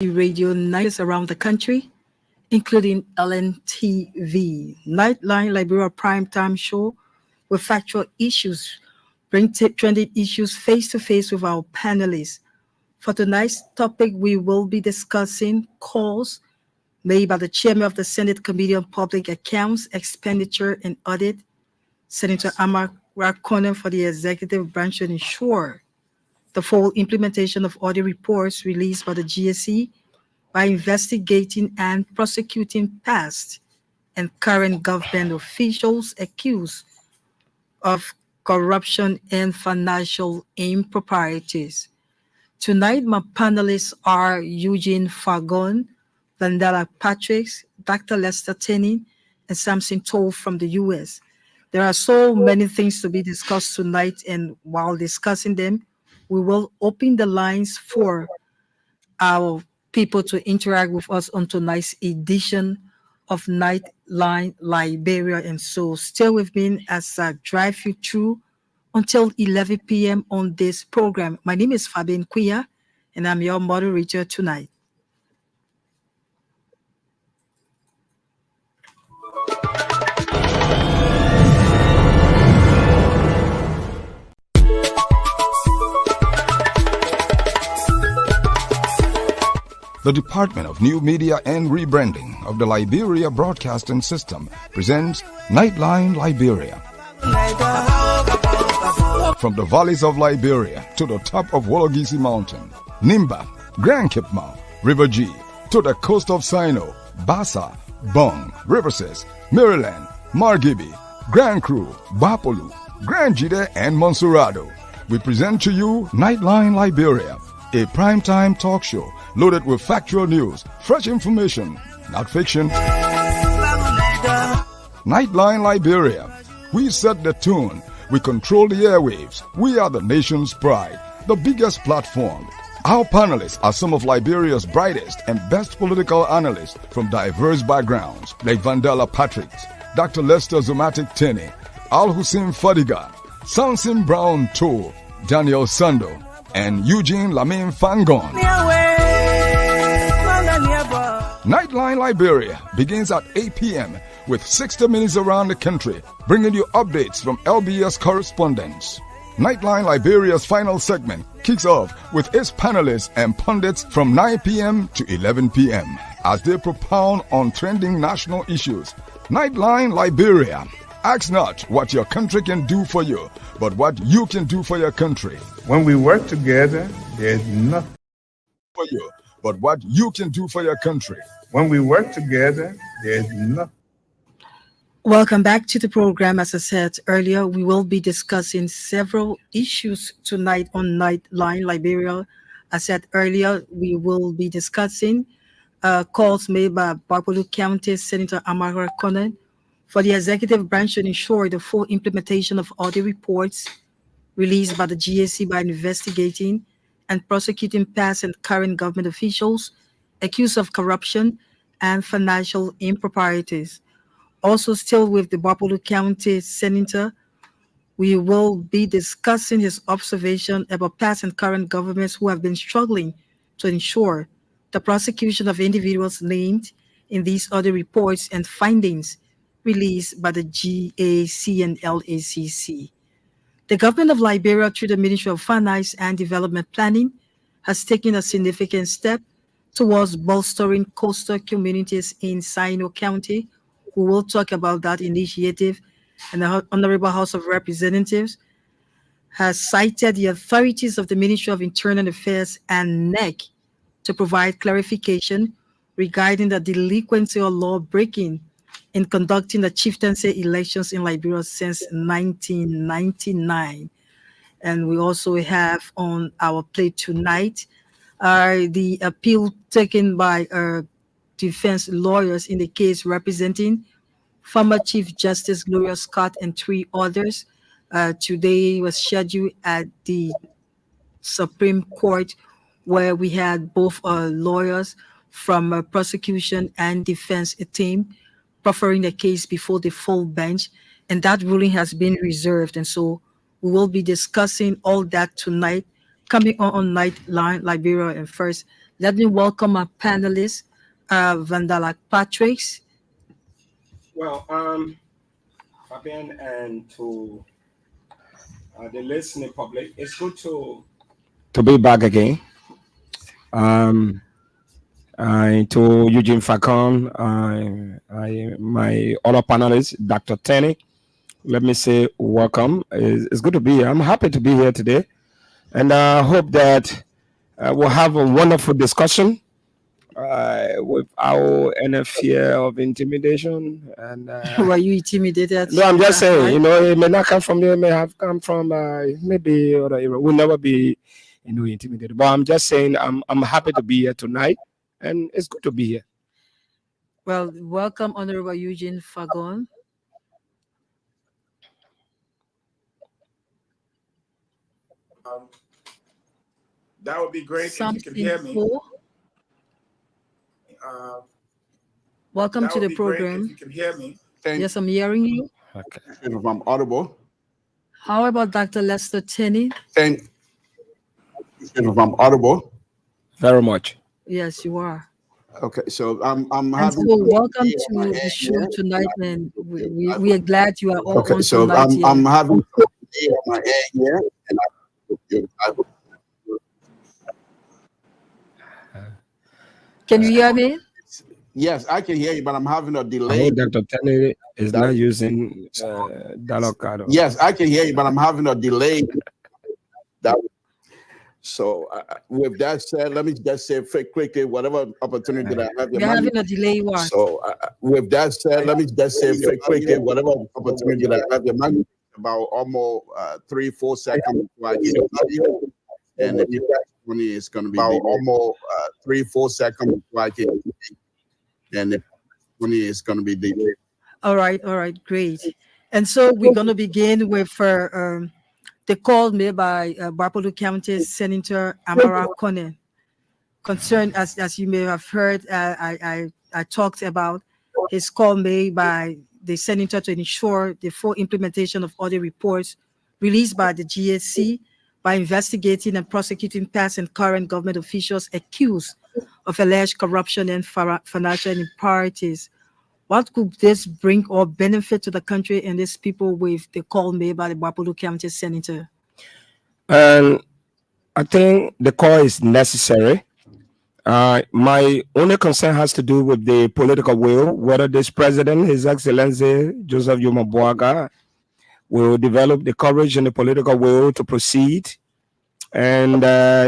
radio nights around the country, including Lntv, Nightline Liberia Primetime Show with factual issues, bring trending issues face to face with our panelists. For tonight's topic, we will be discussing calls made by the chairman of the Senate Committee on Public Accounts, Expenditure, and Audit, Senator Amar Rakonen, for the executive branch to ensure the full implementation of audit reports released by the GSE by investigating and prosecuting past and current government officials accused of corruption and financial improprieties. Tonight, my panelists are Eugene Fagon, Vandala Patricks, Dr. Lester Tenney, and Samson Toll from the U.S. There are so many things to be discussed tonight, and while discussing them, we will open the lines for our people to interact with us on tonight's edition of Nightline Liberia. And so stay with me as I drive you through until 11 p.m. on this program. My name is Fabian Kuya, and I'm your moderator tonight. The Department of New Media and Rebranding of the Liberia Broadcasting System presents Nightline Liberia. From the valleys of Liberia to the top of Wologisi Mountain, Nimba, Grand Kipma, River G, to the coast of Sino, Bassa, Bong, Riverses, Maryland, Margibi, Grand Cru, Bapolu, Grand Jide, and Monserrado. We present to you Nightline Liberia, a primetime talk show loaded with factual news, fresh information, not fiction. Nightline Liberia. We set the tune. We control the airwaves. We are the nation's pride, the biggest platform. Our panelists are some of Liberia's brightest and best political analysts from diverse backgrounds, like Vandala Patrick, Dr. Lester Zomatic Tenney, Al Hussein Fadiga, Samson Brown Toll, Daniel Sando, and Eugene Lamin Fangon. Nightline Liberia begins at 8 p.m. with 60 minutes around the country, bringing you updates from LBS correspondents. Nightline Liberia's final segment kicks off with its panelists and pundits from 9 p.m. to 11 p.m. as they propound on trending national issues. Nightline Liberia. Ask not what your country can do for you, but what you can do for your country. When we work together, there's nothing For you, but what you can do for your country. When we work together, there's nothing. Welcome back to the program. As I said earlier, we will be discussing several issues tonight on Nightline Liberia. I said earlier, we will be discussing calls made by Bapolu County Senator Amara Conan for the executive branch to ensure the full implementation of audit reports released by the GSC by investigating and prosecuting past and current government officials accused of corruption and financial improprieties. Also, still with the Bapolu County Senator, we will be discussing his observation about past and current governments who have been struggling to ensure the prosecution of individuals named in these other reports and findings released by the GAC and LACC. The government of Liberia, through the Ministry of Finance and Development Planning, has taken a significant step towards bolstering coastal communities in Sino County. We will talk about that initiative, and the Honorable House of Representatives has cited the authorities of the Ministry of Internal Affairs and NEC to provide clarification regarding the delinquency or law breaking in conducting the chieftaincy elections in Liberia since 1999. And we also have on our plate tonight the appeal taken by defense lawyers in the case representing former Chief Justice Gloria Scott and 3 others. Today was scheduled at the Supreme Court, where we had both lawyers from prosecution and defense team preferring the case before the full bench, and that ruling has been reserved. And so we will be discussing all that tonight, coming on Nightline Liberia. And first, Let me welcome our panelists, Vandala Patricks. Well, Fabian, and to the listening public, it's good to be back again. To Eugene Facon, my other panelist, Dr. Tenny. Let me say welcome. It's good to be here. I'm happy to be here today, and I hope that we'll have a wonderful discussion without any fear of intimidation. And Were you intimidated? no, I'm just saying, Right? it may not come from me, it may have come from maybe other area. We'll never be, intimidated. But I'm just saying, I'm happy to be here tonight, and it's good to be here. Well, welcome, Honorable Eugene Fagon. That would be great if you Something could hear me. cool. Welcome That to would the be great if program. you can hear me. Yes, I'm hearing you. Okay. If I'm audible. How about Dr. Lester Tenney? If I'm audible. Very much. Yes, you are. Okay, so I'm And having. so, welcome to the show tonight, and we are glad you are all Okay, on so tonight here. I'm having my air here, and I Can you hear me? yes, I can hear you, but I'm having a I delay. hope Dr. Tenny is not using dialogue card. Yes, I can hear you, but I'm having a delay. So with that said, let me just say quickly, whatever opportunity that I have. You're having a delay, what? So with that said, let me just say quickly, whatever opportunity that I have. Your man about almost 3-4 seconds before I get you. And if you 20 is going to be about almost 3-4 seconds before I get and if 20 is going to be deep. All right, great. And so we're going to begin with the call made by Bapolu County Senator Amara Conan. Concerned, as you may have heard, I talked about his call made by the senator to ensure the full implementation of audit reports released by the GSC by investigating and prosecuting past and current government officials accused of alleged corruption and financial improprieties. What could this bring or benefit to the country and these people with the call made by the Bapolu County Senator? And I think the call is necessary. My only concern has to do with the political will, whether this president, His Excellency Joseph Yuma Boaga, will develop the courage and the political will to proceed and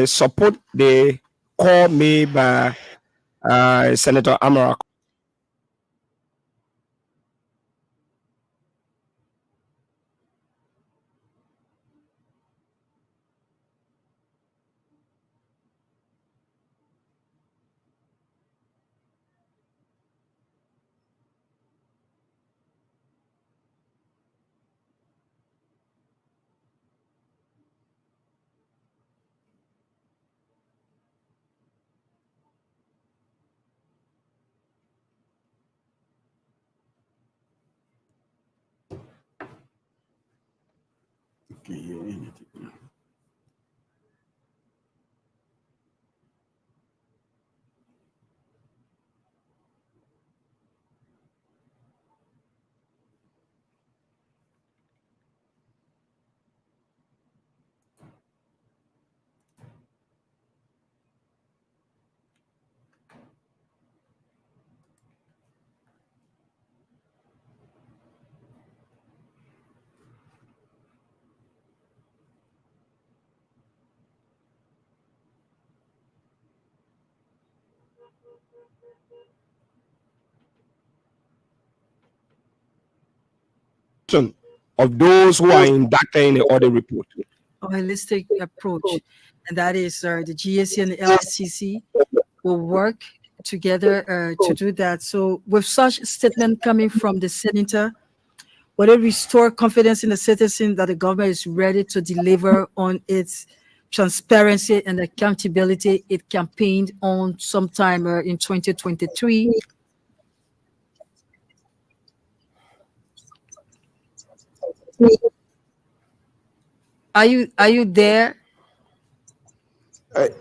support the call made by Senator Amara. Of those who are inducted in the audit report. A holistic approach, and that is the GSC and the LCC will work together to do that. So, with such statement coming from the senator, will it restore confidence in the citizen that the government is ready to deliver on its transparency and accountability it campaigned on sometime in 2023? Are you there?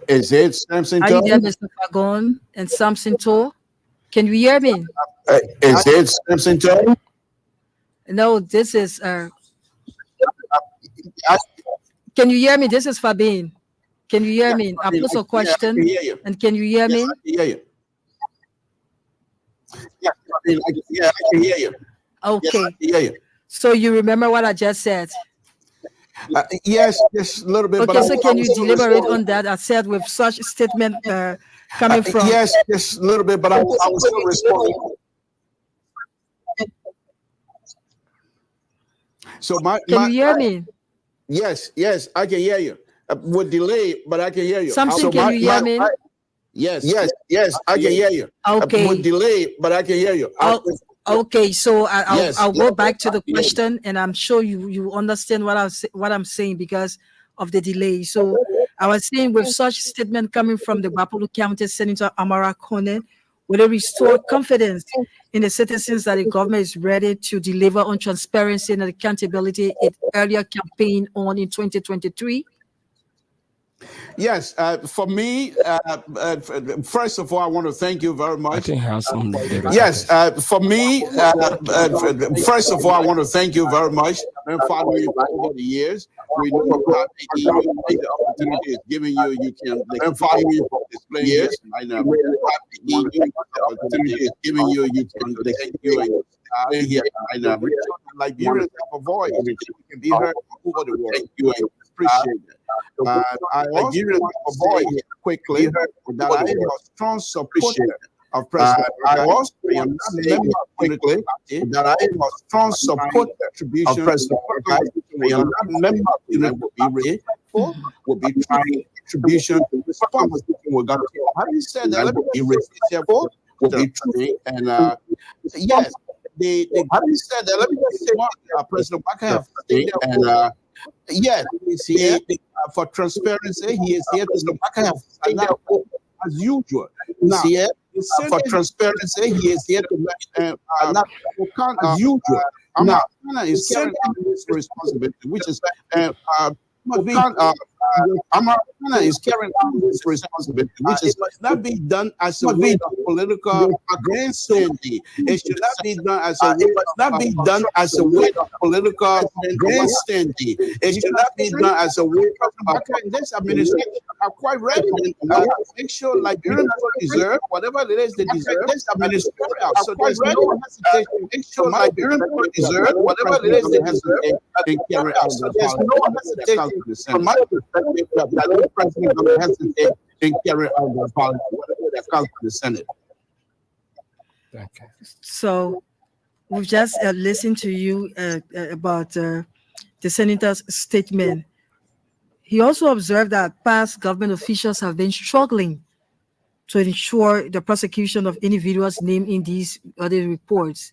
Is it Samson Are you there, Toe? Mr. Fagon and Samson Toe? Can you hear me? Is it Samson Toe? No, this is can you hear me? This is Fabien. Can you hear me? I pose a I question, can hear you. and can you hear me? I can hear you. I can hear you. Okay. I can hear you. So you remember what I just said? Yes, just a little bit. Okay, so can you deliberate on that? I said with such statement coming from. Yes, just a little bit, but I was still responding. So Can you hear me? Yes, I can hear you. With delay, but I can hear you. Something, can you hear me? Yes, I can hear you. Okay. With delay, but I can hear you. Okay, so I'll go back to the Yes. question, and I'm sure you understand what I'm saying because of the delay. So I was saying, with such statement coming from the Bapolo County Senator Amara Kone, will it restore confidence in the citizens that the government is ready to deliver on transparency and accountability it earlier campaigned on in 2023? Yes, for me, first of all, I want to thank you very I much. think has some difficulties. Yes, for me, first of all, I want to thank you very much. And following you over the years, we know how the opportunity is giving you. You can follow you for display years. I know the opportunity is giving you. You can thank you and stay here. I know Liberians have a voice. You can be heard over the world. Thank you and appreciate it. I also want to say quickly that I am a strong supporter of President. I also am quickly that I am a strong supporter of President. I am not member will be trying contribution to this conversation we're going to have. Having said that, let me be respectful will be trying and yes. Having said that, let me just say President Waka have stated and yes, he's here for transparency. He is here to as usual. Now, for transparency, he is here to as usual. Now, is carrying out this responsibility, which is Americana is carrying out this responsibility, which is must not be done as a way of political grandstanding. It should not be done as a way. It must not be done as a way of political grandstanding. It should not be done as a way of this administration are quite ready to make sure Liberians deserve whatever it is they deserve. This administration so there's no hesitation. Make sure Liberians deserve whatever it is they hesitate and carry out. So there's no hesitation from my perspective that the president doesn't hesitate and carry out the policy, whatever that comes to the Senate. Okay. So we've just listened to you about the senator's statement. He also observed that past government officials have been struggling to ensure the prosecution of individuals named in these other reports.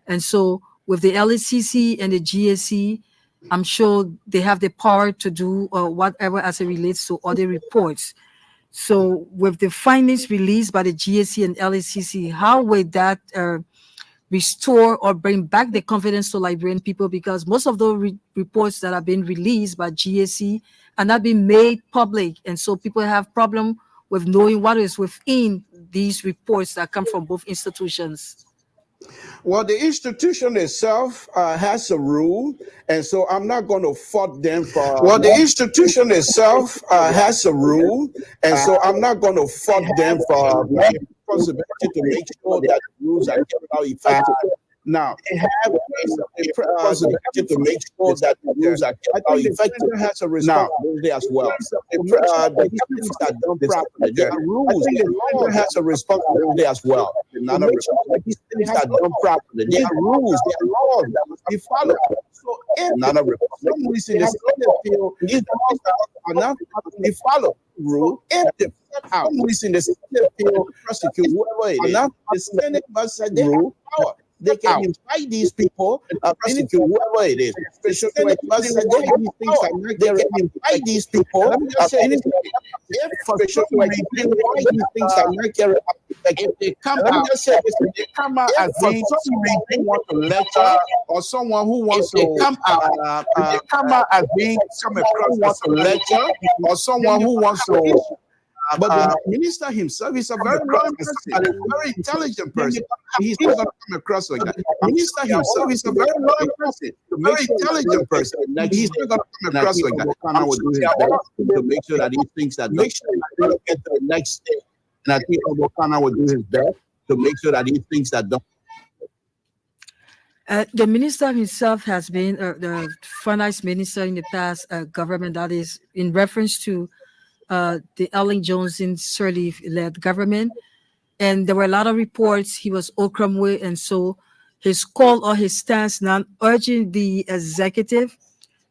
And so with the LCC and the GSC, I'm sure they have the power to do whatever as it relates to other reports. So with the findings released by the GSC and LCC, how will that restore or bring back the confidence to Liberian people? Because most of the reports that have been released by GSC are not being made public. And so people have problem with knowing what is within these reports that come from both institutions. Well, the institution itself has a rule, and so I'm not going to fault them for. Well, the institution itself has a rule, and so I'm not going to fault them for responsibility to make sure that the rules are kept out effective. Now, they have a responsibility to make sure that the rules are kept out effective. Has a responsibility as well. The things are done properly. There are rules. The law has a responsibility as well. These things are done properly. There are rules. There are laws that must be followed. So, if for some reason the Senate feel these laws are not properly followed, rule if the for some reason the Senate feel prosecute whoever it is, the Senate must say they have power. They can invite these people, prosecute whoever it is. The Senate must say they have these things. They can invite these people. If for some reason they invite these things are not carried out, if they come out, if they come out as being someone who wants to lecture or someone who wants to come out, if they come out as being someone who wants to lecture or someone who wants to But the minister himself is a very learned person, a very intelligent person. He's not going to come across like that. The minister himself is a very learned person, a very intelligent person. He's not going to come across like that. I would do his best to make sure that he thinks that make sure that he get to the next step. And I think Obokana would do his best to make sure that he thinks that the minister himself has been the finance minister in the past government, that is in reference to the Ellen Johnson Sirleaf-led government. And there were a lot of reports he was Okramwe, and so his call or his stance now urging the executive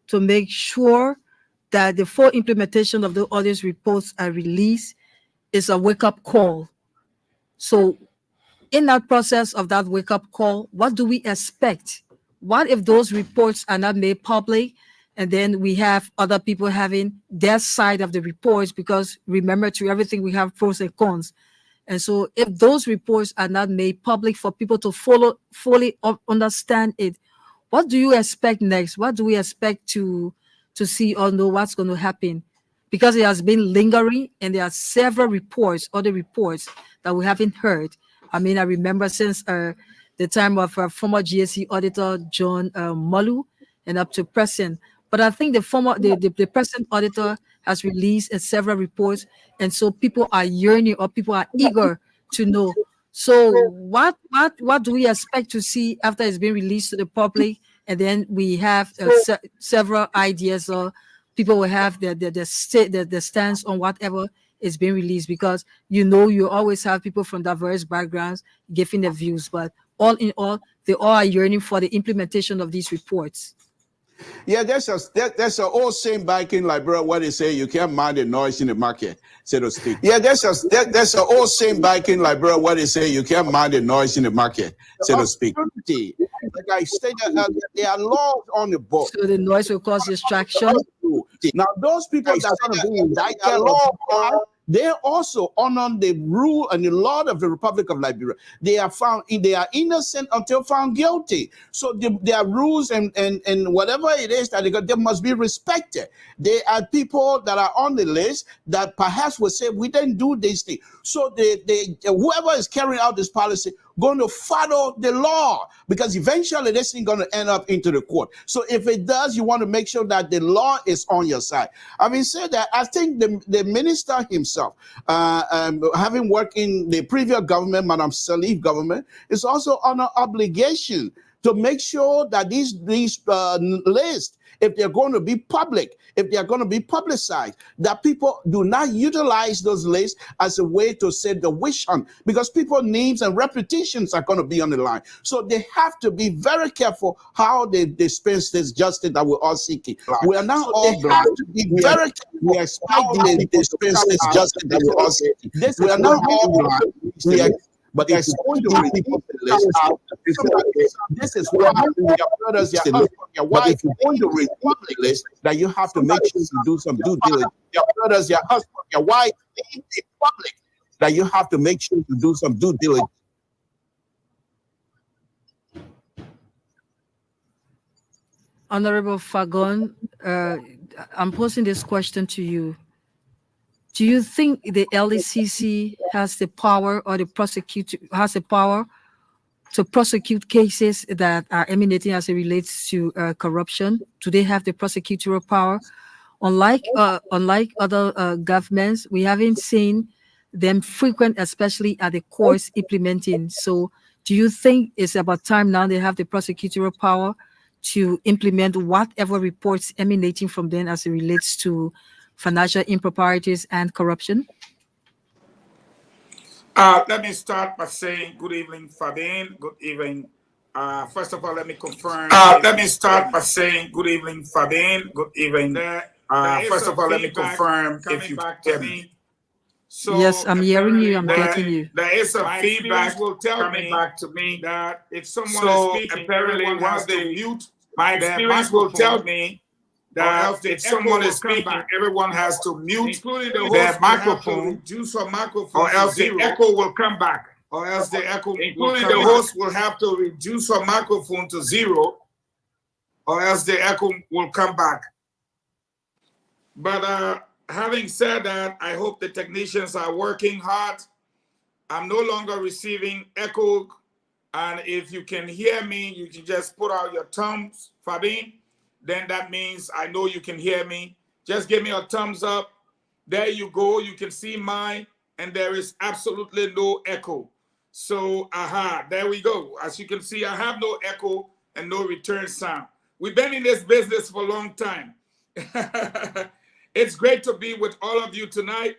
to make sure that the full implementation of the audit reports are released is a wake-up call. So in that process of that wake-up call, what do we expect? What if those reports are not made public, and then we have other people having their side of the reports? Because remember, to everything we have pros and cons. And so if those reports are not made public for people to fully understand it, what do you expect next? What do we expect to see or know what's going to happen? Because it has been lingering, and there are several reports, other reports that we haven't heard. I mean, I remember since the time of former GSC auditor John Molu and up to present. But I think the present auditor has released several reports, and so people are yearning, or people are eager to know. So what do we expect to see after it's been released to the public, and then we have several ideas, or people will have the stance on whatever is being released? Because you always have people from diverse backgrounds giving their views, but all in all, they all are yearning for the implementation of these reports. Yeah, there's a old saying back in Liberia where they say you can't mind the noise in the market, so to speak. Yeah, there's a old saying back in Liberia where they say you can't mind the noise in the market, so to speak. Like I stated, there are laws on the book. So the noise will cause distraction. Now, those people that are going to be indicted, they also honor the rule and the law of the Republic of Liberia. They are innocent until found guilty. So their rules and whatever it is that they must be respected. There are people that are on the list that perhaps will say we didn't do this thing. So whoever is carrying out this policy going to follow the law, because eventually this thing going to end up into the court. So if it does, you want to make sure that the law is on your side. Having said that, I think the minister himself, having worked in the previous government, Madam Sirleaf government, is also on an obligation to make sure that these lists, if they're going to be public, if they're going to be publicized, that people do not utilize those lists as a way to set the wish on, because people's names and reputations are going to be on the line. So they have to be very careful how they dispense this justice that we're all seeking. We are now all have to be very careful. We expect they dispense this justice that we're all seeking. We are now all but it's going to report the list out. This is what your brothers, your husband, your wife, you're going to report the list, that you have to make sure you do some due diligence. Your brothers, your husband, your wife, in public, that you have to make sure you do some due diligence. Honorable Fagon, I'm posing this question to you. Do you think the LECC has the power, or the prosecutor has the power to prosecute cases that are emanating as it relates to corruption? Do they have the prosecutorial power? Unlike other governments, we haven't seen them frequent, especially at the courts implementing. So do you think it's about time now they have the prosecutorial power to implement whatever reports emanating from them as it relates to financial improprieties and corruption? Let me start by saying good evening, Fabian. Good evening. First of all, let me confirm. Let me start by saying good evening, Fabian. Good evening. First of all, let me confirm if you hear me. So yes, I'm hearing you. I'm getting you. There is a feedback coming back to me that if someone is speaking, apparently once they mute, my experience will tell me that if someone is speaking, everyone has to mute their microphone, or else the echo will come back. Or else the echo, including the host, will have to reduce her microphone to 0, or else the echo will come back. But Having said that, I hope the technicians are working hard. I'm no longer receiving echo. And if you can hear me, you can just put out your thumbs, Fabi. Then that means I know you can hear me. Just give me a thumbs up. There you go. You can see mine, and there is absolutely no echo. So, there we go. As you can see, I have no echo and no return sound. We've been in this business for a long time. It's great to be with all of you tonight.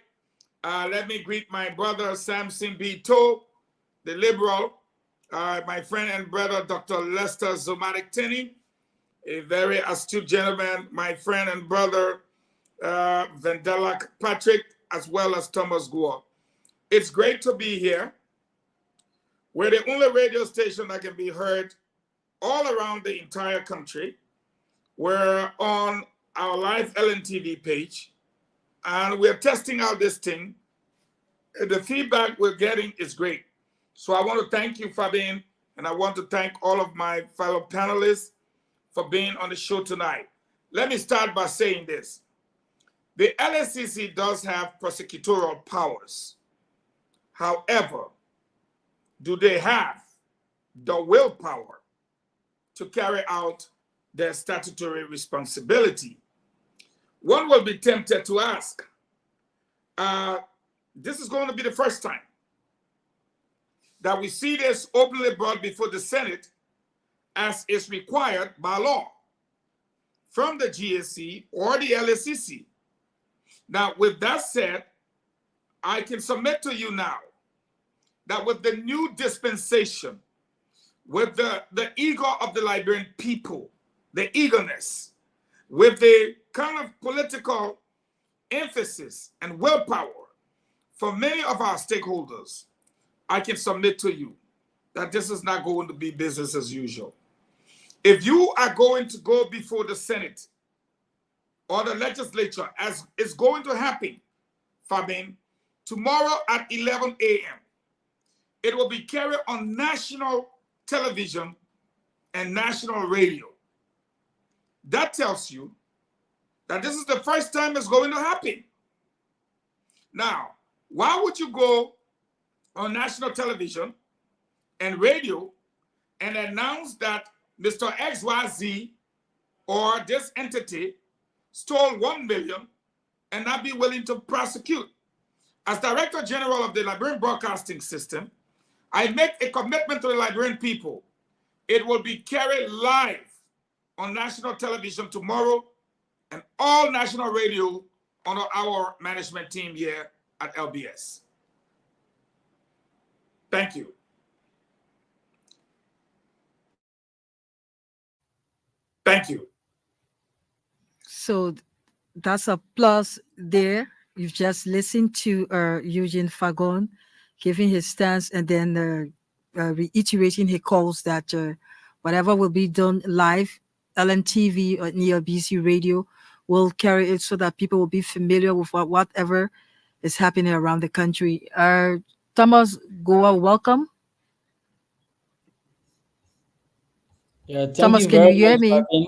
Let me greet my brother, Samson B. Toe, the liberal, my friend and brother, Dr. Lester Zomatic Tinney, a very astute gentleman, my friend and brother, Vendelak Patrick, as well as Thomas Gore. It's great to be here. We're the only radio station that can be heard all around the entire country. We're on our live Lntv page, and we're testing out this thing. The feedback we're getting is great. So I want to thank you, Fabian, and I want to thank all of my fellow panelists for being on the show tonight. Let me start by saying this. The LSCC does have prosecutorial powers. However, do they have the willpower to carry out their statutory responsibility? One will be tempted to ask, this is going to be the first time that we see this openly brought before the Senate as is required by law from the GSC or the LSCC. Now, with that said, I can submit to you now that with the new dispensation, with the ego of the Liberian people, the eagerness, with the kind of political emphasis and willpower for many of our stakeholders, I can submit to you that this is not going to be business as usual. If you are going to go before the Senate or the legislature, as is going to happen, Fabian, tomorrow at 11 a.m., it will be carried on national television and national radio. That tells you that this is the first time it's going to happen. Now, why would you go on national television and radio and announce that Mr. XYZ or this entity stole 1 million and not be willing to prosecute? As Director General of the Liberian Broadcasting System, I make a commitment to the Liberian people. It will be carried live on national television tomorrow and all national radio under our management team here at LBS. Thank you. Thank you. So that's a plus there. You've just listened to Eugene Fagon giving his stance and then reiterating his calls that whatever will be done live, Lntv or Elbc radio will carry it so that people will be familiar with whatever is happening around the country. Thomas Goa, welcome. Yeah, thank Thomas, you can very you hear much, me? Fabian.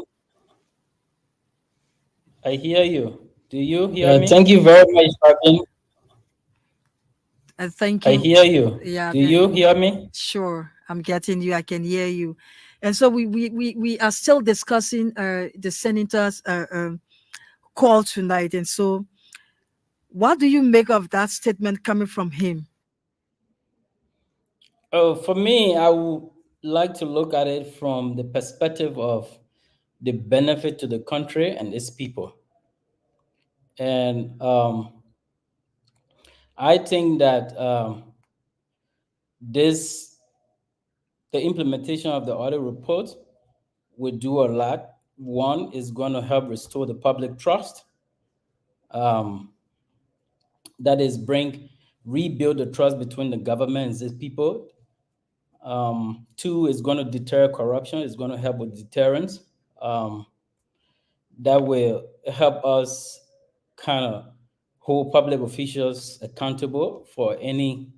I hear you. Do you hear me? Thank you very much, Fabian. Thank you. I hear you. Yeah. Do you hear me? Sure, I'm getting you. I can hear you. And so we are still discussing the senator's call tonight. And so, what do you make of that statement coming from him? Oh, for me, I would like to look at it from the perspective of the benefit to the country and its people. And I think that the implementation of the audit report would do a lot. One is going to help restore the public trust. That is, rebuild the trust between the government and its people. Two is going to deter corruption. It's going to help with deterrence. That will help us kind of hold public officials accountable for any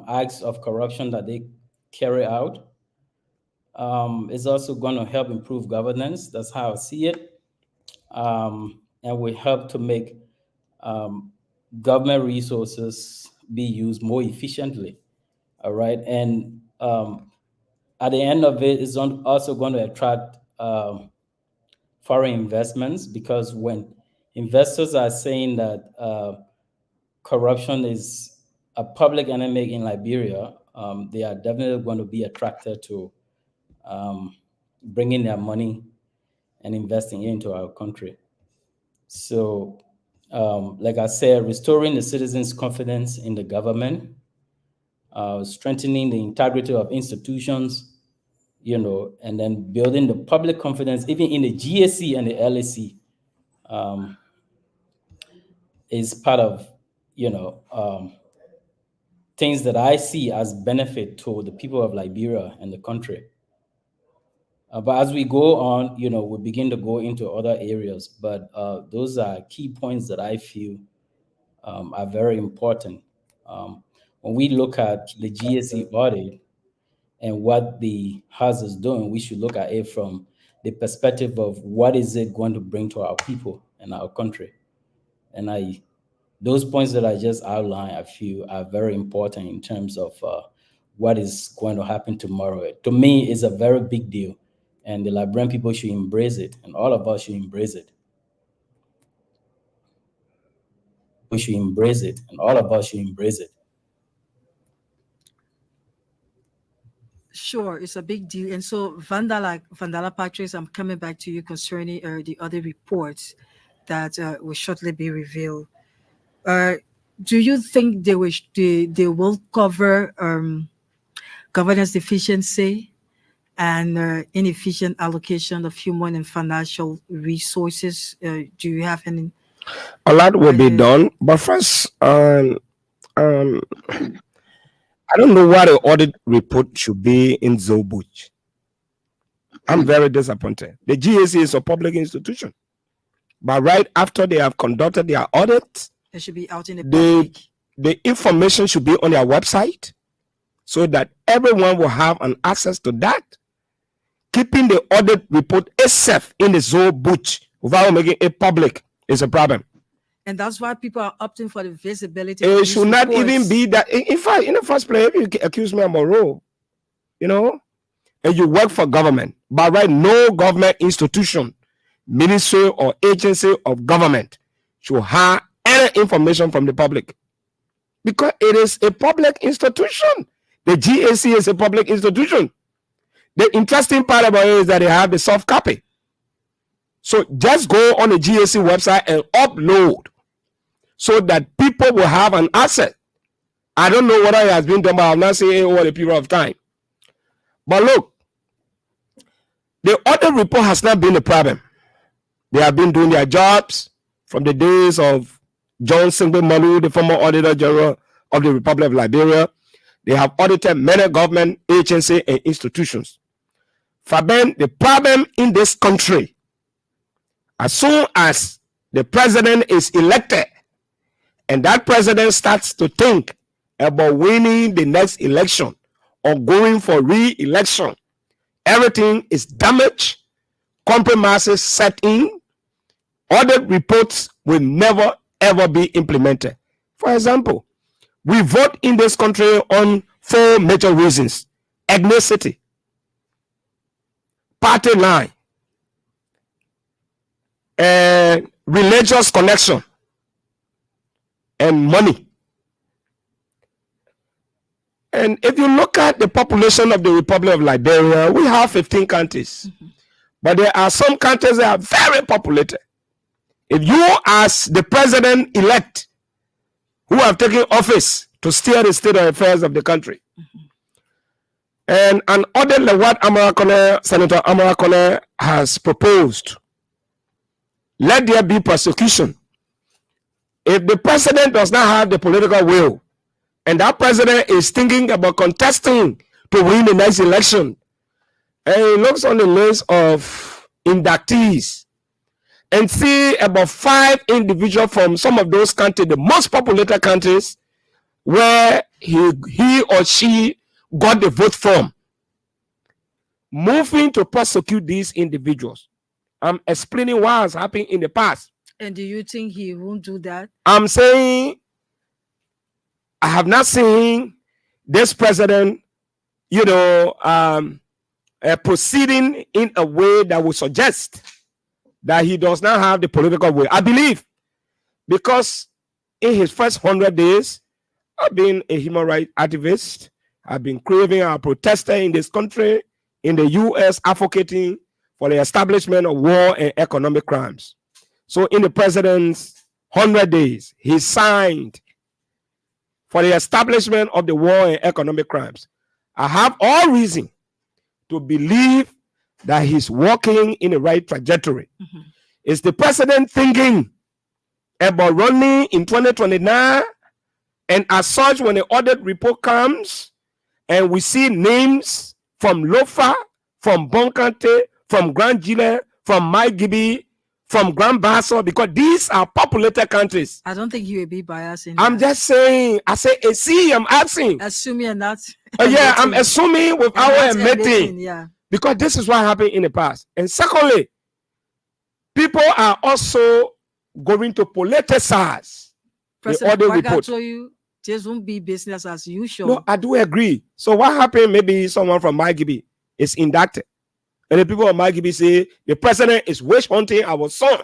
acts of corruption that they carry out. It's also going to help improve governance. That's how I see it. And will help to make government resources be used more efficiently. All right. And at the end of it, it's also going to attract foreign investments, because when investors are saying that corruption is a public enemy in Liberia, they are definitely going to be attracted to bringing their money and investing into our country. So, like I said, restoring the citizens' confidence in the government, strengthening the integrity of institutions, and then building the public confidence, even in the GSC and the LAC, is part of, things that I see as benefit to the people of Liberia and the country. But as we go on, we begin to go into other areas. But those are key points that I feel are very important. When we look at the GSC audit and what the house is doing, we should look at it from the perspective of what is it going to bring to our people and our country. And those points that I just outlined, I feel are very important in terms of what is going to happen tomorrow. To me, it's a very big deal, and the Liberian people should embrace it, and all of us should embrace it. We should embrace it, and all of us should embrace it. Sure, it's a big deal. And so, Vandala Patrice, I'm coming back to you concerning the other reports that will shortly be revealed. Do you think they will cover governance deficiency and inefficient allocation of human and financial resources? Do you have any? A lot will be done, but first, I don't know why the audit report should be in Zobuch. I'm very disappointed. The GSC is a public institution, but right after they have conducted their audit, it should be out in the public. The information should be on their website so that everyone will have an access to that. Keeping the audit report itself in the Zobuch without making it public is a problem. And that's why people are opting for the visibility. It should not even be that. In fact, in the first place, if you accuse me of a role, and you work for government, but right, no government institution, ministry or agency of government should have any information from the public, because it is a public institution. The GAC is a public institution. The interesting part about it is that they have the soft copy. So just go on the GAC website and upload so that people will have an asset. I don't know whether it has been done, but I'm not saying over a period of time. But look, the audit report has not been a problem. They have been doing their jobs from the days of John Singbe Malu, the former Auditor General of the Republic of Liberia. They have audited many government agencies and institutions. Fabian, the problem in this country, as soon as the president is elected, and that president starts to think about winning the next election or going for re-election, everything is damaged, compromises set in, audit reports will never ever be implemented. For example, we vote in this country on 4 major reasons: ethnicity, party line, and religious connection, and money. And if you look at the population of the Republic of Liberia, we have 15 counties. But there are some countries that are very populated. If you, as the president-elect, who have taken office to steer the state of affairs of the country, and an audit like what Senator Amarakone has proposed, let there be prosecution. If the president does not have the political will, and that president is thinking about contesting to win the next election, and he looks on the list of inductees and see about 5 individuals from some of those countries, the most populated countries, where he or she got the vote from, moving to prosecute these individuals. I'm explaining what has happened in the past. And do you think he won't do that? I'm saying I have not seen this president, proceeding in a way that would suggest that he does not have the political will. I believe because in his first 100 days, I've been a human rights activist. I've been craving a protester in this country, in the U.S., advocating for the establishment of war and economic crimes. So in the president's 100 days, he signed for the establishment of the war and economic crimes. I have all reason to believe that he's walking in the right trajectory. Mm-hmm. Is the president thinking about running in 2029? And as such, when the audit report comes and we see names from Lofa, from Bonkante, from Grand Gile, from Maigibi, from Grand Basso, because these are populated countries. I don't think you will be biased. I'm just saying, I say, I'm asking. Assuming you're not. Yeah, I'm assuming without admitting. Yeah. Because this is what happened in the past. And secondly, people are also going to politicize the audit report. This won't be business as usual. No, I do agree. So what happened? Maybe someone from Maigibi is indicted. And the people of Maigibi say the president is witch hunting our son.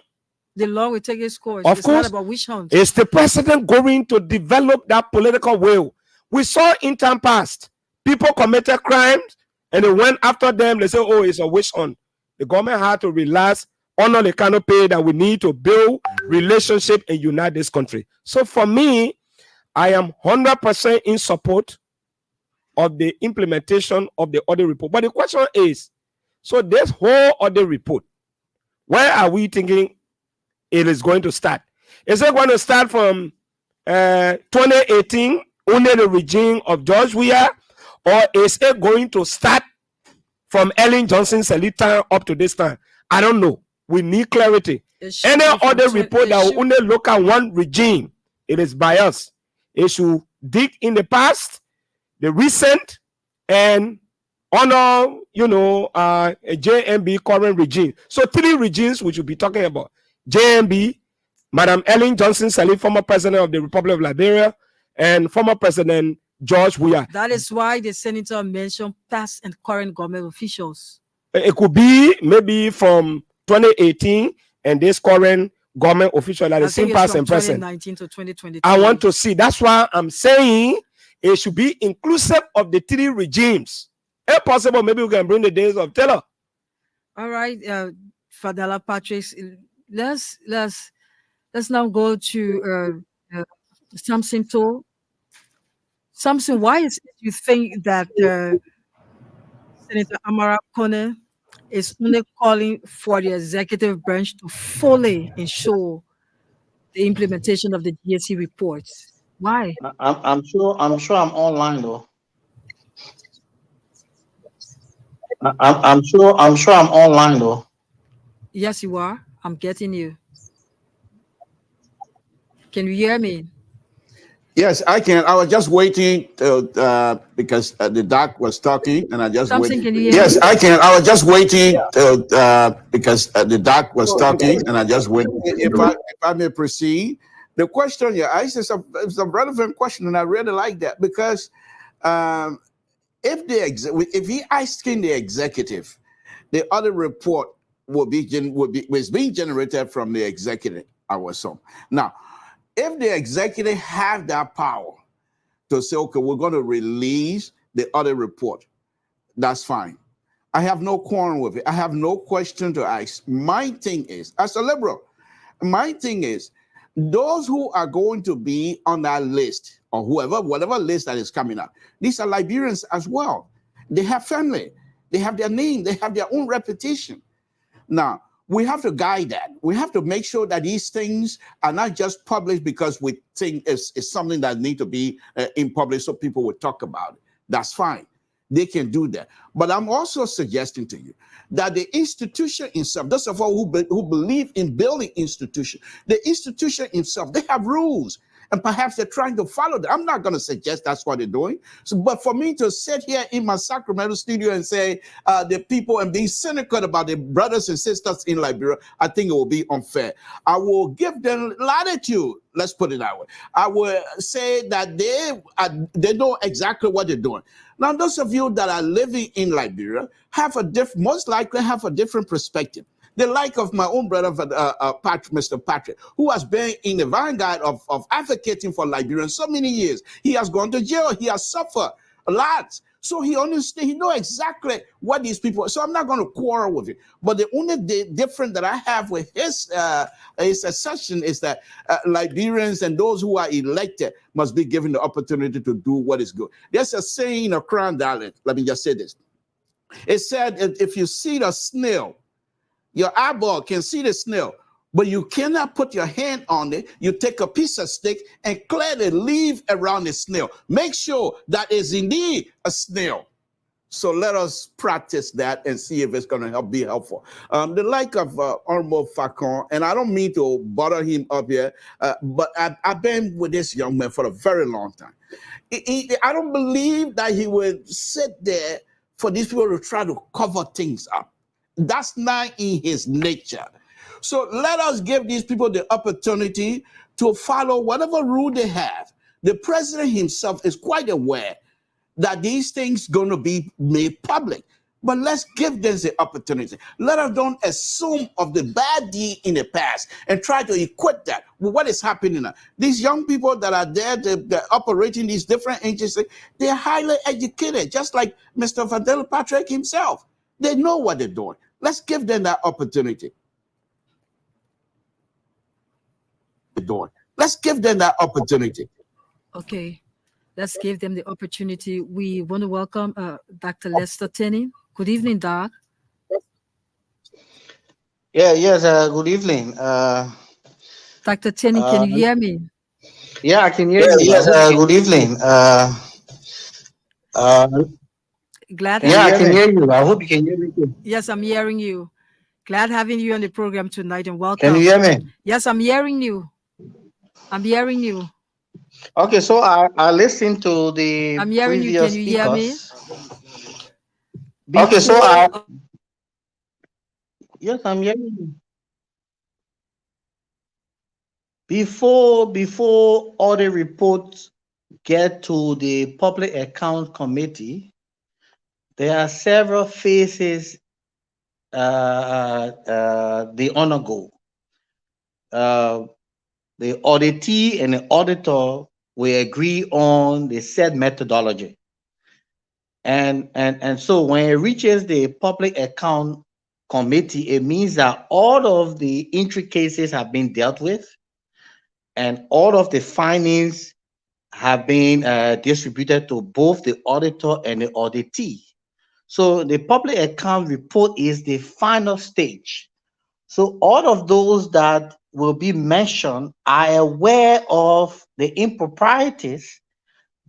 The law will take its course. Of course, not about witch hunt. Is the president going to develop that political will? We saw in time past, people committed crimes and they went after them. They say, oh, it's a witch hunt. The government had to relax, honor the canopy that we need to build relationship and unite this country. So for me, I am 100% in support of the implementation of the audit report. But the question is, so this whole audit report, where are we thinking it is going to start? Is it going to start from 2018 under the regime of George Weah, or is it going to start from Ellen Johnson Sirleaf up to this time? I don't know. We need clarity. Any audit report that will only look at one regime, it is biased. It should dig in the past, the recent, and honor, a JMB current regime. So 3 regimes we should be talking about. JMB, Madam Ellen Johnson Sirleaf, former president of the Republic of Liberia, and former President George Weah. That is why the senator mentioned past and current government officials. It could be maybe from 2018 and this current government official that is in past and present. 2019 to 2022. I want to see. That's why I'm saying it should be inclusive of the 3 regimes. If possible, maybe we can bring the days of Taylor. All right, Fadala Patrick. Let's now go to Samson Toll. Samson, why is it you think that Senator Amara Kone is only calling for the executive branch to fully ensure the implementation of the GSC reports? Why? I'm sure I'm online though. I'm sure I'm online though. Yes, you are. I'm getting you. Can you hear me? Yes, I can. I was just waiting because the doc was talking, and I just waited. Can you hear yes, me? I can. I was just waiting because the doc was talking, and I just waited. If I may proceed, the question you asked is a relevant question, and I really like that because if he asking the executive, the other report was being generated from the executive. I was so now. If the executive have that power to say, okay, we're going to release the audit report, that's fine. I have no quarrel with it. I have no question to ask. My thing is, as a liberal, my thing is, those who are going to be on that list or whatever list that is coming up, these are Liberians as well. They have family. They have their name. They have their own reputation. Now, we have to guide that. We have to make sure that these things are not just published because we think it's something that needs to be in public so people will talk about it. That's fine. They can do that. But I'm also suggesting to you that the institution itself, those of all who believe in building institution, the institution itself, they have rules. and perhaps they're trying to follow them. I'm not going to suggest that's what they're doing. So, but for me to sit here in my Sacramento studio and say the people and being cynical about the brothers and sisters in Liberia, I think it will be unfair. I will give them latitude. Let's put it that way. I will say that they know exactly what they're doing. Now, those of you that are living in Liberia have most likely have a different perspective. The like of my own brother, Mr. Patrick, who has been in the vanguard of advocating for Liberians so many years. He has gone to jail. He has suffered a lot. So he understands, he knows exactly what these people, so I'm not going to quarrel with him. But the only difference that I have with his assertion is that Liberians and those who are elected must be given the opportunity to do what is good. There's a saying in a Crown dialect, let me just say this. It said, if you see the snail, your eyeball can see the snail, but you cannot put your hand on it. You take a piece of stick and clear the leaf around the snail. Make sure that is indeed a snail. So let us practice that and see if it's going to be helpful. The like of Honorable Facon, and I don't mean to bother him up here, but I've been with this young man for a very long time. I don't believe that he would sit there for these people to try to cover things up. That's not in his nature. So let us give these people the opportunity to follow whatever rule they have. The president himself is quite aware that these things going to be made public. But let's give them the opportunity. Let us don't assume of the bad deed in the past and try to equate that with what is happening now. These young people that are there, they're operating these different agencies, they're highly educated, just like Mr. Fadel Patrick himself. They know what they're doing. Let's give them that opportunity. Let's give them that opportunity. Okay, let's give them the opportunity. We want to welcome Dr. Lester Tenney. Good evening, Doc. Yes, good evening. Dr. Tenney, can you hear me? Yeah, I can hear you. Yes, good evening. Glad. Yeah, I can hear you. I hope you can hear me too. Yes, I'm hearing you. Glad having you on the program tonight and welcome. Can you hear me? Yes, I'm hearing you. I'm hearing you. Okay, so I listened to the I'm hearing you. previous Can you hear me? Okay, so yes, I'm hearing you. Before all the reports get to the Public Account Committee, there are several phases they undergo. The auditee and the auditor will agree on the said methodology. And so when it reaches the Public Account Committee, it means that all of the intricacies have been dealt with and all of the findings have been distributed to both the auditor and the auditee. So the public account report is the final stage. So all of those that will be mentioned are aware of the improprieties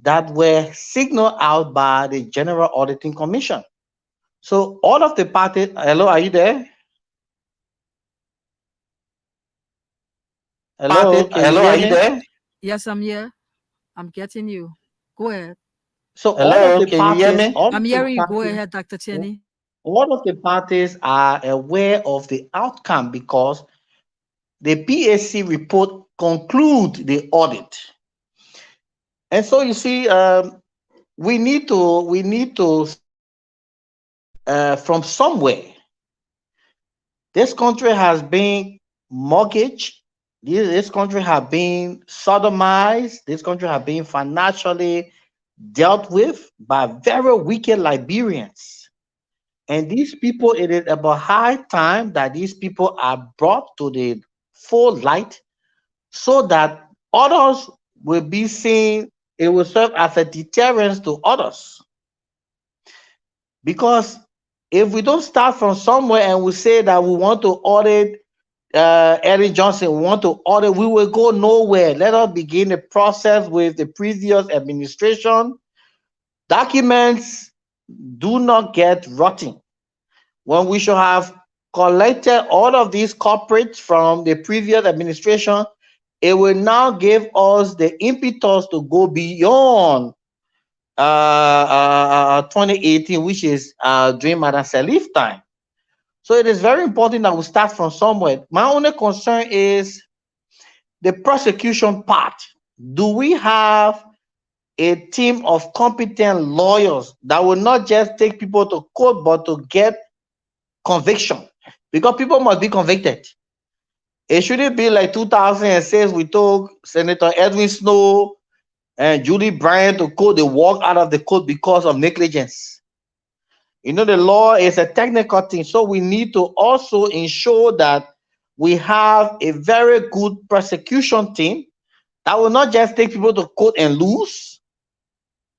that were signaled out by the General Auditing Commission. So all of the parties, hello, are you there? Hello, are you there? Yes, I'm here. I'm getting you. Go ahead. So all of the parties, I'm hearing you. Go ahead, Dr. Cheney. All of the parties are aware of the outcome because the PAC report concludes the audit. And so you see, we need to from somewhere. This country has been mortgaged. This country has been sodomized. This country has been financially dealt with by very wicked Liberians. And these people, it is about high time that these people are brought to the full light so that others will be seen, it will serve as a deterrence to others. Because if we don't start from somewhere and we say that we want to audit Eddie Johnson, we want to audit, we will go nowhere. Let us begin the process with the previous administration. Documents do not get rotten. When we should have collected all of these corporates from the previous administration it will now give us the impetus to go beyond 2018, which is during Madam Salif time. So it is very important that we start from somewhere. My only concern is the prosecution part. Do we have a team of competent lawyers that will not just take people to court, but to get conviction? Because people must be convicted. It shouldn't be like 2006, we took Senator Edwin Snow and Julie Bryant to court. They walk out of the court because of negligence. You know, the law is a technical thing, so we need to also ensure that we have a very good prosecution team that will not just take people to court and lose,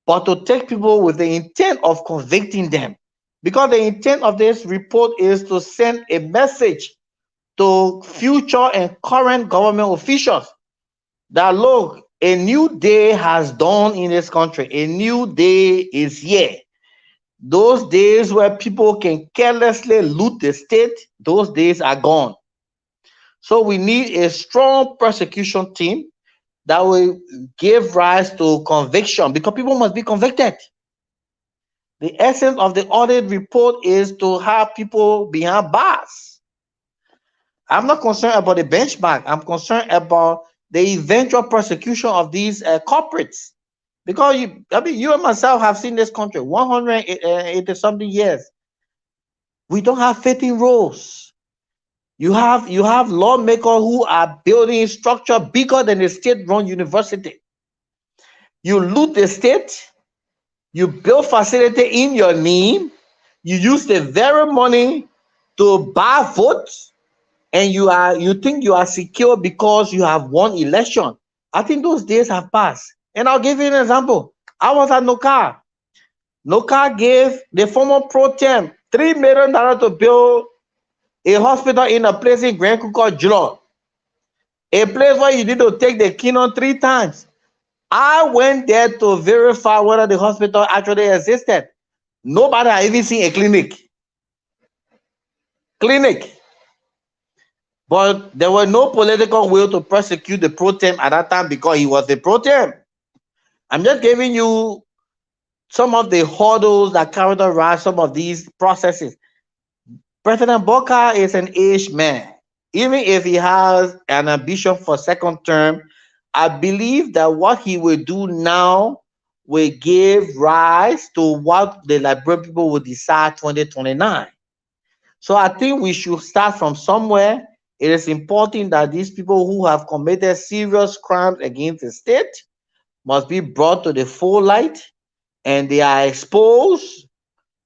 but to take people with the intent of convicting them. Because the intent of this report is to send a message to future and current government officials that, look, a new day has dawned in this country. A new day is here. Those days where people can carelessly loot the state, those days are gone. So we need a strong prosecution team that will give rise to conviction, because people must be convicted. The essence of the audit report is to have people behind bars. I'm not concerned about the benchmark. I'm concerned about the eventual prosecution of these corporates. Because you and myself have seen this country 180 something years. We don't have fitting in roles. You have lawmakers who are building structure bigger than a state-run university. You loot the state, you build facility in your name, you use the very money to buy votes, and you think you are secure because you have won election. I think those days have passed. And I'll give you an example. I was at NOCA. NOCA gave the former pro tem $3 million to build a hospital in a place in Grand Coup called Geelong, a place where you need to take the keynote 3 times. I went there to verify whether the hospital actually existed. Nobody had even seen a clinic. But there was no political will to prosecute the pro tem at that time because he was the pro tem. I'm just giving you some of the hurdles that characterize some of these processes. President Boka is an aged man. Even if he has an ambition for second term, I believe that what he will do now will give rise to what the Liberian people will decide 2029. So I think we should start from somewhere. It is important that these people who have committed serious crimes against the state must be brought to the full light, and they are exposed,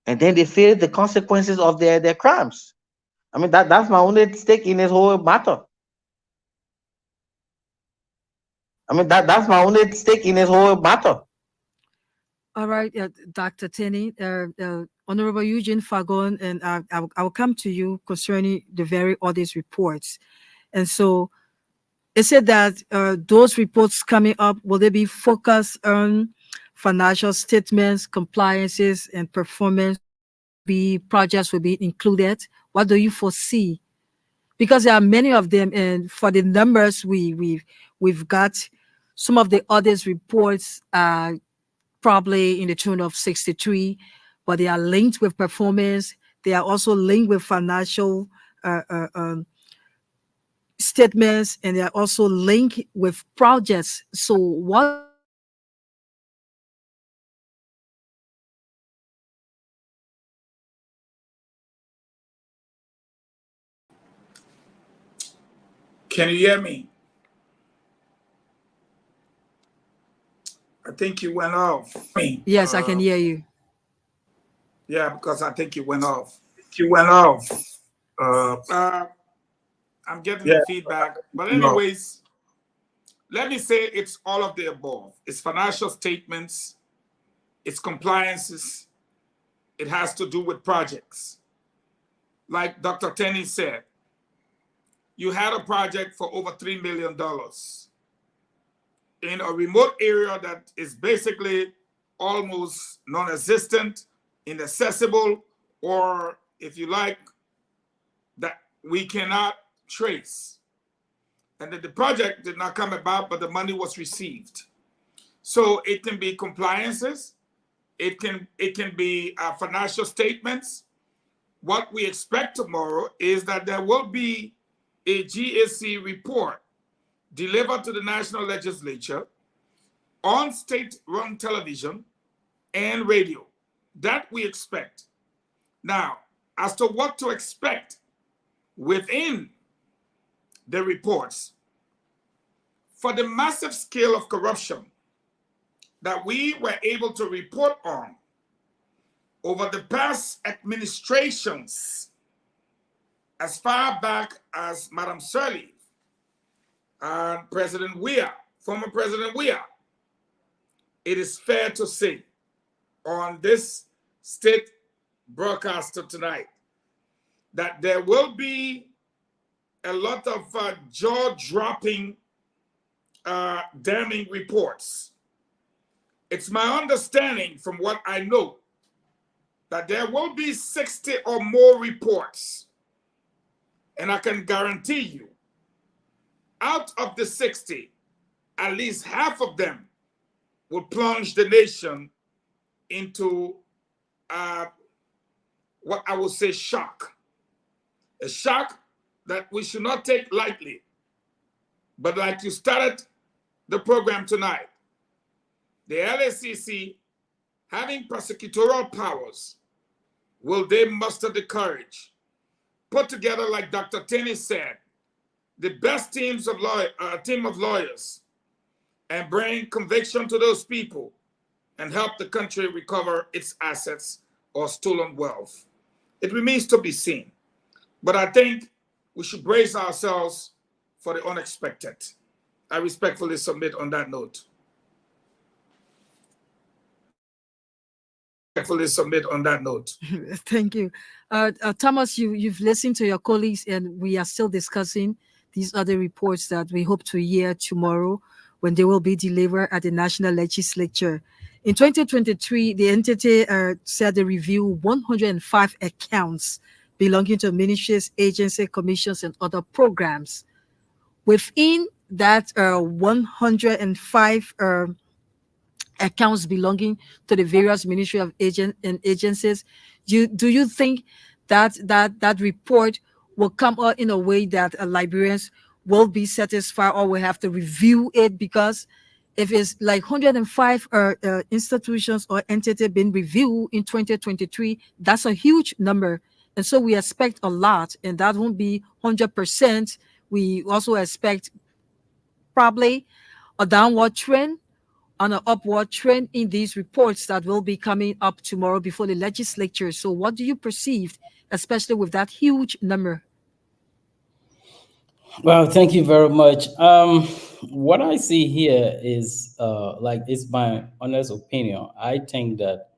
and then they feel the consequences of their crimes. I mean, that's my only stake in this whole matter. All right, Dr. Tenney, Honorable Eugene Fagon, and I'll come to you concerning the very audit reports. And so it said that those reports coming up, will they be focused on financial statements, compliances, and performance? Projects will be included? What do you foresee? Because there are many of them, and for the numbers we've got, some of the audit reports are probably in the tune of 63, but they are linked with performance. They are also linked with financial statements, and they are also linked with projects. So what Can you hear me? I think you went off. Yes, I can hear you. Yeah, because I think you went off. I'm getting the feedback. But anyways, let me say it's all of the above. It's financial statements, it's compliances, it has to do with projects. Like Dr. Tenney said, you had a project for over $3 million in a remote area that is basically almost non-existent, inaccessible, or if you like, that we cannot trace. and that the project did not come about, but the money was received. So it can be compliances, it can be financial statements. What we expect tomorrow is that there will be a GAC report delivered to the National Legislature on state-run television and radio. That we expect. Now, as to what to expect within the reports, for the massive scale of corruption that we were able to report on over the past administrations, as far back as Madam Sirleaf and President Weah, former President Weah, it is fair to say on this state broadcaster tonight that there will be a lot of jaw-dropping, damning reports. It's my understanding from what I know that there will be 60 or more reports. And I can guarantee you, out of the 60, at least half of them will plunge the nation into what I would say shock. A shock that we should not take lightly. But like you started the program tonight, the LACC, having prosecutorial powers, will they muster the courage, put together, like Dr. Tenney said, the best team of lawyers, and bring conviction to those people and help the country recover its assets or stolen wealth? It remains to be seen. But I think we should brace ourselves for the unexpected. I respectfully submit on that note. Thank you. Thomas, you've listened to your colleagues, and we are still discussing these other reports that we hope to hear tomorrow when they will be delivered at the National Legislature. In 2023, the entity said they review 105 accounts belonging to ministries, agencies, commissions, and other programs. Within that 105 accounts belonging to the various ministry of and agencies, do you think that report will come out in a way that Liberians will be satisfied, or will have to review it? Because if it's like 105 institutions or entities being reviewed in 2023, that's a huge number. And so we expect a lot, and that won't be 100%. We also expect probably a downward trend on an upward trend in these reports that will be coming up tomorrow before the legislature. So what do you perceive, especially with that huge number? Well, thank you very much. What I see here is, it's my honest opinion. I think that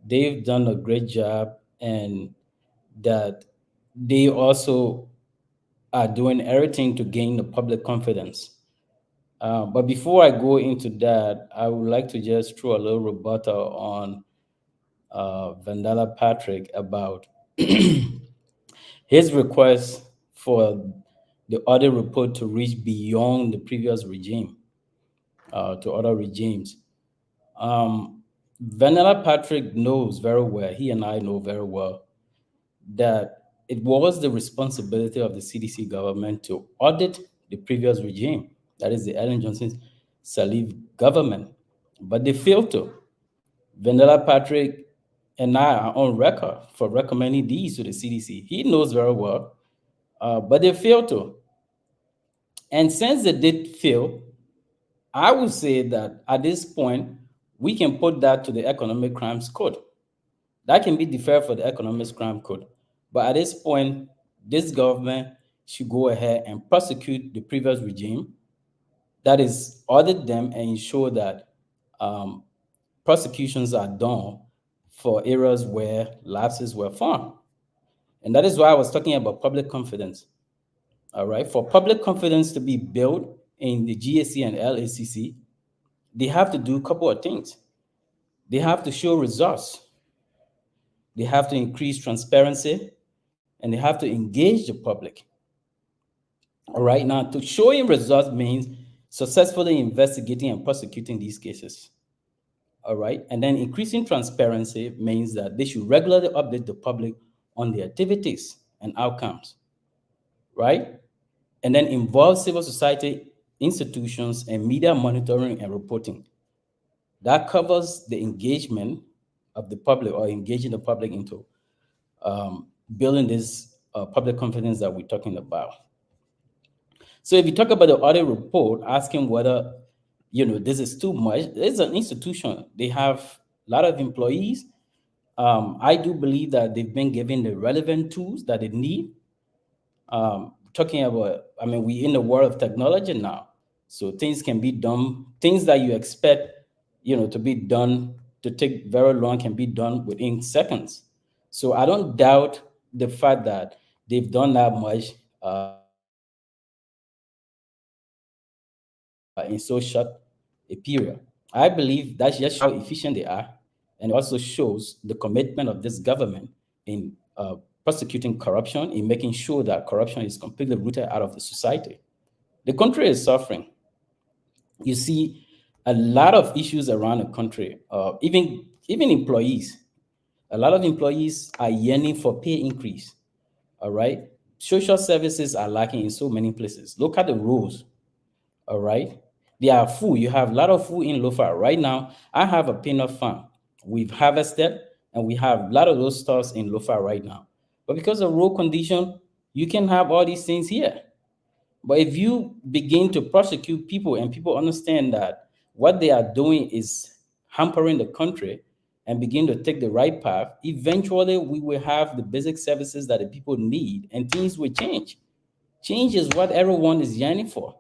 they've done a great job, and that they also are doing everything to gain the public confidence. But before I go into that, I would like to just throw a little rebuttal on Vandala Patrick about his request for the audit report to reach beyond the previous regime, to other regimes. Vandala Patrick knows very well, he and I know very well, that it was the responsibility of the CDC government to audit the previous regime, that is the Ellen Johnson Sirleaf government, but they failed to. Vandala Patrick and I are on record for recommending these to the CDC. He knows very well, but they failed to. And since they did fail, I would say that at this point, we can put that to the Economic Crimes Code. That can be deferred for the Economic Crime Code. But at this point, this government should go ahead and prosecute the previous regime. That is, audit them and ensure that prosecutions are done for areas where lapses were found. And that is why I was talking about public confidence. All right, for public confidence to be built in the GAC and LACC, they have to do a couple of things. They have to show results. They have to increase transparency, and they have to engage the public. All right, now to showing results means successfully investigating and prosecuting these cases. All right, and then increasing transparency means that they should regularly update the public on their activities and outcomes, right? And then involve civil society institutions and media monitoring and reporting. That covers the engagement of the public or engaging the public into building this public confidence that we're talking about. So if you talk about the audit report, asking whether, this is too much, it's an institution. They have a lot of employees. I do believe that they've been given the relevant tools that they need. Talking about, we're in the world of technology now. So things can be done, things that you expect, to be done, to take very long, can be done within seconds. So I don't doubt the fact that they've done that much in so short a period. I believe that's just how efficient they are, and it also shows the commitment of this government in prosecuting corruption, in making sure that corruption is completely rooted out of the society. The country is suffering. You see a lot of issues around the country, even employees. A lot of employees are yearning for pay increase, all right? Social services are lacking in so many places. Look at the roads, all right? They are full. You have a lot of food in Lofa. Right now, I have a peanut farm. We've harvested, and we have a lot of those stores in Lofa right now. But because of road condition, you can have all these things here. But if you begin to prosecute people and people understand that what they are doing is hampering the country and begin to take the right path, eventually we will have the basic services that the people need and things will change. Change is what everyone is yearning for.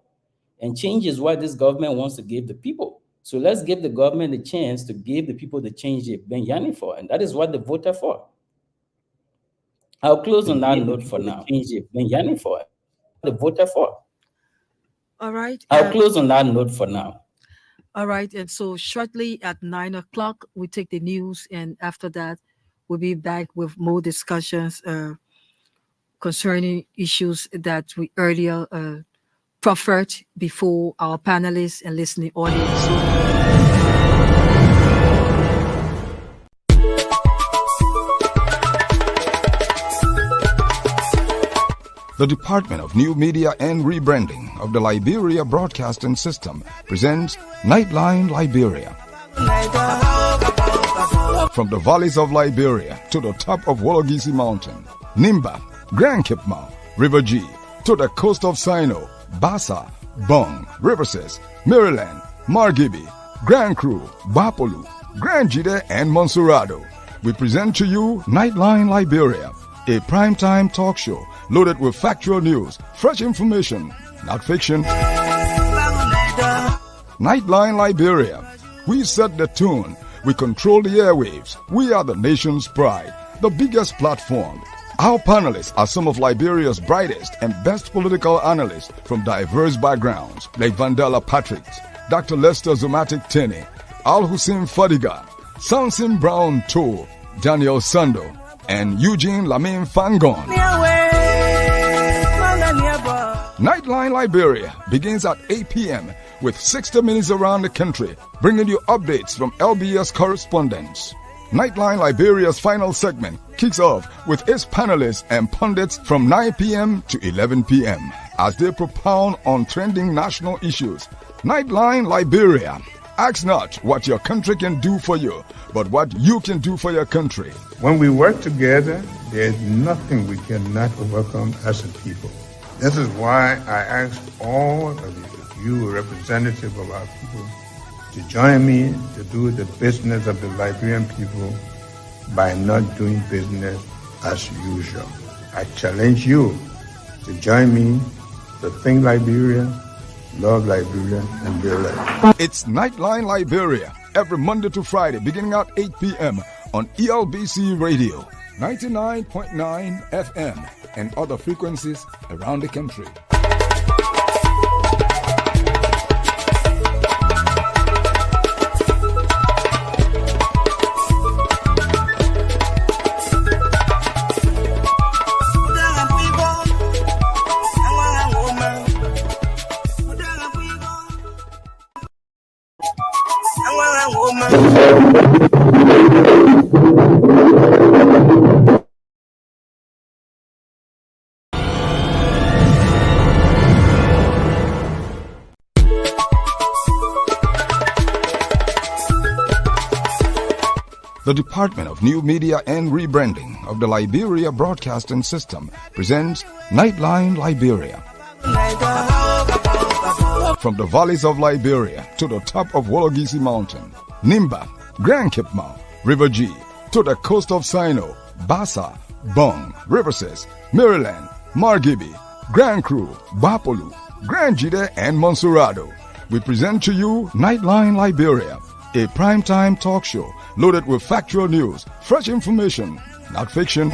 And change is what this government wants to give the people. So let's give the government the chance to give the people the change they've been yearning for. And that is what they voted for. I'll close on that note for now. Change they've been yearning for. They voted for. All right. I'll close on that note for now. All right. And so shortly at 9 o'clock, we take the news. And after that, we'll be back with more discussions concerning issues that we earlier proffered before our panelists and listening audience. The Department of New Media and Rebranding of the Liberia Broadcasting System presents Nightline Liberia. From the valleys of Liberia to the top of Wologisi Mountain, Nimba, Grand Kipmouth, River G, to the coast of Sino, Bassa, Bong, Riverses, Maryland, Margibi, Grand Cru, Bapolu, Grand Jide, and Monserrado. We present to you Nightline Liberia, a primetime talk show loaded with factual news, fresh information, not fiction. Nightline Liberia. We set the tune. We control the airwaves. We are the nation's pride, the biggest platform. Our panelists are some of Liberia's brightest and best political analysts from diverse backgrounds, like Vandela Patrick, Dr. Lester Zomatic Tene, Al Hussein Fadiga, Samson Brown Tour, Daniel Sando, and Eugene Lamin Fangon. Nightline Liberia begins at 8 p.m. with 60 minutes around the country, bringing you updates from LBS correspondents. Nightline Liberia's final segment kicks off with its panelists and pundits from 9 p.m. to 11 p.m. as they propound on trending national issues. Nightline Liberia. Ask not what your country can do for you, but what you can do for your country. When we work together, there's nothing we cannot overcome as a people. This is why I ask all of you, representatives of our people, to join me to do the business of the Liberian people by not doing business as usual. I challenge you to join me to think Liberia, love Liberia, and be like. It's Nightline Liberia every Monday to Friday beginning at 8 p.m. on Elbc Radio, 99.9 FM, and other frequencies around the country. The Department of New Media and Rebranding of the Liberia Broadcasting System presents Nightline Liberia. From the valleys of Liberia to the top of Wologisi Mountain, Nimba, Grand Kipmouth, River G, to the coast of Sino, Bassa, Bong, Riverses, Maryland, Margibi, Grand Cru, Bapolu, Grand Jide, and Monserrado. We present to you Nightline Liberia, a primetime talk show loaded with factual news, fresh information, not fiction.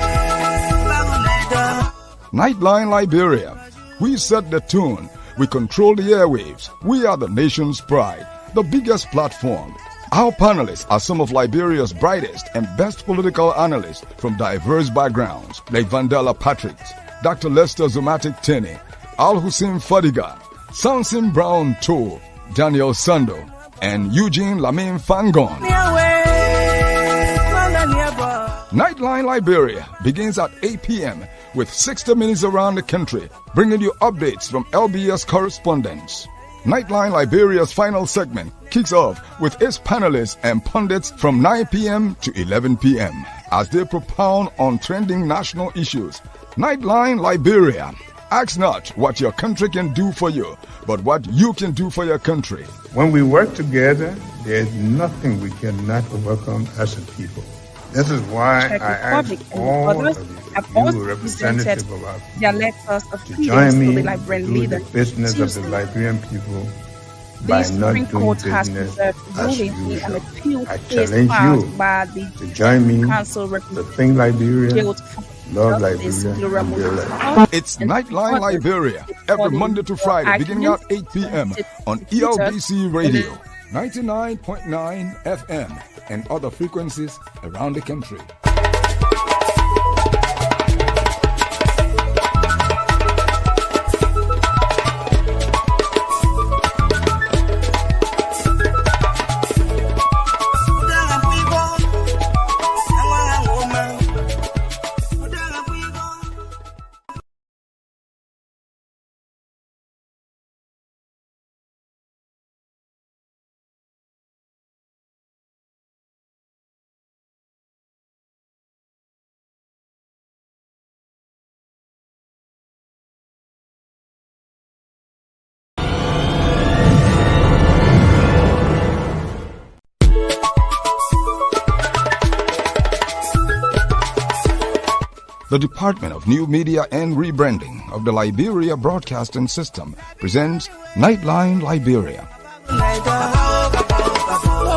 Nightline Liberia. We set the tune. We control the airwaves. We are the nation's pride, the biggest platform. Our panelists are some of Liberia's brightest and best political analysts from diverse backgrounds, like Vandela Patrick, Dr. Lester Zomatic Tene, Al Hussein Fadiga, Samson Brown Toh, Daniel Sando, and Eugene Lamin Fangon. Nightline Liberia begins at 8 p.m. with 60 minutes around the country, bringing you updates from LBS correspondents. Nightline Liberia's final segment kicks off with its panelists and pundits from 9 p.m. to 11 p.m. as they propound on trending national issues. Nightline Liberia. Ask not what your country can do for you, but what you can do for your country. When we work together, there's nothing we cannot overcome as a people. This is why I ask all of you representatives of our people to join me to do the business of the Liberian people by not doing business as usual. I challenge you to join me to think Liberia, love Liberia, and build it. It's Nightline Liberia every Monday to Friday beginning at 8 p.m. on Elbc Radio, 99.9 FM, and other frequencies around the country. The Department of New Media and Rebranding of the Liberia Broadcasting System presents Nightline Liberia.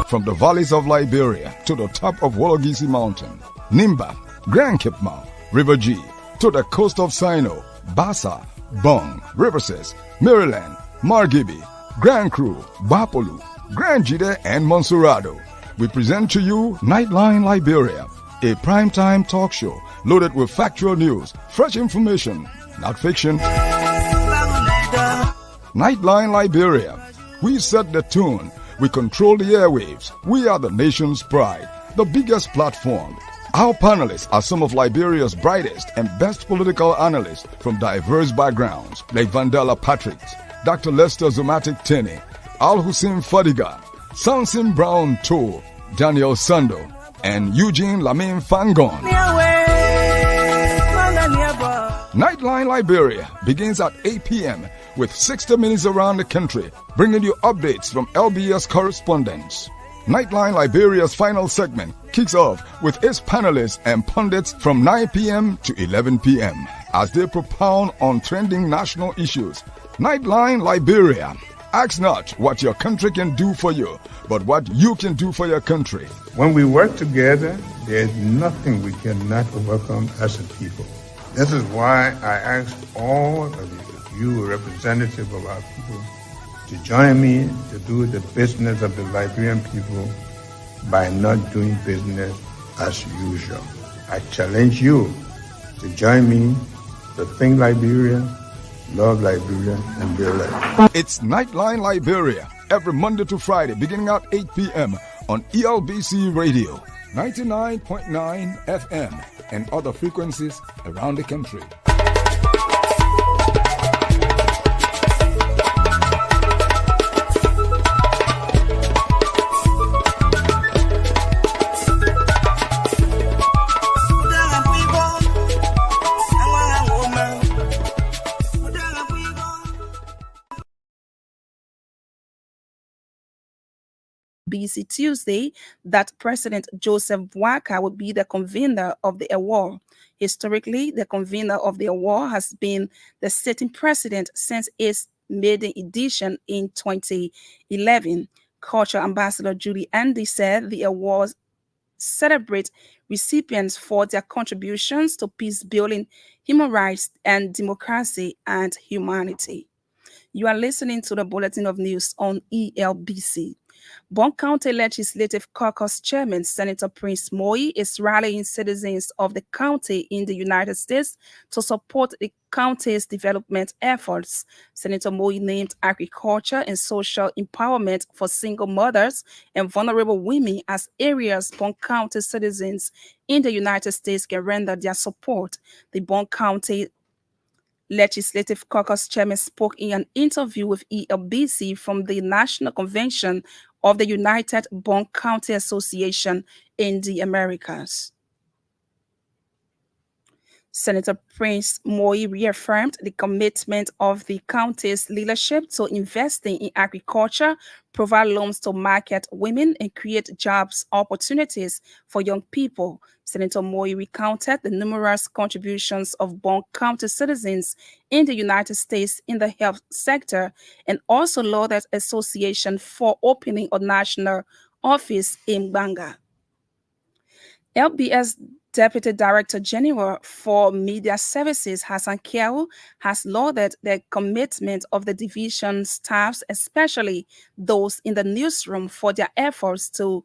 From the valleys of Liberia to the top of Wologisi Mountain, Nimba, Grand Kipmouth, River G, to the coast of Sino, Bassa, Bong, Riverses, Maryland, Margibi, Grand Cru, Bapolu, Grand Jide, and Monserrado. We present to you Nightline Liberia, a primetime talk show loaded with factual news, fresh information, not fiction. Nightline Liberia. We set the tune. We control the airwaves. We are the nation's pride, the biggest platform. Our panelists are some of Liberia's brightest and best political analysts from diverse backgrounds, like Vandela Patrick, Dr. Lester Zomatic Tene, Al Hussein Fadiga, Samson Brown Toh, Daniel Sando, and Eugene Lamin Fangon. Nightline Liberia begins at 8 p.m. with 60 minutes around the country, bringing you updates from LBS correspondents. Nightline Liberia's final segment kicks off with its panelists and pundits from 9 p.m. to 11 p.m. as they propound on trending national issues. Nightline Liberia. Ask not what your country can do for you, but what you can do for your country. When we work together, there's nothing we cannot overcome as a people. This is why I ask all of you representatives of our people to join me to do the business of the Liberian people by not doing business as usual. I challenge you to join me to think Liberia, love Liberia, and build it. It's Nightline Liberia every Monday to Friday beginning at 8 p.m. on Elbc Radio, 99.9 FM, and other frequencies around the country. ELBC Tuesday that President Joseph Boakai would be the convener of the award. Historically, the convener of the award has been the sitting president since its maiden edition in 2011. Culture Ambassador Julie Andy said the awards celebrate recipients for their contributions to peace building, human rights, and democracy and humanity. You are listening to the Bulletin of News on ELBC. Bon County Legislative Caucus Chairman Senator Prince Moi is rallying citizens of the county in the United States to support the county's development efforts. Senator Moi named agriculture and social empowerment for single mothers and vulnerable women as areas Bon County citizens in the United States can render their support. The Bon County Legislative Caucus Chairman spoke in an interview with ELBC from the National Convention of the United Bon County Association in the Americas. Senator Prince Moi reaffirmed the commitment of the county's leadership to investing in agriculture, provide loans to market women, and create jobs opportunities for young people. Senator Moi recounted the numerous contributions of Bon County citizens in the United States in the health sector and also lauded association for opening a national office in Banga. LBS Deputy Director General for Media Services, Hassan Kiau, has lauded the commitment of the division staffs, especially those in the newsroom, for their efforts to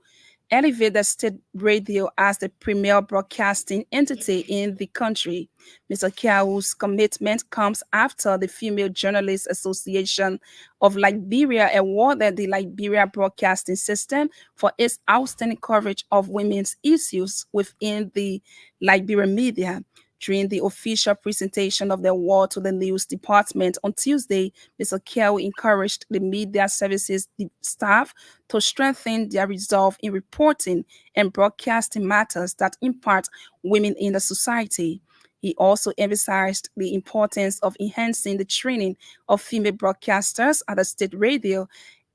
elevate the state radio as the premier broadcasting entity in the country. Mr. Kiau's commitment comes after the Female Journalists Association of Liberia awarded the Liberia Broadcasting System for its outstanding coverage of women's issues within the Liberian media. During the official presentation of the award to the news department on Tuesday, Mr. Kiau encouraged the media services staff to strengthen their resolve in reporting and broadcasting matters that impact women in the society. He also emphasized the importance of enhancing the training of female broadcasters at the state radio,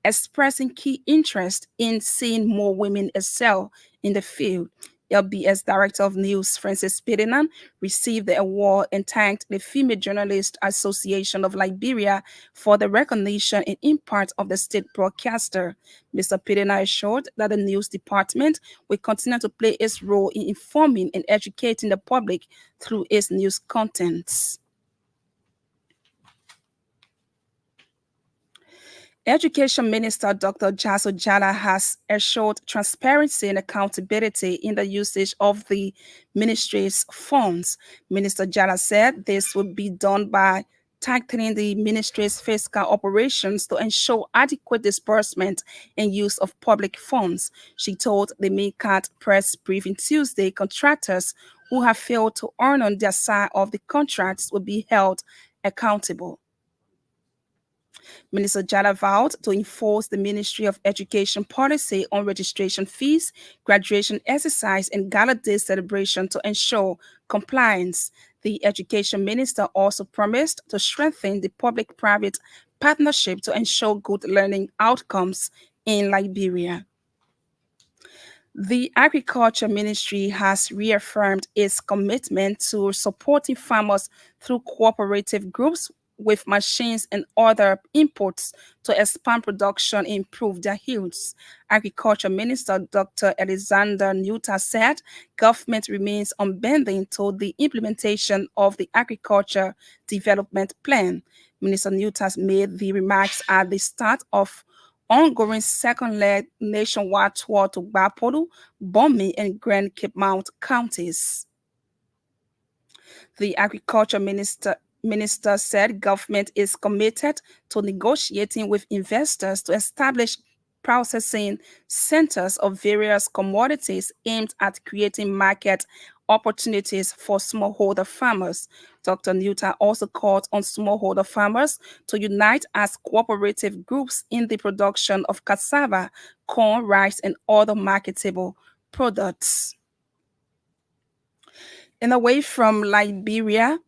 expressing key interest in seeing more women excel in the field. LBS Director of News Francis Pidinan received the award and thanked the Female Journalists Association of Liberia for the recognition and impact of the state broadcaster. Mr. Pidinan assured that the news department will continue to play its role in informing and educating the public through its news contents. Education Minister Dr. Jaso Jala has assured transparency and accountability in the usage of the ministry's funds. Minister Jala said this would be done by tightening the ministry's fiscal operations to ensure adequate disbursement and use of public funds. She told the MICAT press briefing Tuesday contractors who have failed to earn on their side of the contracts will be held accountable. Minister Jala vowed to enforce the Ministry of Education policy on registration fees, graduation exercise, and gala day celebration to ensure compliance. The Education Minister also promised to strengthen the public-private partnership to ensure good learning outcomes in Liberia. The Agriculture Ministry has reaffirmed its commitment to supporting farmers through cooperative groups with machines and other inputs to expand production and improve their yields. Agriculture Minister Dr. Alexander Nuta said government remains unbending to the implementation of the Agriculture Development Plan. Minister Nuta made the remarks at the start of ongoing second-leg nationwide tour to Bapolu, Bomi, and Grand Cape Mount counties. The Agriculture Minister said government is committed to negotiating with investors to establish processing centers of various commodities aimed at creating market opportunities for smallholder farmers. Dr. Nuta also called on smallholder farmers to unite as cooperative groups in the production of cassava, corn, rice, and other marketable products. And away from Liberia,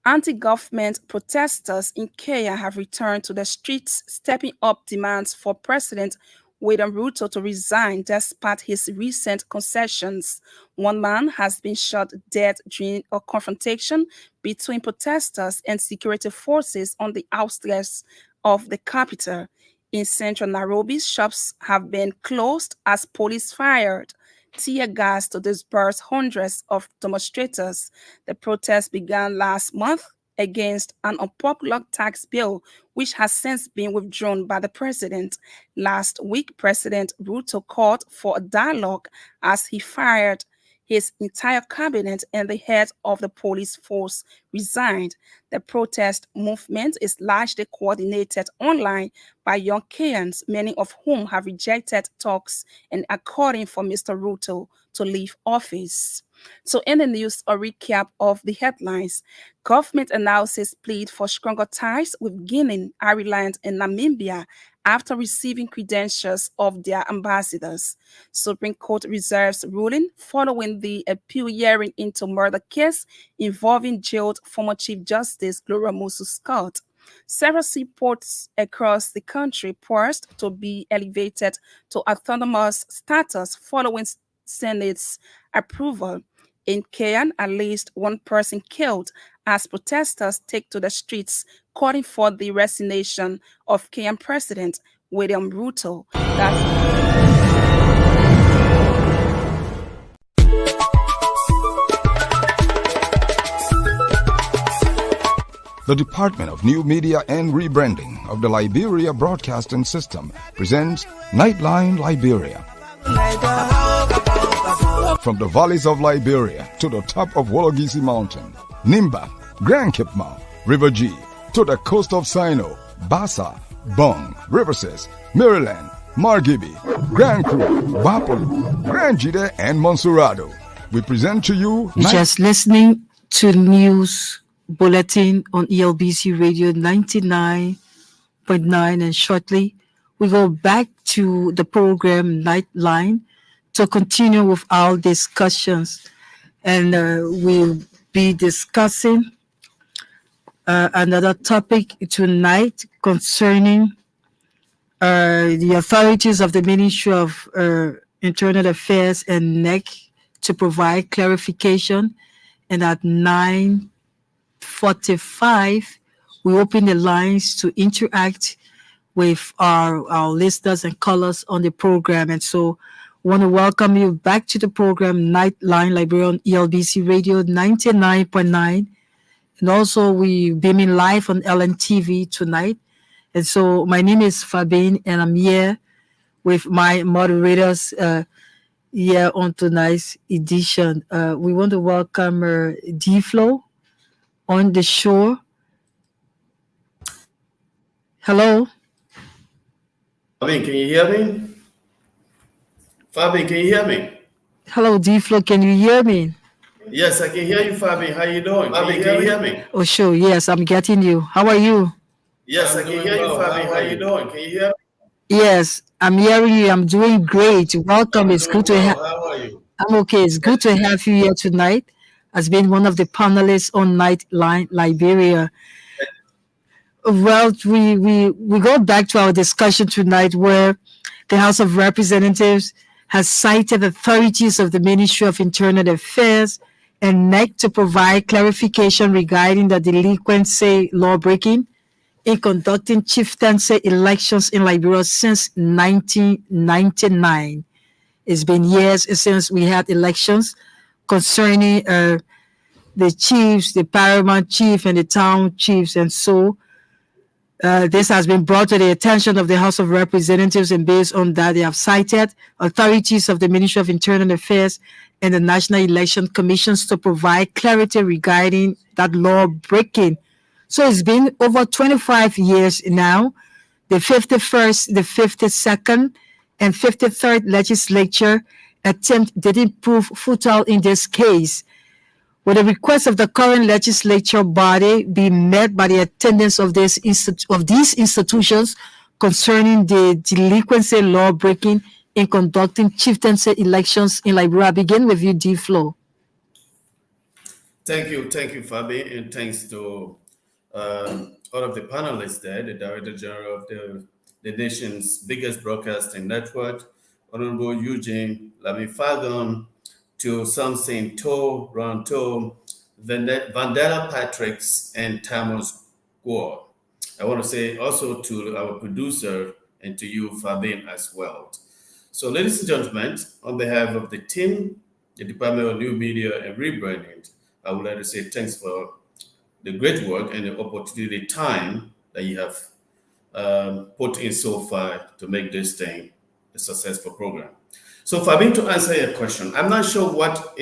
anti-government protesters in Kenya have returned to the streets, stepping up demands for President William Ruto to resign despite his recent concessions. One man has been shot dead during a confrontation between protesters and security forces on the outskirts of the capital. In central Nairobi, shops have been closed as police fired tear gas to disperse hundreds of demonstrators. The protest began last month against an unpopular tax bill, which has since been withdrawn by the president. Last week, President Ruto called for a dialogue as he fired his entire cabinet and the head of the police force resigned. The protest movement is largely coordinated online by young Kenyans, many of whom have rejected talks and are calling for Mr. Ruto to leave office. So in the news, a recap of the headlines. Government announces plead for stronger ties with Guinea, Ireland, and Namibia after receiving credentials of their ambassadors. Supreme Court reserves ruling following the appeal hearing into murder case involving jailed former Chief Justice Gloria Musu Scott. Several seaports across the country poised to be elevated to autonomous status following Senate's approval. In Kenya, at least one person killed as protesters take to the streets calling for the resignation of Kenyan President William Ruto. The Department of New Media and Rebranding of the Liberia Broadcasting System presents Nightline Liberia. From the valleys of Liberia to the top of Wologisi Mountain, Nimba, Grand Kipma, River G, to the coast of Sino, Bassa, Bong, Riverses, Maryland, Margibi, Grand Cru, Bapolu, Grand Jide, and Monserrado. We present to you... You're just listening to news bulletin on Elbc Radio 99.9, and shortly we go back to the program Nightline to continue with our discussions, and we'll be discussing another topic tonight concerning the authorities of the Ministry of Internal Affairs and NEC to provide clarification. And at 9:45, we open the lines to interact with our listeners and callers on the program. And so I want to welcome you back to the program Nightline Liberia on Elbc Radio 99.9. And also we beaming live on Lntv tonight. And so my name is Fabienne, and I'm here with my moderators here on tonight's edition. We want to welcome D-Flow on the show. Hello. Fabian, can you hear me? Fabian, can you hear me? Hello, D-Flow. Can you hear me? Yes, I can hear you, Fabian. How you doing? Fabian, can you hear me? Oh, sure. Yes, I'm getting you. How are you? Yes, I can hear you, Fabian. How you doing? Can you hear me? Yes, I'm hearing you. I'm doing great. Welcome. It's good to have. How are you? I'm okay. It's good to have you here tonight as being one of the panelists on Nightline Liberia. Well, we go back to our discussion tonight where the House of Representatives has cited authorities of the Ministry of Internal Affairs and NEC to provide clarification regarding the delinquency law-breaking in conducting chieftaincy elections in Liberia since 1999. It's been years since we had elections concerning the chiefs, the paramount chief, and the town chiefs. And so this has been brought to the attention of the House of Representatives, and based on that, they have cited authorities of the Ministry of Internal Affairs and the National Election Commissions to provide clarity regarding that law breaking. So it's been over 25 years now. The 51st, the 52nd, and 53rd legislature attempt didn't prove futile in this case. Will the request of the current legislature body be met by the attendance of these institutions concerning the delinquency law breaking in conducting chieftaincy elections in Liberia? I begin with you, D-Flow. Thank you, Fabi, and thanks to all of the panelists there, the Director General of the the nation's biggest broadcasting network, Honorable Eugene Lamifagon, to Samson To, Ron To, Vandela Patricks, and Thomas Gore. I want to say also to our producer and to you, Fabian, as well. So, ladies and gentlemen, on behalf of the team, the Department of New Media and Rebranding, I would like to say thanks for the great work and the opportunity, time that you have put in so far to make this thing a successful program. So, Fabian, to answer your question, I'm not sure what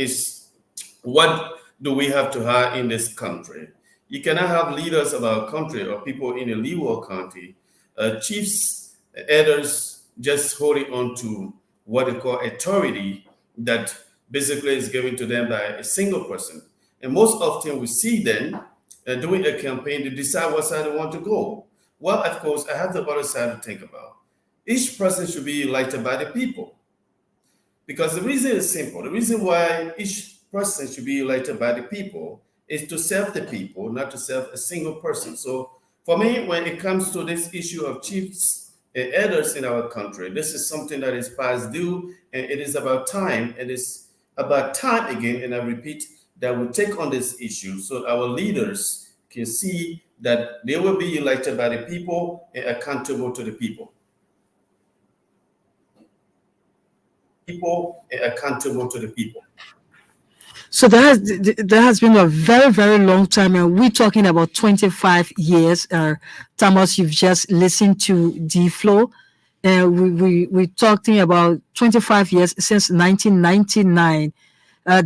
do we have to have in this country. You cannot have leaders of our country or people in a legal country, chiefs, elders, just holding on to what they call authority that basically is given to them by a single person. And most often we see them doing a campaign to decide what side they want to go. Well, of course, I have the other side to think about. Each person should be elected by the people. Because the reason is simple. The reason why each person should be elected by the people is to serve the people, not to serve a single person. So for me, when it comes to this issue of chiefs and elders in our country, this is something that is past due, and it is about time. It is about time again, and I repeat, that we take on this issue so our leaders can see that they will be elected by the people and accountable to the people. People and accountable to the people. So there has been a very, very long time, and we're talking about 25 years. Thomas, you've just listened to D-Flow. We're talking about 25 years since 1999.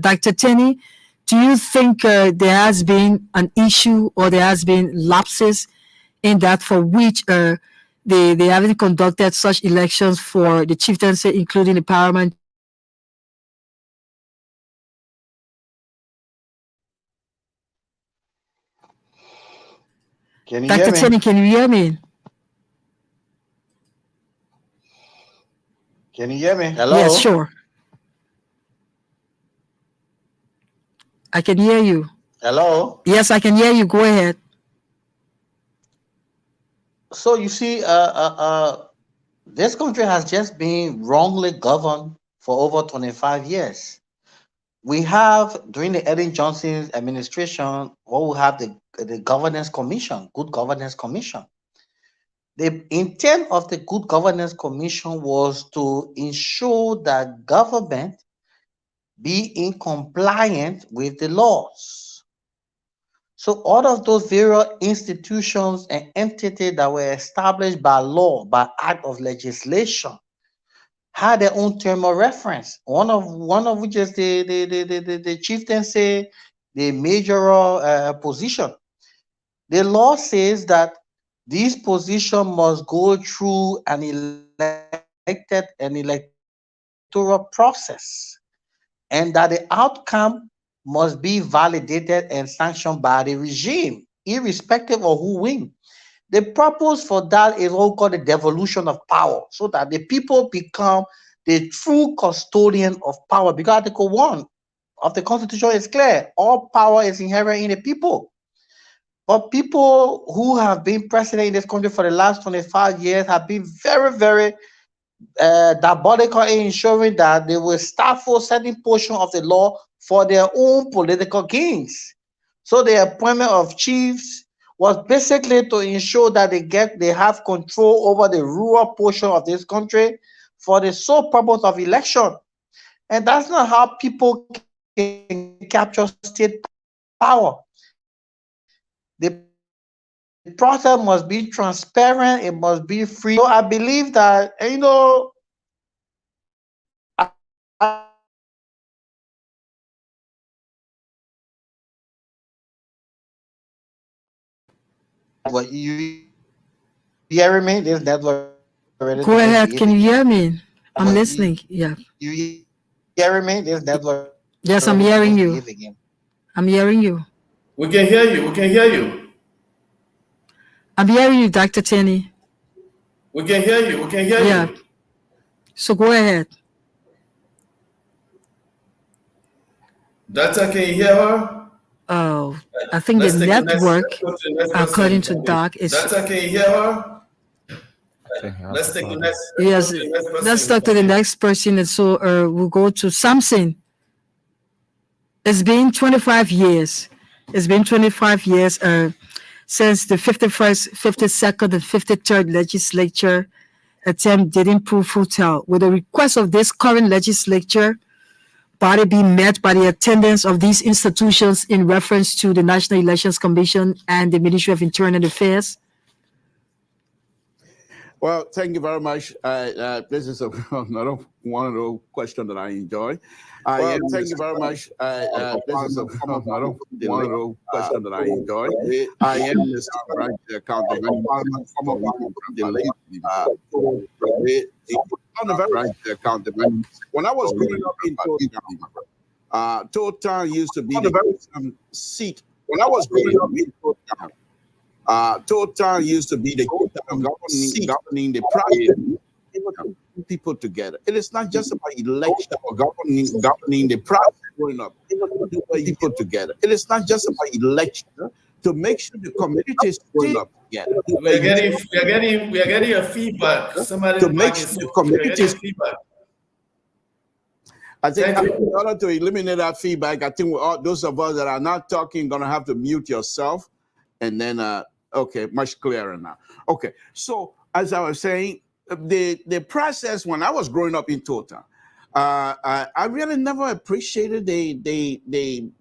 Dr. Tenney, do you think there has been an issue or there has been lapses in that for which they haven't conducted such elections for the chieftaincy, including the paramount? Can you Dr. hear me? Tenney, can you hear me? Can you hear me? Hello? Yes, sure. I can hear you. Hello? Yes, I can hear you. Go ahead. So you see, this country has just been wrongly governed for over 25 years. We have, during the Ellen Johnson's administration, we have the Governance Commission, Good Governance Commission. The intent of the Good Governance Commission was to ensure that government be in compliance with the laws. So all of those various institutions and entities that were established by law, by act of legislation, had their own term of reference. One of which is the chieftaincy, the mayoral position. The law says that this position must go through an electoral process, and that the outcome must be validated and sanctioned by the regime, irrespective of who wins. The purpose for that is what we call the devolution of power, so that the people become the true custodian of power. Because Article 1 of the Constitution is clear: all power is inherent in the people. But people who have been president in this country for the last 25 years have been very, very diabolical in ensuring that they will stifle certain portion of the law for their own political gains. So the appointment of chiefs was basically to ensure that they have control over the rural portion of this country for the sole purpose of election. And that's not how people can capture state power. The process must be transparent, it must be free. So I believe that, what you hearing me? This network already Go ahead. behave Can you again. hear me? I'm listening. Yeah. You hearing me? This network Yes, I'm already hearing you. behave again. I'm hearing you. We can hear you. We can hear you. I'm hearing you, Dr. Tenney. We can hear you. We can hear Yeah. you. So go ahead. Doctor, can you hear her? Oh, I think Let's the take the next. network, Let's go to the next according to person. Doc, is Doctor, can you hear her? Let's take the next. Yes, let's talk to the next person. And so we'll go to Samson. It's been 25 years. It's been 25 years since the 51st, 52nd, and 53rd legislature attempt didn't prove futile. With the request of this current legislature, body be met by the attendance of these institutions in reference to the National Elections Commission and the Ministry of Internal Affairs? Well, thank you very much. This is another one of those questions that I enjoy. Thank you very much. This is another one of those questions that I enjoy. I am the branch accountant. When I was growing up in Total used to be the seat. When I was growing up in Total used to be the governing the process. People together. It is not just about election or governing the process. Growing up, people together. It is not just about election to make sure the community is growing up together. We are getting a feedback. Somebody to make sure the community is feedback. I think in order to eliminate that feedback, I think those of us that are not talking gonna have to mute yourself, and then okay, much clearer now. Okay, so as I was saying, the process when I was growing up in Total, I really never appreciated the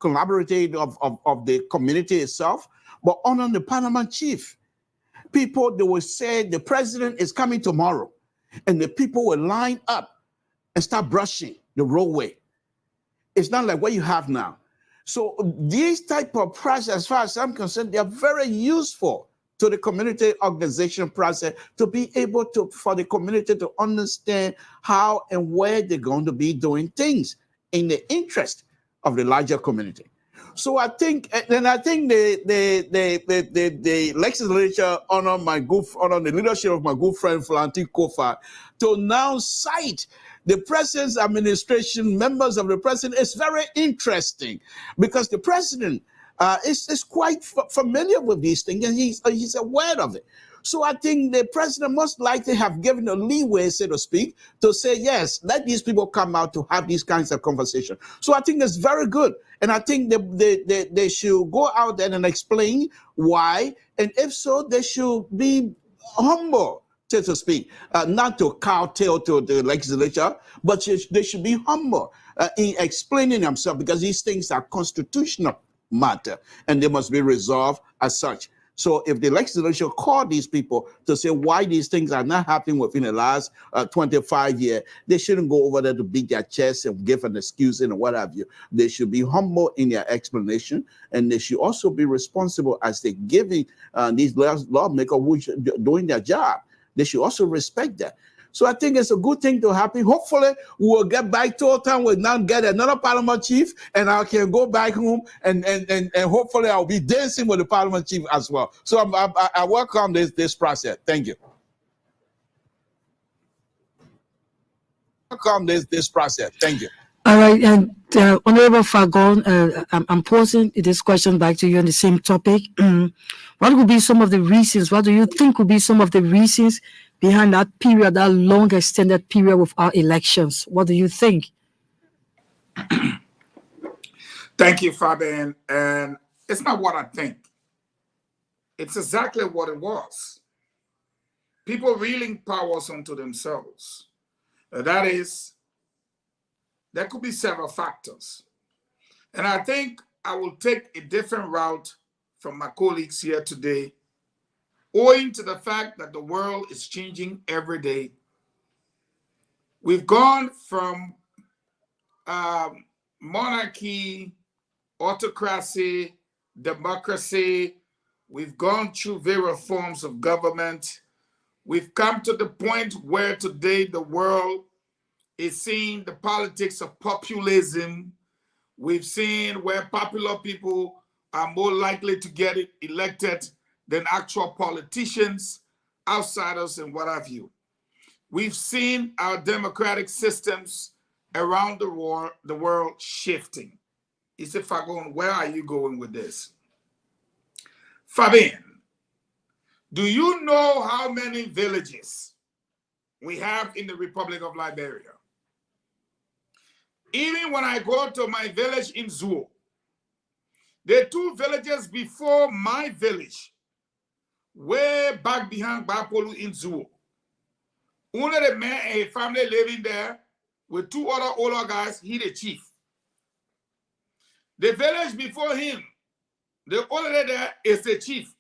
collaborative of the community itself, but on the Parliament chief, people, they will say the president is coming tomorrow, and the people will line up and start brushing the roadway. It's not like what you have now. So these type of process, as far as I'm concerned, they are very useful to the community organization process to be able to, for the community to understand how and where they're going to be doing things in the interest of the larger community. So I think, and I think the legislature honor the leadership of my good friend Flanti Kofa to now cite the president's administration, members of the president. Is very interesting because the president is quite familiar with these things and he's aware of it. So I think the president most likely have given a leeway, so to speak, to say, yes, let these people come out to have these kinds of conversations. So I think it's very good. And I think they should go out there and explain why. And if so, they should be humble, so to speak, not to kowtow to the legislature, but they should be humble in explaining themselves because these things are constitutional matter and they must be resolved as such. So if the legislature call these people to say why these things are not happening within the last 25 years, they shouldn't go over there to beat their chest and give an excuse and what have you. They should be humble in their explanation, and they should also be responsible as they giving these lawmakers who are doing their job. They should also respect that. So I think it's a good thing to happen. Hopefully, we'll get back to our time. We'll now get another Parliament chief, and I can go back home, and hopefully I'll be dancing with the Parliament chief as well. So I welcome this process. Thank you. Welcome this process. Thank you. All right, and Honorable Fagon, I'm posing this question back to you on the same topic. What would be some of the reasons? What do you think would be some of the reasons behind that period, that long extended period with our elections? What do you think? Thank you, Fabian. And it's not what I think. It's exactly what it was. People reeling powers onto themselves. That is, there could be several factors. And I think I will take a different route from my colleagues here today, owing to the fact that the world is changing every day. We've gone from monarchy, autocracy, democracy. We've gone through various forms of government. We've come to the point where today the world is seeing the politics of populism. We've seen where popular people are more likely to get elected than actual politicians, outsiders, and what have you. We've seen our democratic systems around the world shifting. You say, Fagon, where are you going with this? Fabian, Do you know how many villages we have in the Republic of Liberia? Even when I go to my village in Zuo, there are 2 villages before my village, way back behind Bapolu in Zuo. One of the men and his family living there with 2 other older guys, he the chief. The village before him, the older lady there is the chief.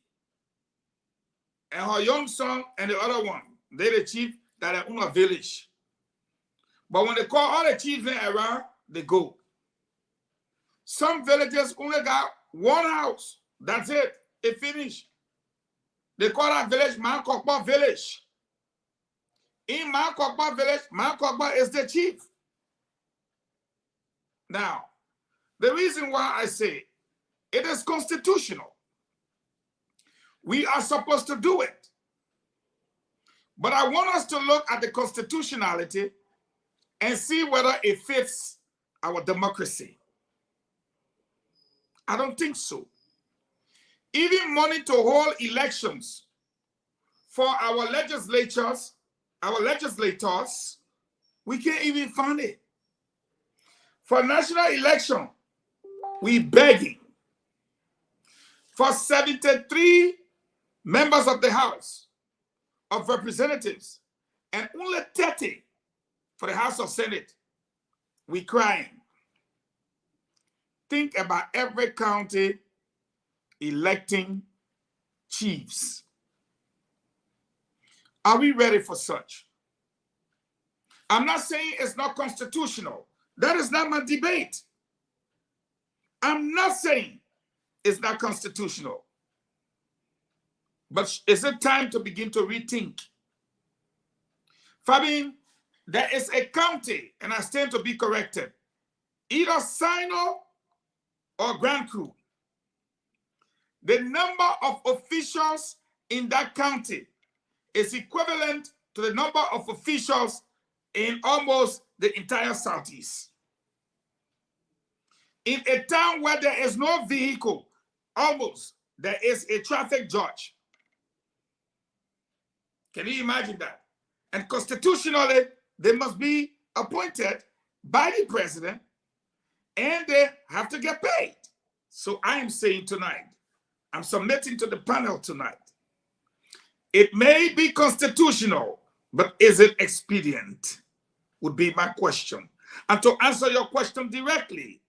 And her young son and the other one, they the chief that own a village. But when they call all the chiefs around, they go. Some villages only got 1 house. That's it. It finished. They call that village Mankokba village. In Mankokba village, Mankokba is the chief. Now, the reason why I say it is constitutional. We are supposed to do it. But I want us to look at the constitutionality and see whether it fits our democracy. I don't think so. Even money to hold elections for our legislators, we can't even find it. For national election, we begging. For 73 members of the House of Representatives and only 30 for the House of Senate, we crying. Think about every county electing chiefs. Are we ready for such? I'm not saying it's not constitutional. That is not my debate. I'm not saying it's not constitutional. But is it time to begin to rethink? Fabian, there is a county, and I stand to be corrected, either Sino or Grand Cru. The number of officials in that county is equivalent to the number of officials in almost the entire Southeast. In a town where there is no vehicle, almost there is a traffic judge. Can you imagine that? And constitutionally, they must be appointed by the president and they have to get paid. So I am saying tonight, I'm submitting to the panel tonight, it may be constitutional, but is it expedient? Would be my question. And to answer your question directly,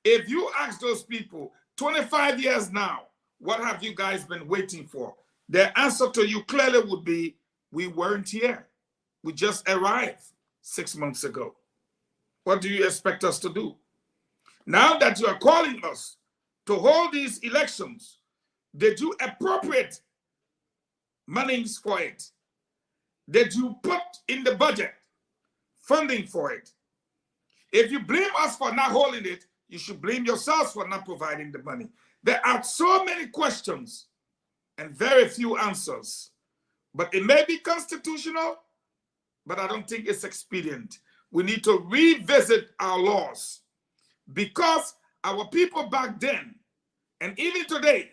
if you ask those people, 25 years now, what have you guys been waiting for? Their answer to you clearly would be, we weren't here. We just arrived 6 months ago. What do you expect us to do? Now that you are calling us to hold these elections, did you appropriate monies for it? Did you put in the budget funding for it? If you blame us for not holding it, you should blame yourselves for not providing the money. There are so many questions and very few answers. But it may be constitutional, but I don't think it's expedient. We need to revisit our laws because our people back then, and even today,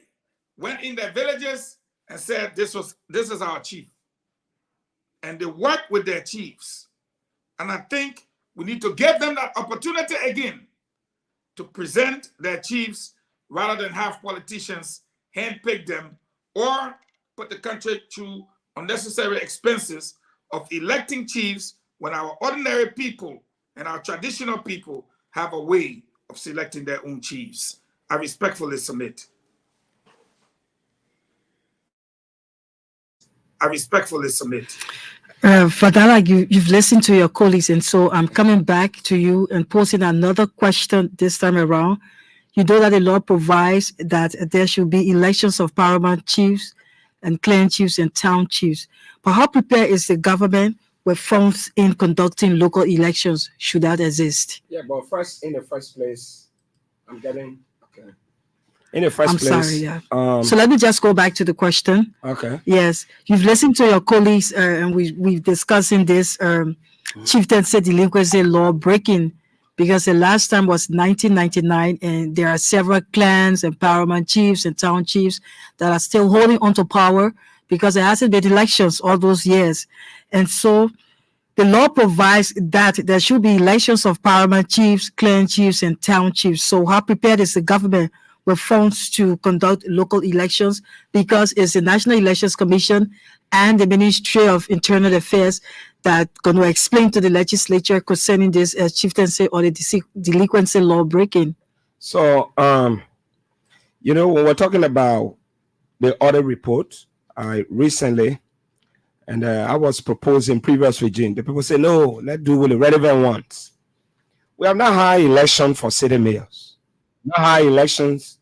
went in their villages and said, this is our chief. And they work with their chiefs. And I think we need to give them that opportunity again to present their chiefs rather than have politicians handpick them or put the country through unnecessary expenses of electing chiefs when our ordinary people and our traditional people have a way of selecting their own chiefs. I respectfully submit. Fadala, you've listened to your colleagues, and so I'm coming back to you and posing another question this time around. You know that the law provides that there should be elections of paramount chiefs and clan chiefs and town chiefs. But how prepared is the government with funds in conducting local elections should that exist? Yeah, but in the first place, In the first place. Sorry, yeah. So let me just go back to the question. Okay. Yes, you've listened to your colleagues, and we've discussing this chieftaincy delinquency law breaking because the last time was 1999, and there are several clans and paramount chiefs and town chiefs that are still holding onto power because there hasn't been elections all those years. And so the law provides that there should be elections of paramount chiefs, clan chiefs, and town chiefs. So how prepared is the government with funds to conduct local elections? Because it's the National Elections Commission and the Ministry of Internal Affairs that going to explain to the legislature concerning this chieftaincy or the delinquency law breaking. So, you know, when we're talking about the audit report, I recently, and I was proposing previous regime, the people say, no, let's do with the relevant ones. We have not had election for city mayors, not had elections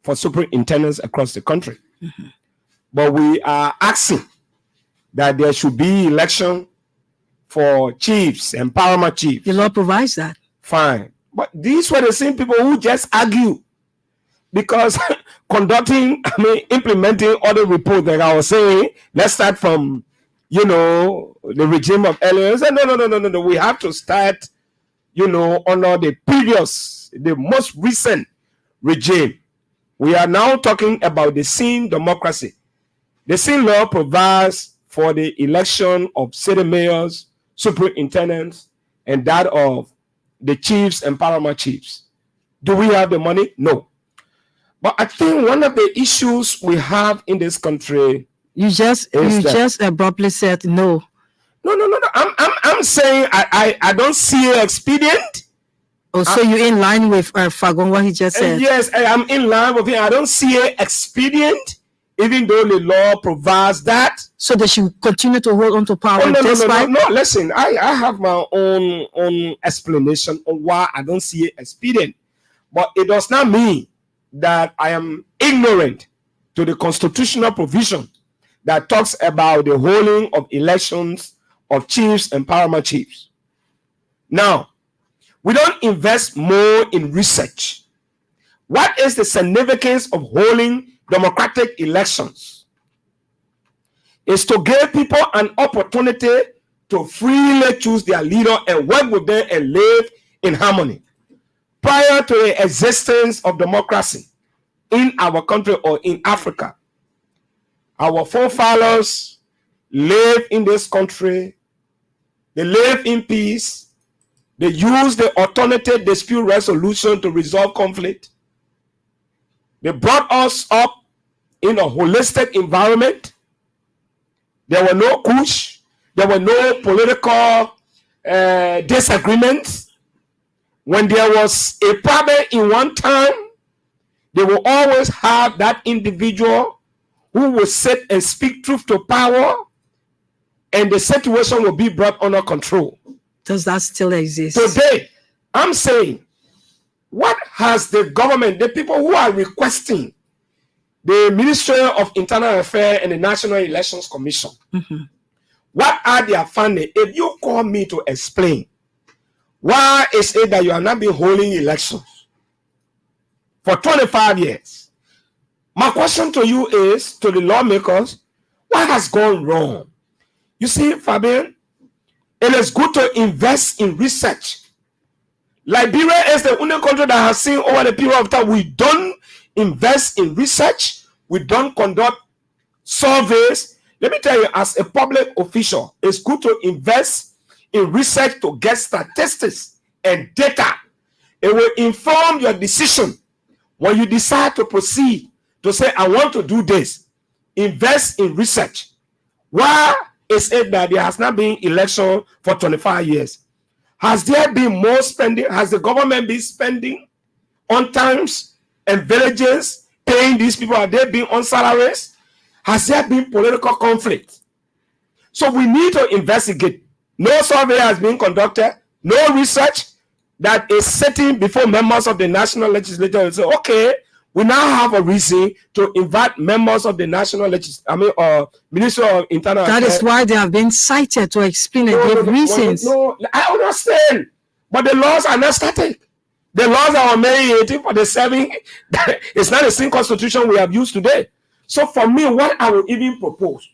for superintendents across the country. Mm-hmm. But we are asking that there should be election for chiefs and paramount chiefs. The law provides that. Fine. But these were the same people who just argue because implementing audit report, like I was saying, let's start from, you know, the regime of earlier. No. We have to start, you know, under the most recent regime. We are now talking about the Sin democracy. The Sin law provides for the election of city mayors, superintendents, and that of the chiefs and paramount chiefs. Do we have the money? No. But I think one of the issues we have in this country, you just abruptly said no. No. I'm saying I don't see an expedient. Oh, so you're in line with Fagon, what he just said? Yes, I am in line with him. I don't see an expedient, even though the law provides that. So they should continue to hold on to power. No. Listen, I have my own explanation on why I don't see an expedient. But it does not mean that I am ignorant to the constitutional provision that talks about the holding of elections of chiefs and paramount chiefs. Now, we don't invest more in research. What is the significance of holding democratic elections? Is to give people an opportunity to freely choose their leader and work with them and live in harmony. Prior to the existence of democracy in our country or in Africa, our forefathers lived in this country. They lived in peace. They used the alternative dispute resolution to resolve conflict. They brought us up in a holistic environment. There were no coups. There were no political disagreements. When there was a problem in one time, they will always have that individual who will sit and speak truth to power, and the situation will be brought under control. Does that still exist? Today, I'm saying, what has the government, the people who are requesting the Ministry of Internal Affairs and the National Elections Commission, what are their funding? If you call me to explain, why is it that you have not been holding elections for 25 years? My question to you is, to the lawmakers, what has gone wrong? You see, Fabian, it is good to invest in research. Liberia is the only country that has seen over the period of time we don't invest in research, we don't conduct surveys. Let me tell you, as a public official, it's good to invest in research to get statistics and data. It will inform your decision when you decide to proceed to say, I want to do this. Invest in research. Why is it that there has not been election for 25 years? Has there been more spending? Has the government been spending on times and villages, paying these people? Have they been on salaries? Has there been political conflict? So we need to investigate. No survey has been conducted, no research that is sitting before members of the National Legislature and say, okay, we now have a reason to invite members of the National Legislature, Ministry of Internal Affairs. That is why they have been cited to explain and give reasons. No, I understand, but the laws are not static. The laws that were made in 1847, it's not the same constitution we have used today. So for me, what I will even propose,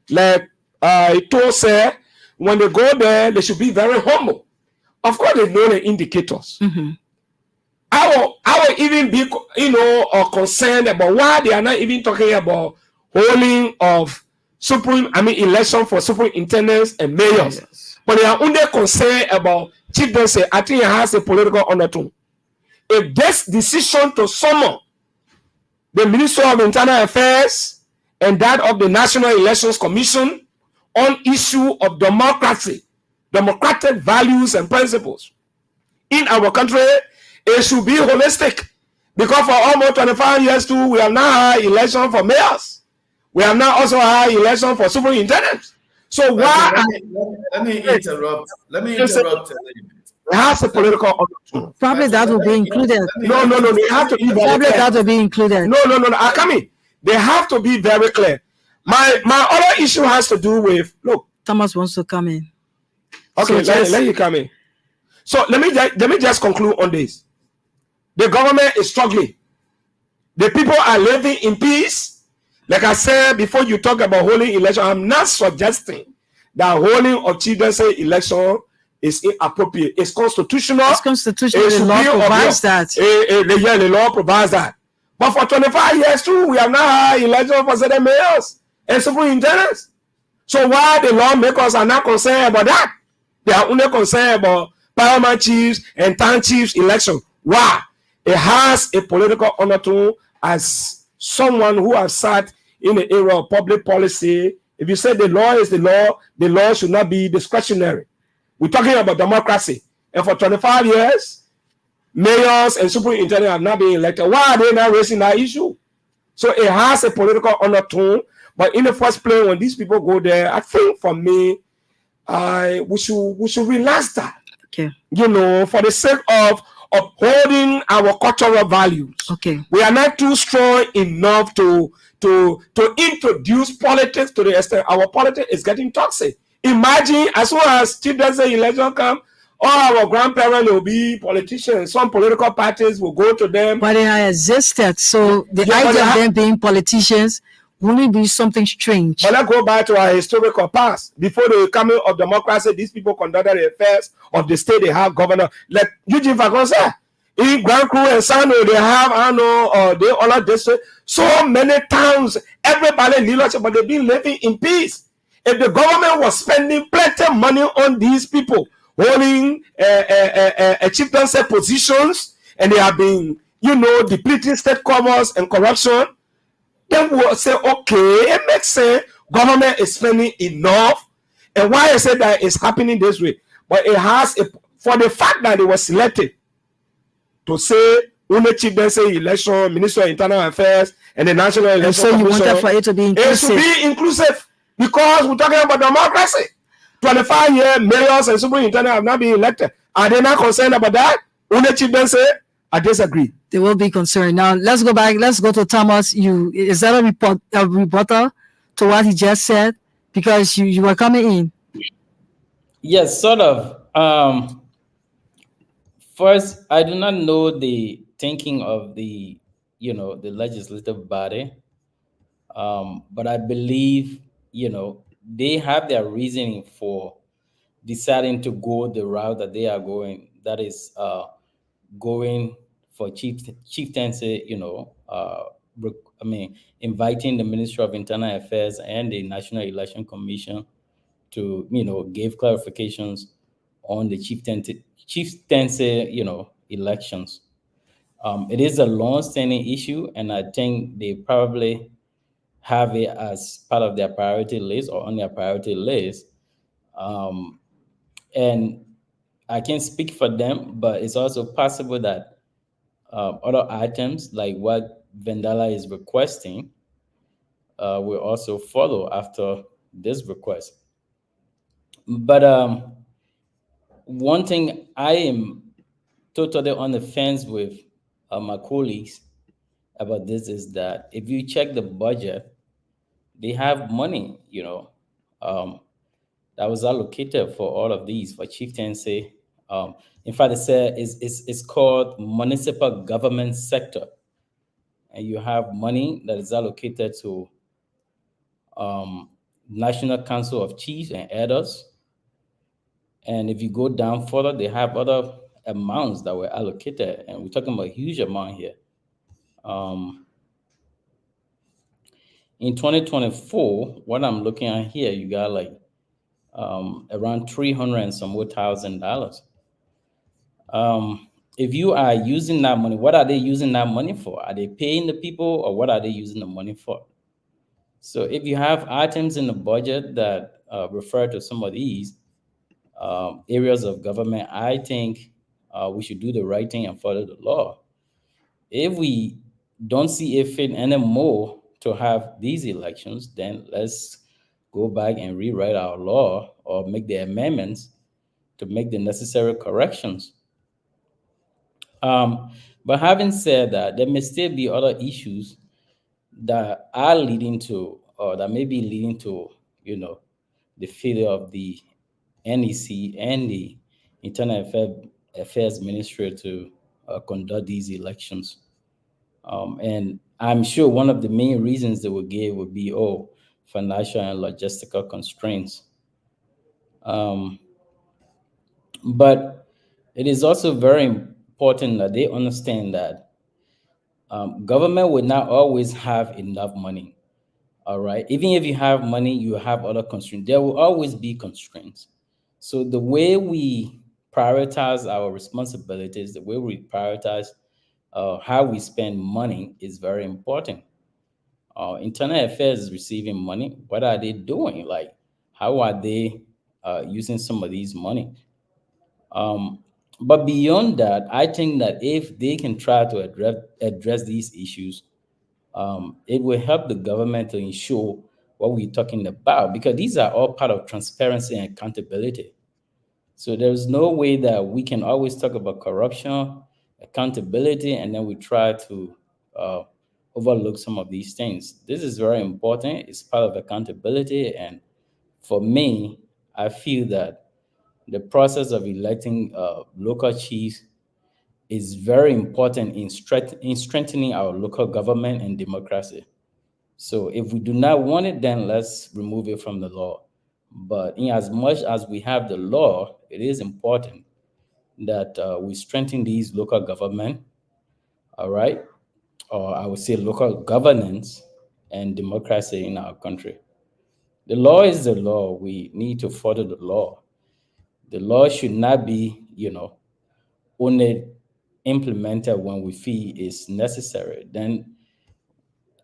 like I told say, when they go there, they should be very humble. Of course, they know the indicators. I will even be, concerned about why they are not even talking about holding of election for superintendents and mayors. Yes. But they are only concerned about chieftaincy. I think it has a political undertone. If this decision to summon the Minister of Internal Affairs and that of the National Elections Commission on issue of democracy, democratic values and principles in our country, it should be holistic. Because for almost 25 years too, we have now had election for mayors. We have now also had election for superintendents. So why? Let me interrupt. Let me interrupt a little bit. It has a political undertone. Probably that will be included. No. They have to be very probably clear. That will be included. No. Akami, they have to be very clear. My other issue has to do with, look. Thomas wants to come in. Okay, so let you come in. So let me just conclude on this. The government is struggling. The people are living in peace. Like I said before, you talk about holding election. I'm not suggesting that holding of chieftaincy election is inappropriate. It's constitutional. It's constitutional. The law provides that. The law provides that. But for 25 years too, we have now had election for certain mayors and superintendents. So why the lawmakers are not concerned about that? They are only concerned about paramount chiefs and town chiefs election. Why? It has a political undertone. As someone who has sat in the area of public policy, if you say the law is the law should not be discretionary. We're talking about democracy. And for 25 years, mayors and superintendents have not been elected. Why are they not raising that issue? So it has a political undertone. But in the first place, when these people go there, I think for me, we should relax that. Okay. For the sake of upholding our cultural values. Okay. We are not too strong enough to introduce politics to the extent our politics is getting toxic. Imagine as soon as chieftaincy election come, all our grandparents will be politicians. Some political parties will go to them. But they have existed. So the idea of them being politicians wouldn't be something strange. But let's go back to our historical past. Before the coming of democracy, these people conducted the affairs of the state. They have governor. Like Eugene Fagonsa, in Grand Cru and Sano, they have, they all of this. So many towns, everybody leadership, but they've been living in peace. If the government was spending plenty of money on these people, holding chieftaincy positions, and they have been, depleting state covers and corruption, then we'll say, okay, it makes sense. Government is spending enough. And why I say that it's happening this way? But it has, for the fact that it was selected to say, only chieftaincy election, Minister of Internal Affairs, and the National Election So you wanted for it to be inclusive. It should be inclusive because we're talking about democracy. 25 years, mayors and superintendents have not been elected. Are they not concerned about that? Only chieftaincy? I disagree. They will be concerned. Now let's go back. Let's go to Thomas. Is that a rebuttal to what he just said? Because you were coming in. Yes, sort of. First, I do not know the thinking of the legislative body, but I believe they have their reasoning for deciding to go the route that they are going. That is going for chieftaincy, inviting the Ministry of Internal Affairs and the National Election Commission to, give clarifications on the chieftaincy, elections. It is a long-standing issue, and I think they probably have it as part of their priority list or on their priority list. And I can't speak for them, but it's also possible that other items like what Vandala is requesting will also follow after this request. But one thing I am totally on the fence with my colleagues about this is that if you check the budget, they have money, that was allocated for all of these for chieftaincy. In fact, it's called municipal government sector, and you have money that is allocated to National Council of Chiefs and Elders, And if you go down further, they have other amounts that were allocated, and we're talking about a huge amount here. In 2024, what I'm looking at here, you got like around 300 and some more $1,000. If you are using that money, what are they using that money for? Are they paying the people, or what are they using the money for? So if you have items in the budget that refer to some of these areas of government, I think we should do the right thing and follow the law. If we don't see a fit anymore to have these elections, then let's go back and rewrite our law or make the amendments to make the necessary corrections. But having said that, there may still be other issues that are leading to, or that may be leading to, the failure of the NEC and the Internal Affairs Ministry to conduct these elections. And I'm sure one of the main reasons they would give would be, financial and logistical constraints. But it is also very important that they understand that government will not always have enough money. All right. Even if you have money, you have other constraints. There will always be constraints. So the way we prioritize our responsibilities, the way we prioritize how we spend money is very important. Internal Affairs is receiving money. What are they doing? Like, how are they using some of these money? But beyond that, I think that if they can try to address these issues, it will help the government to ensure what we're talking about, because these are all part of transparency and accountability. So there's no way that we can always talk about corruption, accountability, and then we try to overlook some of these things. This is very important. It's part of accountability. And for me, I feel that the process of electing local chiefs is very important in strengthening our local government and democracy. So if we do not want it, then let's remove it from the law. But in as much as we have the law, it is important that we strengthen these local government, all right? Or I would say local governance and democracy in our country. The law is the law. We need to follow the law. The law should not be, only implemented when we feel is necessary. Then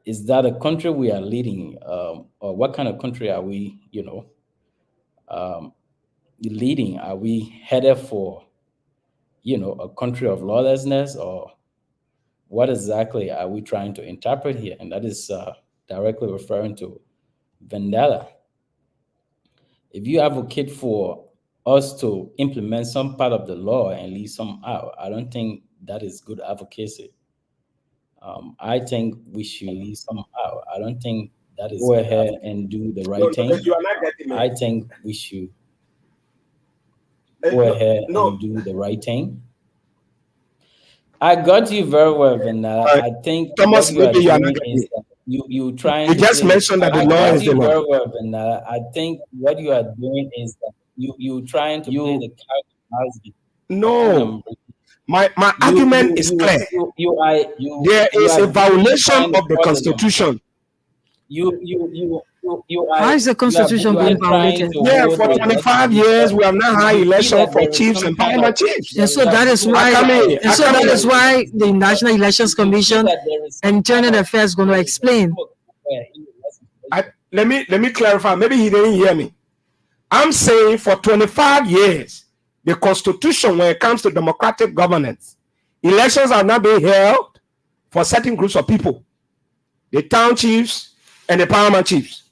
is that a country we are leading, or what kind of country are we, leading? Are we headed for, a country of lawlessness, or what exactly are we trying to interpret here? And that is directly referring to Vandala. If you advocate for us to implement some part of the law and leave some out, I don't think that is good advocacy. I think we should leave some out. I don't think that is go ahead and do the right thing. You are not getting me. I think we should go ahead and do the right thing. I got you very well, Vandala. I think Thomas, maybe you are not doing is that you trying You to just say, mentioned that the I law got is the you law. very well, Vandala. I think what you are doing is that you trying to play the card. No. My argument is clear. There is a violation of the Constitution. How is the Constitution being violated? Yeah, for 25 years we have not had election for chiefs and paramount chiefs. And so that is why, that is why the National Elections Commission and Internal Affairs going to explain. Let me clarify. Maybe he didn't hear me. I'm saying for 25 years, the Constitution, when it comes to democratic governance, elections are not being held for certain groups of people, the town chiefs and the paramount chiefs.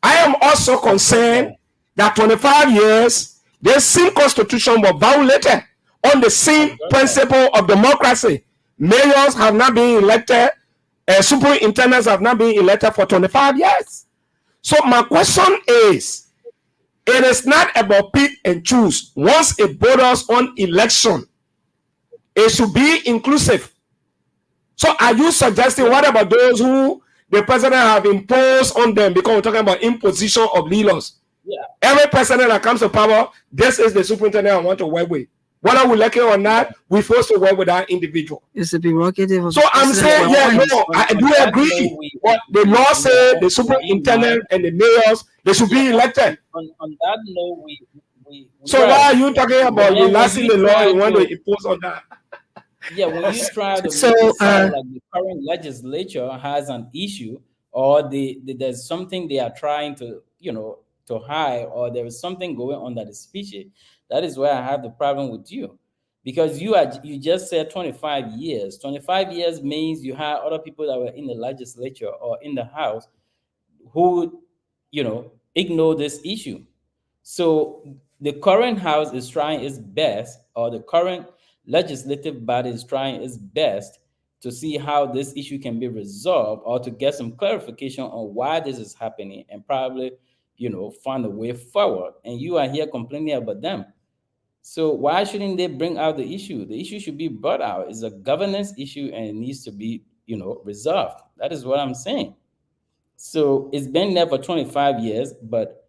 I am also concerned that 25 years, this same Constitution was violated on the same principle of democracy. Mayors have not been elected, superintendents have not been elected for 25 years. So my question is, it is not about pick and choose. Once it borders on election, it should be inclusive. So are you suggesting, what about those who the president have imposed on them, because we're talking about imposition of leaders? Yeah, Every president that comes to power, this is the superintendent I want to work with. Whether we like it or not, we're forced to work with that individual. It's a prerogative of So I'm saying, I do agree. But the law says the superintendent and the mayors, they should be elected. On that note, so why are you talking about relaxing the law you want to impose on that? Yeah, when you try to make it sound like the current legislature has an issue, or there's something they are trying to, to hide, or there is something going on that is fishy, that is where I have the problem with you. Because you just said 25 years. 25 years means you have other people that were in the legislature or in the House who, ignore this issue. So the current House is trying its best, or the current legislative body is trying its best to see how this issue can be resolved, or to get some clarification on why this is happening, and probably, find a way forward. And you are here complaining about them. So why shouldn't they bring out the issue? The issue should be brought out. It's a governance issue, and it needs to be, resolved. That is what I'm saying. So it's been there for 25 years, but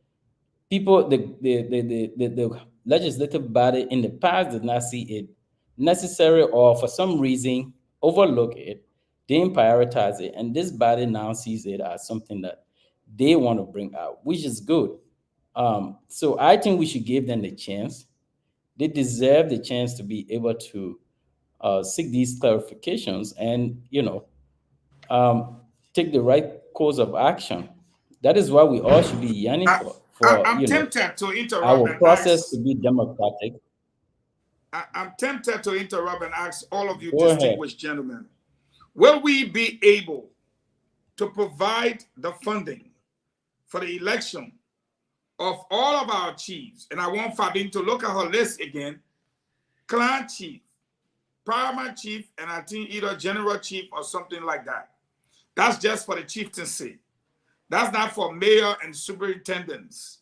people, the legislative body in the past did not see it necessary, or for some reason overlook it, didn't prioritize it, and this body now sees it as something that they want to bring out, which is good. So I think we should give them the chance. They deserve the chance to be able to seek these clarifications and, take the right course of action. That is why we all should be yearning for I'm tempted to interrupt our process to be democratic. I'm tempted to interrupt and ask all of you distinguished gentlemen, will we be able to provide the funding for the election of all of our chiefs? And I want Fabian to look at her list again: clan chief, paramount chief, and I think either general chief or something like that. That's just for the chieftaincy. That's not for mayor and superintendents.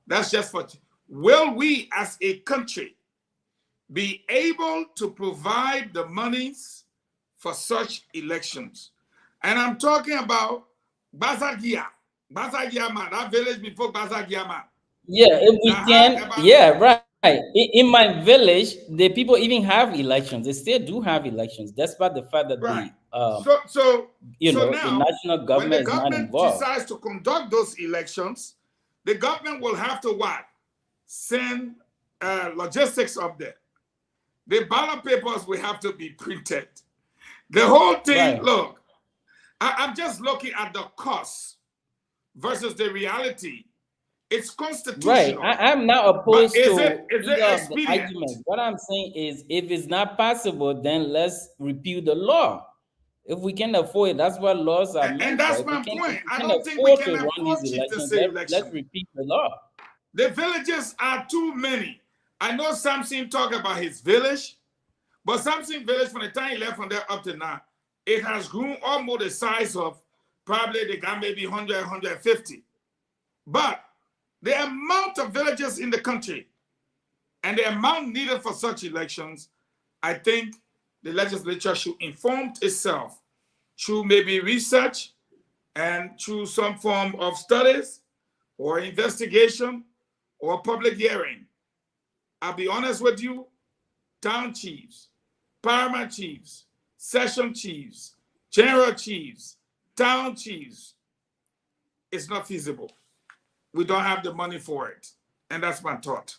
That's just for... Will we as a country be able to provide the monies for such elections? And I'm talking about Bazagia. Bazagiama, that village before Bazagiama. Yeah, if we can, yeah, right. In my village, the people even have elections. They still do have elections, despite the fact that the national government is not involved. When the government decides to conduct those elections, the government will have to what? Send logistics up there. The ballot papers will have to be printed. The whole thing, look, I'm just looking at the cost versus the reality. It's constitutional. Right. I'm not opposed to the argument. What I'm saying is, if it's not possible, then let's repeal the law. If we can afford it, that's what laws are meant for. And that's my point. I don't think we can afford chieftaincy elections. Let's repeal the law. The villages are too many. I know Samson talked about his village, but Samson village, from the time he left from there up to now, it has grown almost the size of probably they got maybe 100, 150. But the amount of villages in the country and the amount needed for such elections, I think the legislature should inform itself through maybe research and through some form of studies or investigation or public hearing. I'll be honest with you, town chiefs, paramount chiefs, session chiefs, general chiefs, town chiefs, it's not feasible. We don't have the money for it. And that's my thought.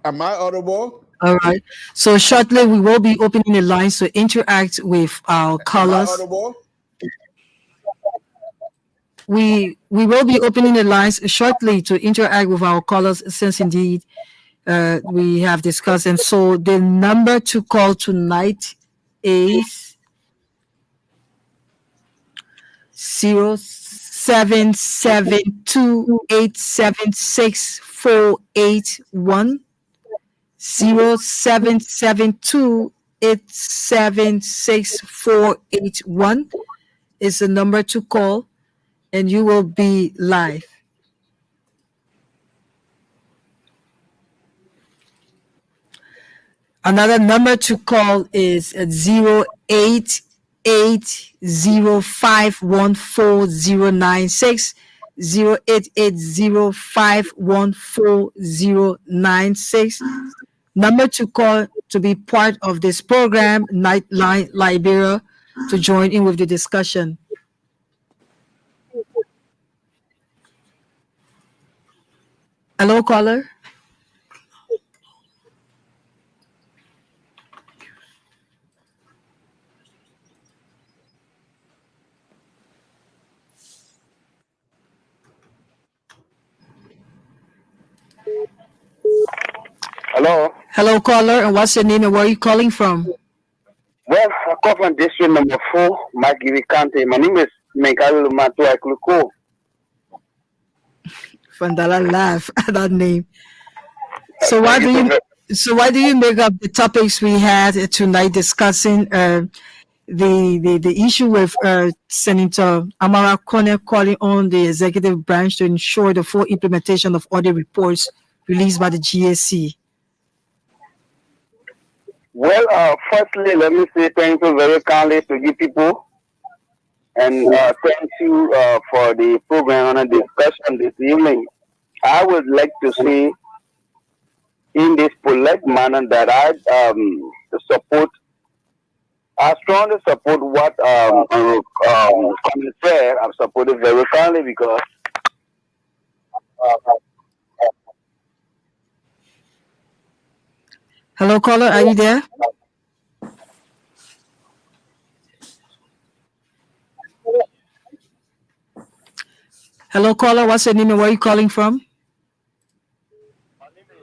Am I audible? All right. So shortly, we will be opening the lines to interact with our callers. Am I audible? We will be opening the lines shortly to interact with our callers, since indeed we have discussed. And so the number to call tonight is 0772-876-481. 0772-876-481 is the number to call, and you will be live. Another number to call is 0888 0880514096, 0880514096. Number to call to be part of this program, Nightline Liberia, to join in with the discussion. Hello, caller. Hello. Hello, caller, and what's your name and where are you calling from? Well, I call from district number 4, Magiri County. My name is Megalu Matua Kluko. Fandala laugh at that name. So why do Thank you why do you make up the topics we had tonight discussing the issue with Senator Amara Kone calling on the executive branch to ensure the full implementation of audit reports released by the GAC? Well, firstly, let me say thank you very kindly to you people. And thank you for the program and the discussion this evening. I would like to say in this polite manner that I strongly support what said. I'm supported very kindly because Hello, caller, are you there? Hello, caller, what's your name and where are you calling from? my name is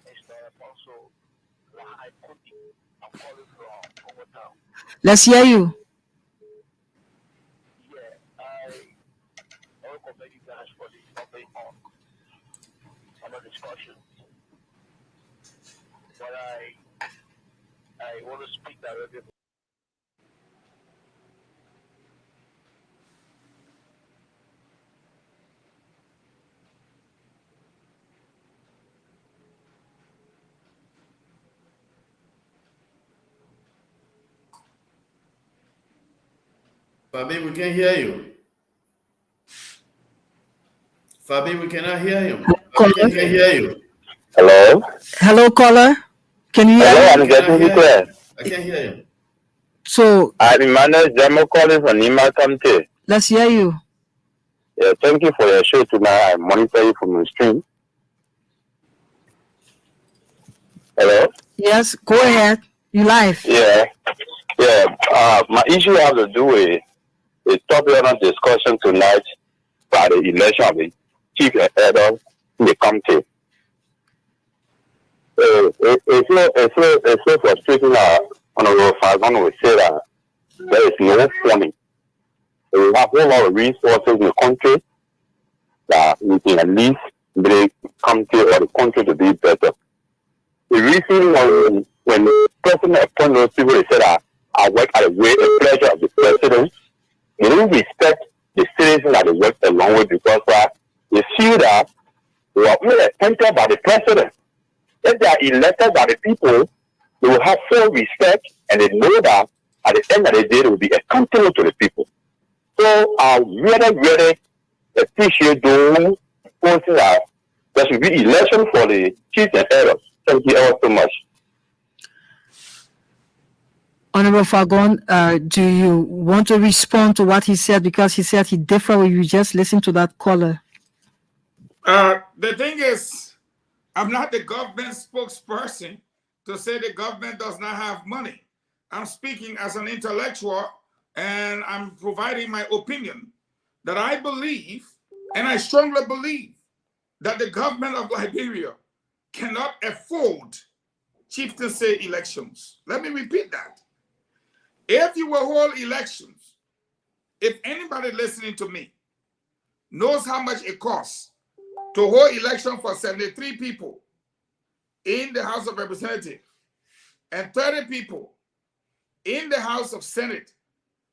Mr. Apostle. I'm calling from Overtown. Let's hear you. Yeah, I recommend you guys for the topic on the discussion. But I want to speak directly. Fabi, we can't hear you. Fabi, we cannot hear you. Caller? We can't hear you. Hello? Hello, caller. Can you hear Hello, me? I'm getting you clear. I can't hear you. So I'm Emmanuel Jamo calling from Nima County. let's hear you. Yeah, thank you for your show tonight. I monitor you from the stream. Hello? Yes, go ahead. You live. Yeah. My issue has to do with the topic on discussion tonight by the election of the chief elder in the county. It's so frustrating that Honorable Fagon will say that there is no funding. We have a whole lot of resources in the country that we can at least make the country or the country to be better. The reason when the president appointed those people, they said that I work at the pleasure of the president. They don't respect the citizens that they work along with because they feel that they are only appointed by the president. If they are elected by the people, they will have full respect and they know that at the end of the day they will be accountable to the people. So I really appreciate those forces that there should be election for the chiefs and elders. Thank you ever so much. Honorable Fagon, do you want to respond to what he said? Because he said he differed with you. Just listen to that caller. The thing is, I'm not the government spokesperson to say the government does not have money. I'm speaking as an intellectual and I'm providing my opinion that I believe, and I strongly believe, that the government of Liberia cannot afford chieftaincy elections. Let me repeat that. If you will hold elections, if anybody listening to me knows how much it costs to hold election for 73 people in the House of Representatives and 30 people in the House of Senate,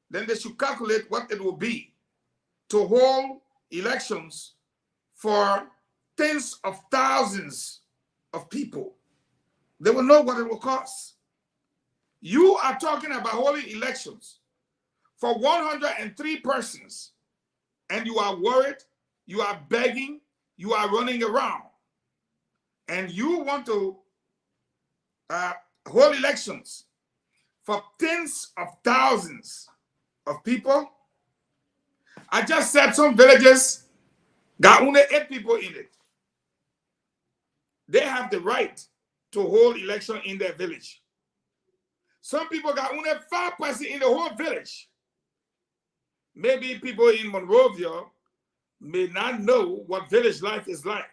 then they should calculate what it will be to hold elections for tens of thousands of people. They will know what it will cost. You are talking about holding elections for 103 persons, and you are worried, you are begging, you are running around, and you want to hold elections for tens of thousands of people. I just said some villages got only 8 people in it. They have the right to hold election in their village. Some people got only 5 persons in the whole village. Maybe people in Monrovia may not know what village life is like.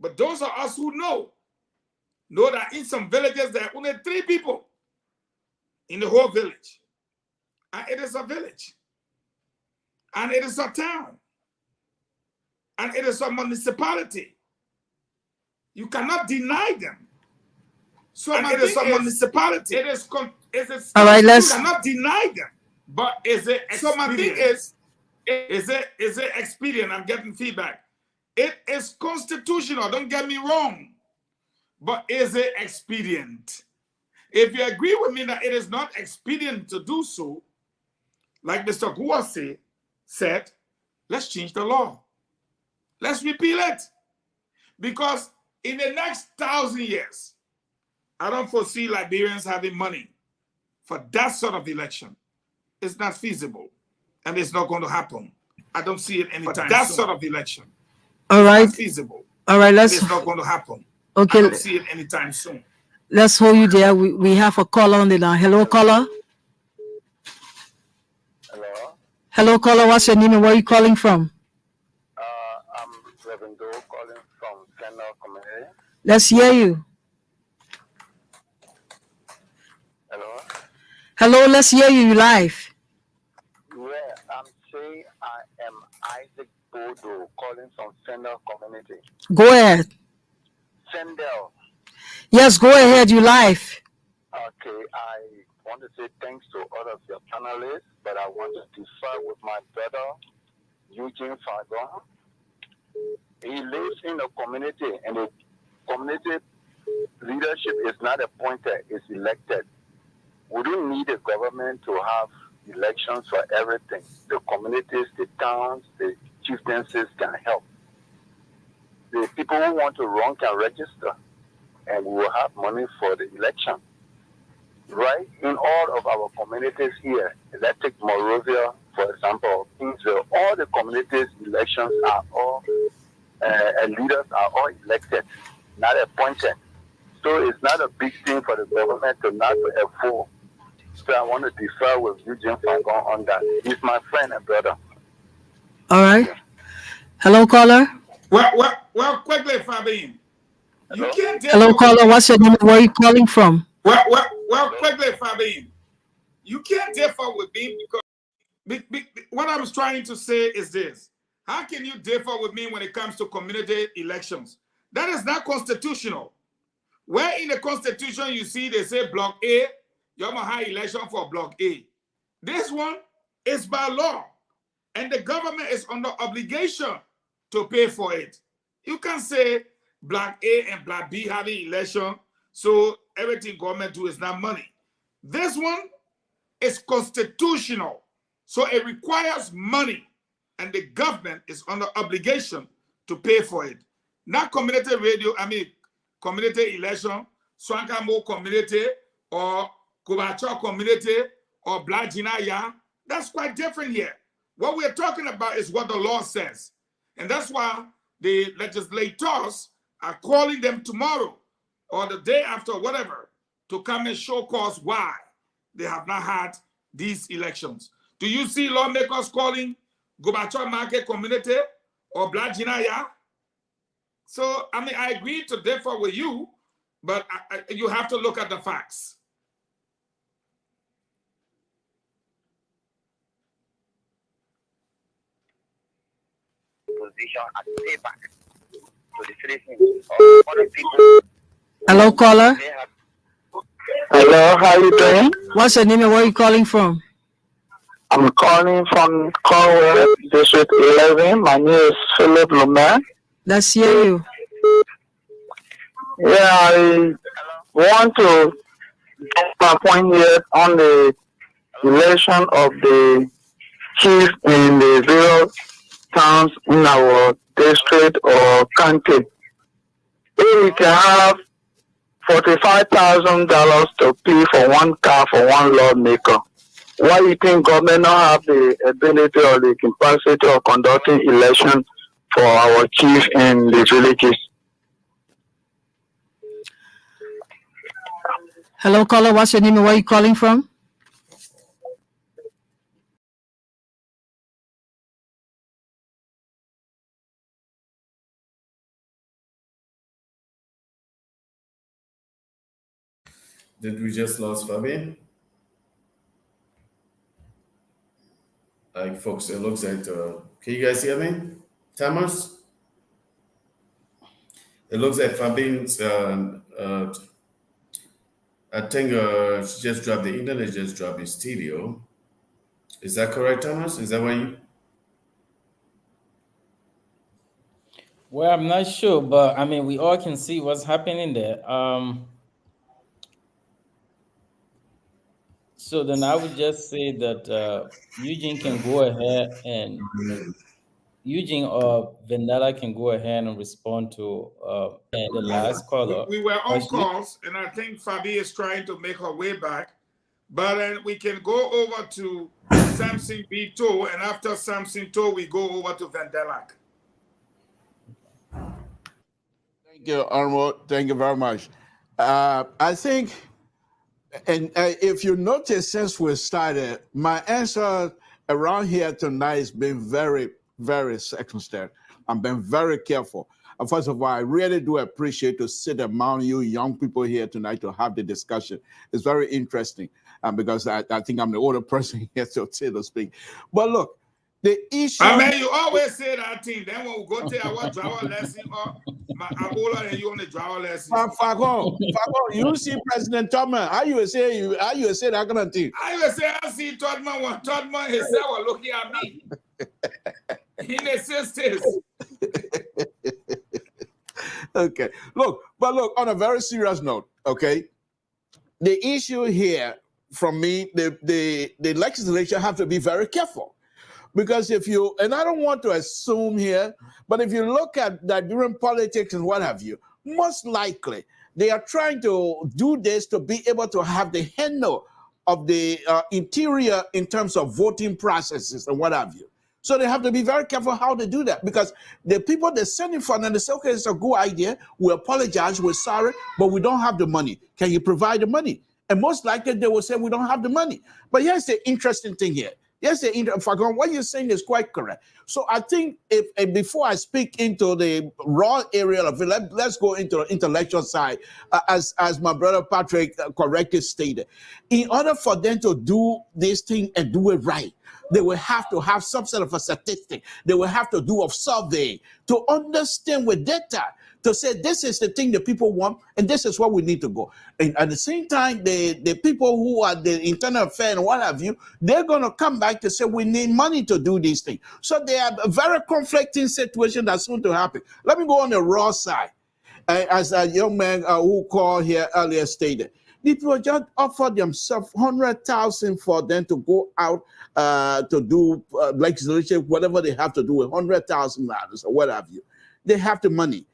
But those of us who know that in some villages there are only 3 people in the whole village. And it is a village. And it is a town. And it is a municipality. You cannot deny them. So it is a municipality. It is all right, let's. You cannot deny them. But is it expedient? So my thing is it expedient? I'm getting feedback. It is constitutional, don't get me wrong. But is it expedient? If you agree with me that it is not expedient to do so, like Mr. Guase said, let's change the law. Let's repeal it. Because in the next 1,000 years, I don't foresee Liberians having money for that sort of election. It's not feasible. And it's not going to happen. I don't see it anytime soon. That sort of election. All right. It's not feasible. All right, let's. It's not going to happen. Okay. I don't see it anytime soon. Let's hold you there. We have a caller on the line. Hello, caller. Hello. Hello, caller. What's your name and where are you calling from? I'm Reverend Doe calling from Kendall Community. Let's hear you. Hello. Hello, let's hear you live. Yeah, I'm saying I am Isaac Bodo calling from Kendall Community. Go ahead. Kendall. Yes, go ahead. You live. Okay, I want to say thanks to all of your panelists, but I want to differ with my brother, Eugene Fagon. He lives in a community, and the community leadership is not appointed, it's elected. We don't need a government to have elections for everything. The communities, the towns, the chieftaincies can help. The people who want to run can register, and we will have money for the election. Right? In all of our communities here, let's take Monrovia, for example, Kingsville, all the communities' elections are all, and leaders are all elected, not appointed. So it's not a big thing for the government to not afford. So I want to differ with Eugene Fagon on that. He's my friend and brother. All right. Hello, caller. Well, quickly, Fabian. You can't. Hello, caller. What's your name? Where are you calling from? Well, quickly, Fabian. You can't differ with me because what I was trying to say is this. How can you differ with me when it comes to community elections? That is not constitutional. Where in the Constitution you see they say Block A, you have a high election for Block A. This one is by law, and the government is under obligation to pay for it. You can say Block A and Block B having election, so everything government do is not money. This one is constitutional, so it requires money, and the government is under obligation to pay for it. Not community radio, community election, Swankamo community, or Kubacho community, or Blajinaya. That's quite different here. What we're talking about is what the law says. And that's why the legislators are calling them tomorrow or the day after, whatever, to come and show cause why they have not had these elections. Do you see lawmakers calling Gubacho Market community or Blajinaya? So, I agree to differ with you, but you have to look at the facts. Position as payback to the citizens of other people. Hello, caller. Hello, how you doing? What's your name and where are you calling from? I'm calling from Cornwall, District 11. My name is Philip Luman. Let's hear you. Yeah, I want to My point here on the election of the chief in the various towns in our district or county. If we can have $45,000 to pay for one car for one lawmaker, why you think government not have the ability or the capacity of conducting election for our chief in the villages? Hello, caller. What's your name and where are you calling from? Did we just lose Fabian? Like, folks, it looks like, can you guys hear me? Thomas? It looks like Fabian's, I think she just dropped the internet, just dropped his studio. Is that correct, Thomas? Is that what you? Well, I'm not sure, but I mean, we all can see what's happening there. So then I would just say that Eugene can go ahead and Eugene or Vendetta can go ahead and respond to the last caller. We were on calls, and I think Fabi is trying to make her way back. But then we can go over to Samson B2, and after Samson 2, we go over to Vendetta. Thank you, Arnold. Thank you very much. I think, and if you notice, since we started, my answer around here tonight has been very, very circumspect. I'm being very careful. First of all, I really do appreciate to sit among you young people here tonight to have the discussion. It's very interesting because I think I'm the older person here, so to speak. But look, the issue. I mean, you always say that thing. Then when we go to our driver lesson, I'm older than you on the driver lesson. Fago, you see President Tubman. How you say that kind of thing? I say I see Tubman when Tubman himself was looking at me. He insists. Okay. Look, on a very serious note, okay, the issue here from me, the legislature have to be very careful. Because if you, and I don't want to assume here, but if you look at Nigerian politics and what have you, most likely they are trying to do this to be able to have the handle of the interior in terms of voting processes and what have you. So they have to be very careful how they do that, because the people they're sending for them, they say, okay, it's a good idea. We apologize, we're sorry, but we don't have the money. Can you provide the money? And most likely they will say, we don't have the money. But here's the interesting thing here. Yes, what you're saying is quite correct. So I think if before I speak into the raw area of it, let's go into the intellectual side, as my brother Patrick correctly stated. In order for them to do this thing and do it right, they will have to have some sort of a statistic. They will have to do a survey to understand with data, to say this is the thing that people want and this is where we need to go. And at the same time, the people who are the internal affairs and what have you, they're going to come back to say we need money to do these things. So they are a very conflicting situation that's going to happen. Let me go on the raw side. As a young man who called here earlier stated, the people just offered themselves $100,000 for them to go out to do legislation, whatever they have to do with $100,000 or what have you. They have the money.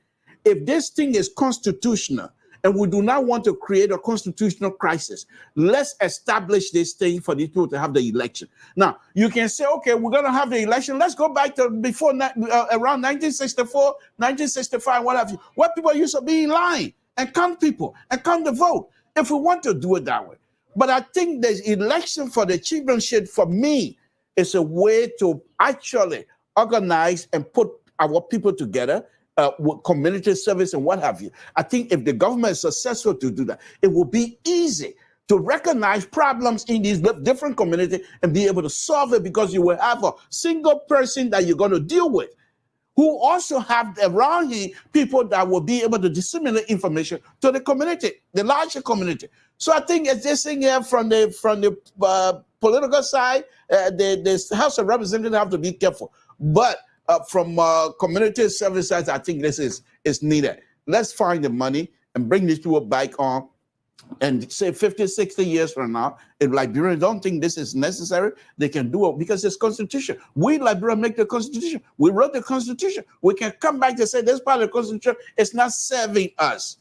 If this thing is constitutional and we do not want to create a constitutional crisis, let's establish this thing for these people to have the election. Now, you can say, okay, we're going to have the election. Let's go back to before around 1964, 1965, what have you, where people used to be in line and count people and count the vote, if we want to do it that way. But I think the election for the chieftainship, for me, is a way to actually organize and put our people together, with community service and what have you. I think if the government is successful to do that, it will be easy to recognize problems in these different communities and be able to solve it, because you will have a single person that you're going to deal with, who also have around here people that will be able to disseminate information to the community, the larger community. So I think it's this thing here from the political side, the House of Representatives have to be careful. But from community service side, I think this is needed. Let's find the money and bring these people back on And say 50, 60 years from now, if Liberians don't think this is necessary, they can do it because it's constitution. We Liberians make the constitution. We wrote the constitution. We can come back to say this part of the constitution is not serving us.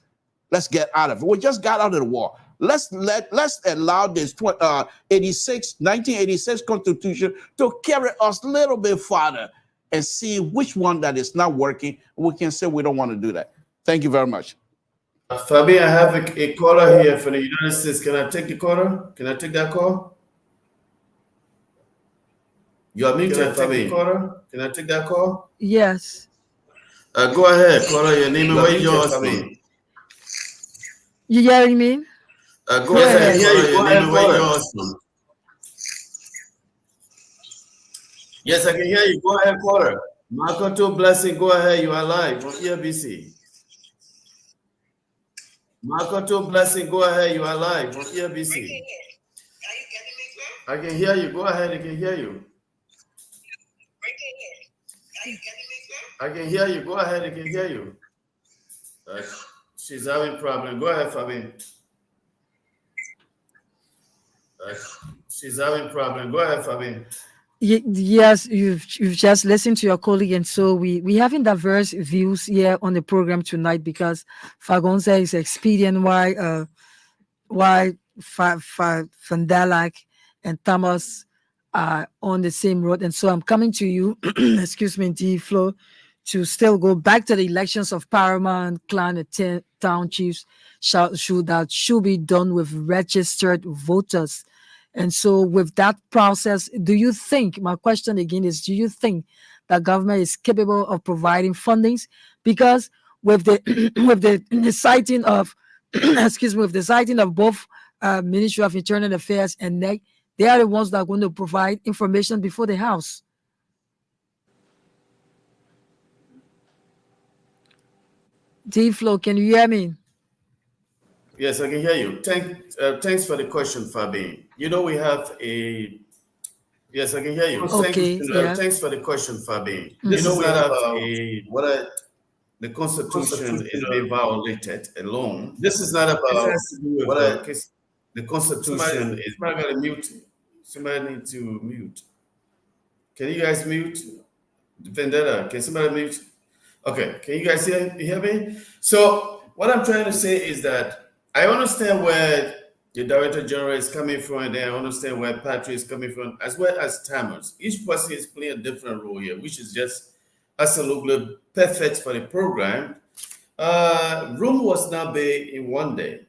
Let's get out of it. We just got out of the war. Let's allow this 1986 constitution to carry us a little bit farther and see which one that is not working. We can say we don't want to do that. Thank you very much. Fabi, I have a caller here for the United States. Can I take the caller? Can I take that call? You are muted, Fabi. Can I take that call? Yes. Go ahead, caller. Your name and where you're asking. You hearing me? Go ahead, caller. Your name and where you're asking. Yes, I can hear you. Go ahead, caller. Marco Blessing, go ahead. You are live on Elbc. Marco Blessing, go ahead. You are live on Elbc. I can hear you. Go ahead. I can hear you. I can hear you. Go ahead. I can hear you. She's having problem. Go ahead, Fabi. She's having problem. Go ahead, Fabi. Yes, you've just listened to your colleague, and so we having diverse views here on the program tonight because Fagonza is expedient why Vandalak and Thomas are on the same road, and so I'm coming to you, excuse me, D Flo, to still go back to the elections of Paramount, Clan, and town chiefs should be done with registered voters. And so with that process, do you think, my question again is, do you think that government is capable of providing fundings? Because with the the citing of excuse me, with the citing of both Ministry of Internal Affairs and NEC, they are the ones that are going to provide information before the House. D-Flow, can you hear me? Yes, I can hear you. Thanks for the question, Fabi. You know, we have a... Yes, I can hear you. Okay, Thanks for the question, Fabi. You know, we have the Constitution is being violated alone. This is not about the Constitution is... Somebody got to mute. Somebody need to mute. Can you guys mute? Vendetta, can somebody mute? Okay, can you guys hear me? So what I'm trying to say is that I understand where the Director General is coming from, and then I understand where Patrick is coming from, as well as Tamers. Each person is playing a different role here, which is just absolutely perfect for the program. Rome was not built in one day.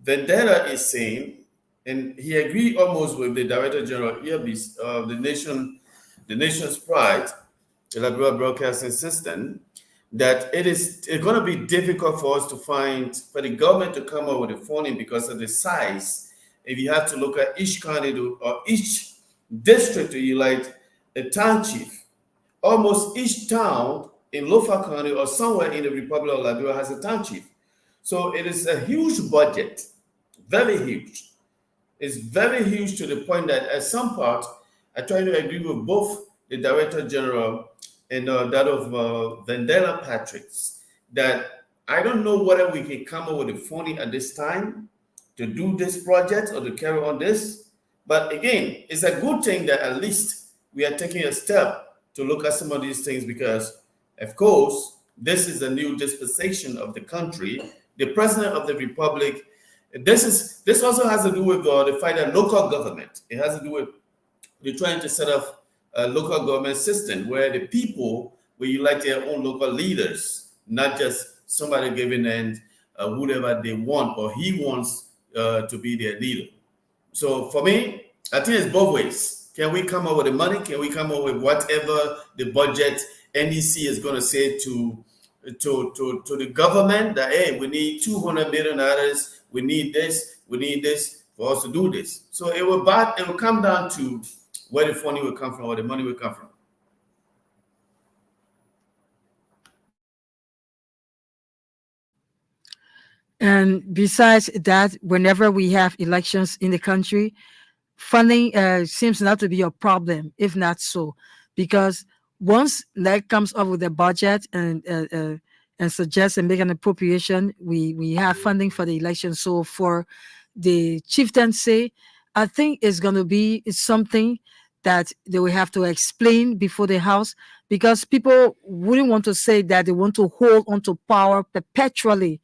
Vendetta is saying, and he agreed almost with the Director General of the nation's pride, the Liberal Broadcasting System, that it's going to be difficult for us to find, for the government to come up with the funding because of the size. If you have to look at each county or each district to elect a town chief, almost each town in Lofa County or somewhere in the Republic of Liberia has a town chief. So it is a huge budget, very huge. It's very huge to the point that at some part, I try to agree with both the Director General and that of Vandella Patrick's, that I don't know whether we can come up with the funding at this time to do this project or to carry on this. But again, it's a good thing that at least we are taking a step to look at some of these things because, of course, this is a new dispensation of the country. The President of the Republic, this also has to do with the fight of local government. It has to do with they're trying to set up a local government system where the people will elect their own local leaders, not just somebody giving in whoever they want or he wants to be their leader. So for me, I think it's both ways. Can we come up with the money? Can we come up with whatever the budget NEC is going to say to the government that, hey, we need $200 million, we need this for us to do this. So it will come down to where the funding will come from, where the money will come from. And besides that, whenever we have elections in the country, funding seems not to be a problem, if not so, because once NEC comes up with a budget and and suggest and make an appropriation. We have funding for the election. So for the chieftaincy, I think it's going to be something that they will have to explain before the House, because people wouldn't want to say that they want to hold on to power perpetually.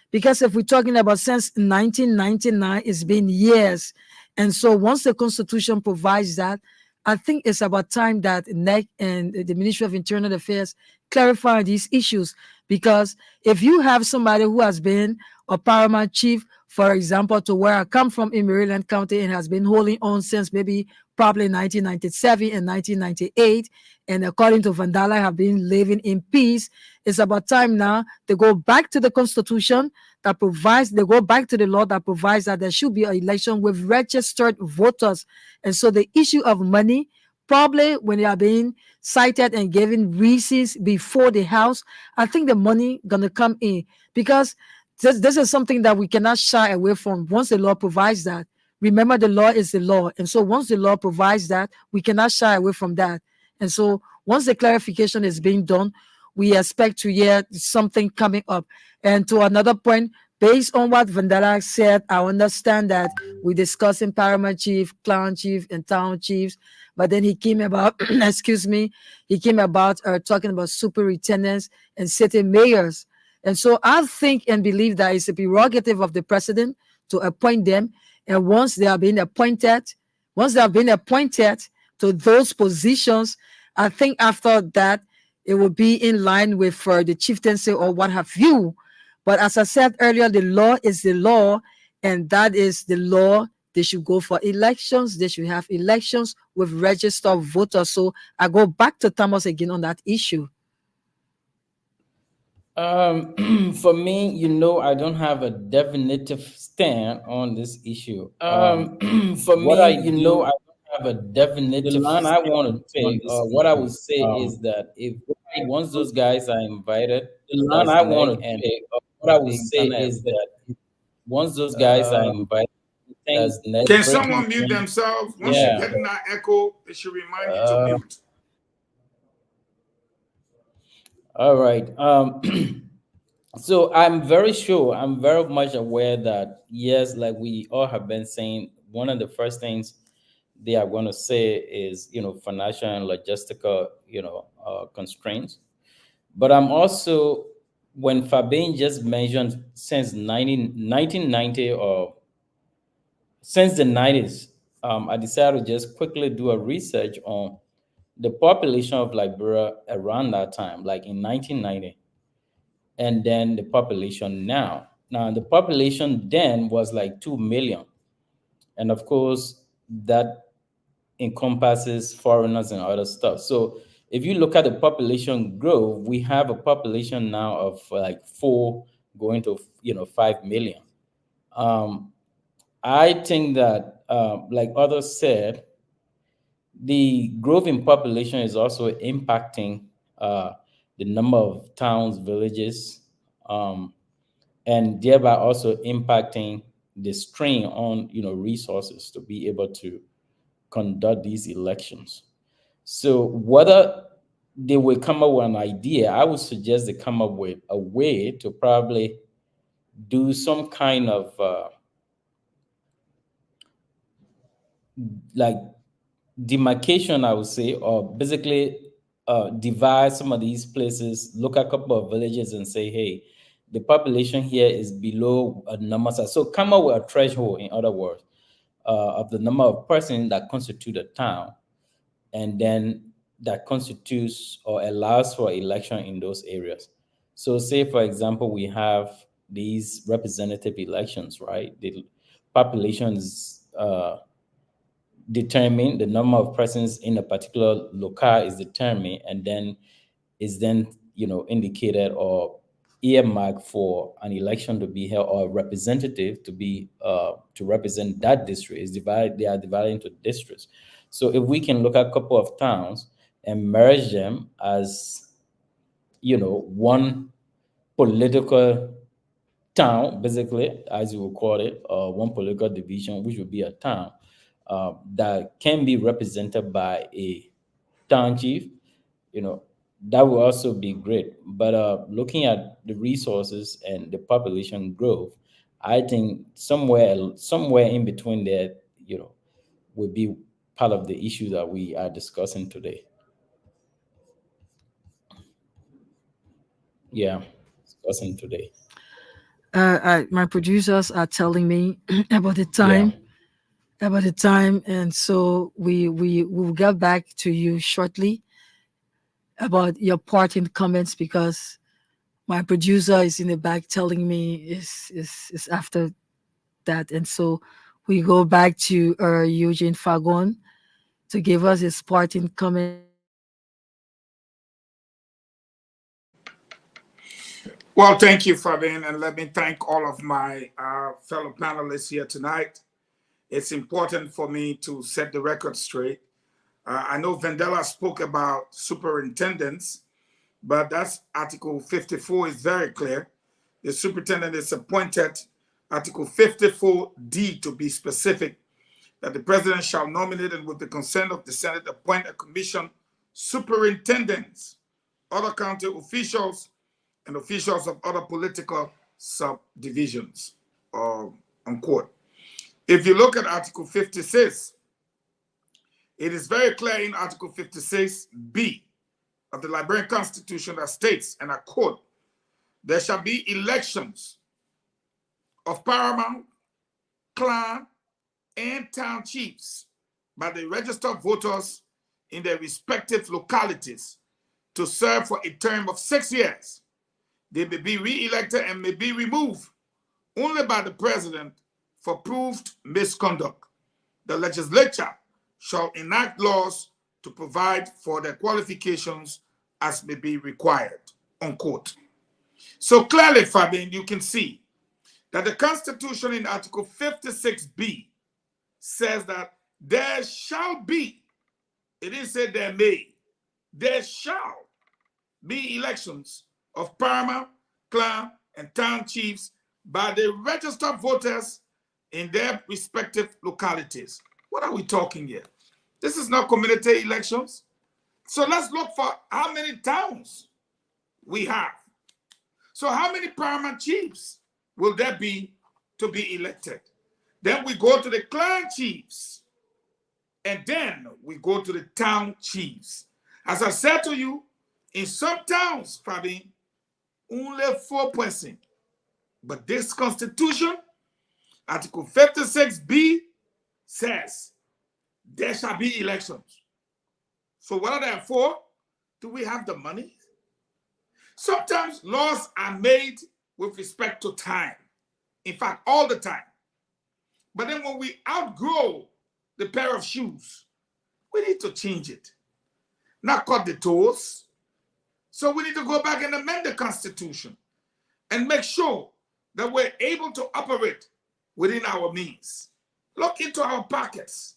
Because if we're talking about since 1999, it's been years. And so once the Constitution provides that, I think it's about time that NEC and the Ministry of Internal Affairs clarify these issues. Because if you have somebody who has been a paramount chief, for example, to where I come from in Maryland County, and has been holding on since maybe probably 1997 and 1998, and according to Vandala, have been living in peace, it's about time now to go back to the Constitution that provides, they go back to the law that provides that there should be an election with registered voters. And so the issue of money, probably when they are being cited and given receipts before the House, I think the money gonna come in, because this is something that we cannot shy away from once the law provides that. Remember, the law is the law. And so once the law provides that, we cannot shy away from that. And so once the clarification is being done, we expect to hear something coming up. And to another point, based on what Vandala said, I understand that we discussing paramount chief, clan chief, and town chiefs, but then he came about, excuse me, he came about talking about superintendents and city mayors. And so I think and believe that it's a prerogative of the president to appoint them. And once they have been appointed to those positions, I think after that, it will be in line with the chieftaincy or what have you. But as I said earlier, the law is the law, and that is the law. They should go for elections. They should have elections with registered voters. So I go back to Thomas again on that issue. For me, I don't have a definitive stand on this issue. For me, I don't have a definitive stand I want to take. What I would say is that if once those guys are invited, what I would say is that once those guys are invited, can someone mute themselves? Once you get in that echo, it should remind you to mute. All right. So I'm very much aware that, yes, like we all have been saying, one of the first things they are going to say is, financial and logistical, constraints. But I'm also, when Fabian just mentioned since 1990 or since the 90s, I decided to just quickly do a research on the population of Liberia around that time, like in 1990, and then the population now. Now, the population then was like 2 million. And of course, that encompasses foreigners and other stuff. So if you look at the population growth, we have a population now of like 4 going to 5 million. I think that, like others said, the growth in population is also impacting the number of towns, villages, and thereby also impacting the strain on resources to be able to conduct these elections. So whether they will come up with an idea, I would suggest they come up with a way to probably do some kind of like demarcation, I would say, or basically divide some of these places, look at a couple of villages and say, hey, the population here is below a number. So come up with a threshold, in other words, of the number of persons that constitute a town, and then that constitutes or allows for election in those areas. So say, for example, we have these representative elections, right? The population is determined, the number of persons in a particular locale is determined, and then is then indicated or earmarked for an election to be held, or a representative to be to represent that district. Is divided. They are divided into districts. So if we can look at a couple of towns and merge them as one political town, basically, as you would call it, one political division, which would be a town, that can be represented by a town chief, that will also be great. But looking at the resources and the population growth, I think somewhere in between there, will be part of the issue that we are discussing today. Yeah, discussing today. My producers are telling me about the Yeah. time, and so we will get back to you shortly about your parting comments, because my producer is in the back telling me is after that, and so we go back to Eugene Fagon to give us his parting comments. Well, thank you, Fabian, and let me thank all of my fellow panelists here tonight. It's important for me to set the record straight. I know Vandela spoke about superintendents, but that's Article 54 is very clear. The superintendent is appointed, Article 54D to be specific, that the president shall nominate and with the consent of the Senate appoint a commission superintendents, other county officials, and officials of other political subdivisions, unquote. If you look at Article 56, it is very clear in Article 56B of the Liberian Constitution that states, and I quote, there shall be elections of paramount, clan, and town chiefs by the registered voters in their respective localities to serve for a term of 6 years. They may be re-elected and may be removed only by the president for proved misconduct. The legislature shall enact laws to provide for their qualifications as may be required, unquote. So clearly, Fabian, you can see that the Constitution in Article 56B says that there shall be, it didn't say there may, there shall be elections of paramount, clan, and town chiefs by the registered voters in their respective localities. What are we talking here? This is not community elections. So let's look for how many towns we have. So how many paramount chiefs will there be to be elected? Then we go to the clan chiefs, and then we go to the town chiefs. As I said to you, in some towns, Fabian, only 4%. But this Constitution, Article 56B, says there shall be elections. So what are there for? Do we have the money? Sometimes laws are made with respect to time. In fact, all the time. But then when we outgrow the pair of shoes, we need to change it. Not cut the toes. So we need to go back and amend the Constitution and make sure that we're able to operate within our means. Look into our pockets.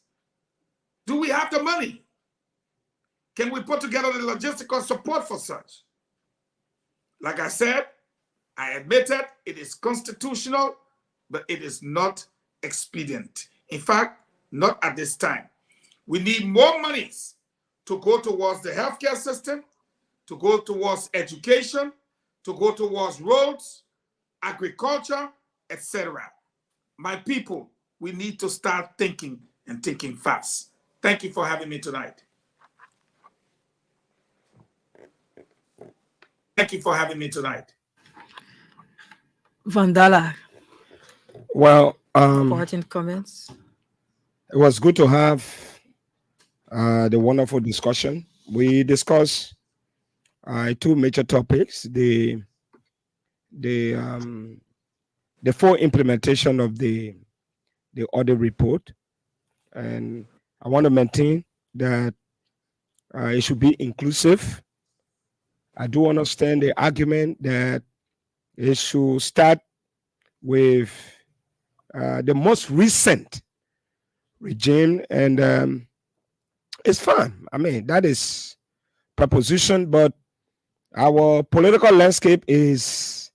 Do we have the money? Can we put together the logistical support for such? Like I said, I admitted it is constitutional, but it is not expedient. In fact, not at this time. We need more monies to go towards the healthcare system, to go towards education, to go towards roads, agriculture, etc. My people, we need to start thinking and thinking fast. Thank you for having me tonight. Thank you for having me tonight. Vandala, Well, parting comments. it was good to have the wonderful discussion. We discussed two major topics: the full implementation of the audit report, and I want to maintain that it should be inclusive. I do understand the argument that it should start with the most recent regime, and it's fine. I mean, that is proposition, but our political landscape is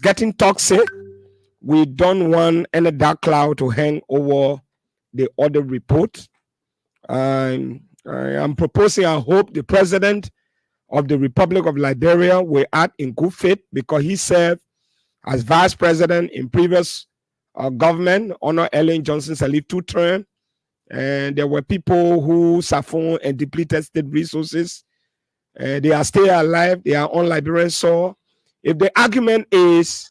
getting toxic. We don't want any dark cloud to hang over the audit report. I am proposing, I hope the president of the Republic of Liberia will act in good faith, because he served as vice president in previous government under Ellen Johnson Sirleaf 2 term, and there were people who siphoned and depleted state resources. They are still alive. They are on Liberian soil. If the argument is,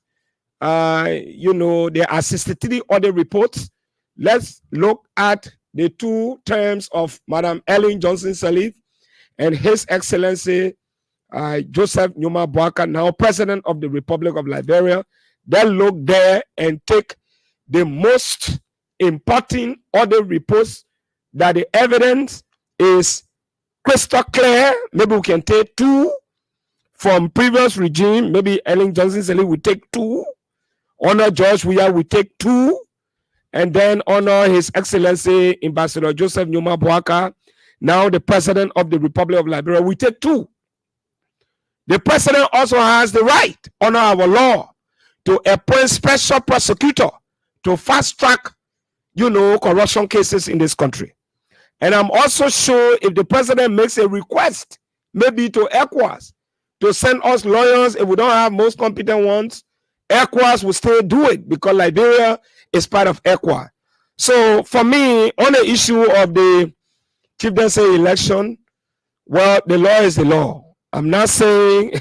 there are 63 other reports, let's look at the 2 terms of Madam Ellen Johnson Sirleaf and His Excellency Joseph Numa Boaka, now President of the Republic of Liberia. Then look there and take the most important other reports that the evidence is crystal clear. Maybe we can take 2 from previous regime. Maybe Ellen Johnson Sirleaf will take 2. Honor George Weah will take 2. And then honor His Excellency Ambassador Joseph Numa Boaka, now the President of the Republic of Liberia, will take 2. The president also has the right, under our law, to appoint special prosecutor to fast track, corruption cases in this country. And I'm also sure if the president makes a request, maybe to ECOWAS, to send us lawyers, if we don't have most competent ones, ECOWAS will still do it, because Liberia is part of ECOWAS. So for me, on the issue of the chieftaincy election, well, the law is the law. I'm not saying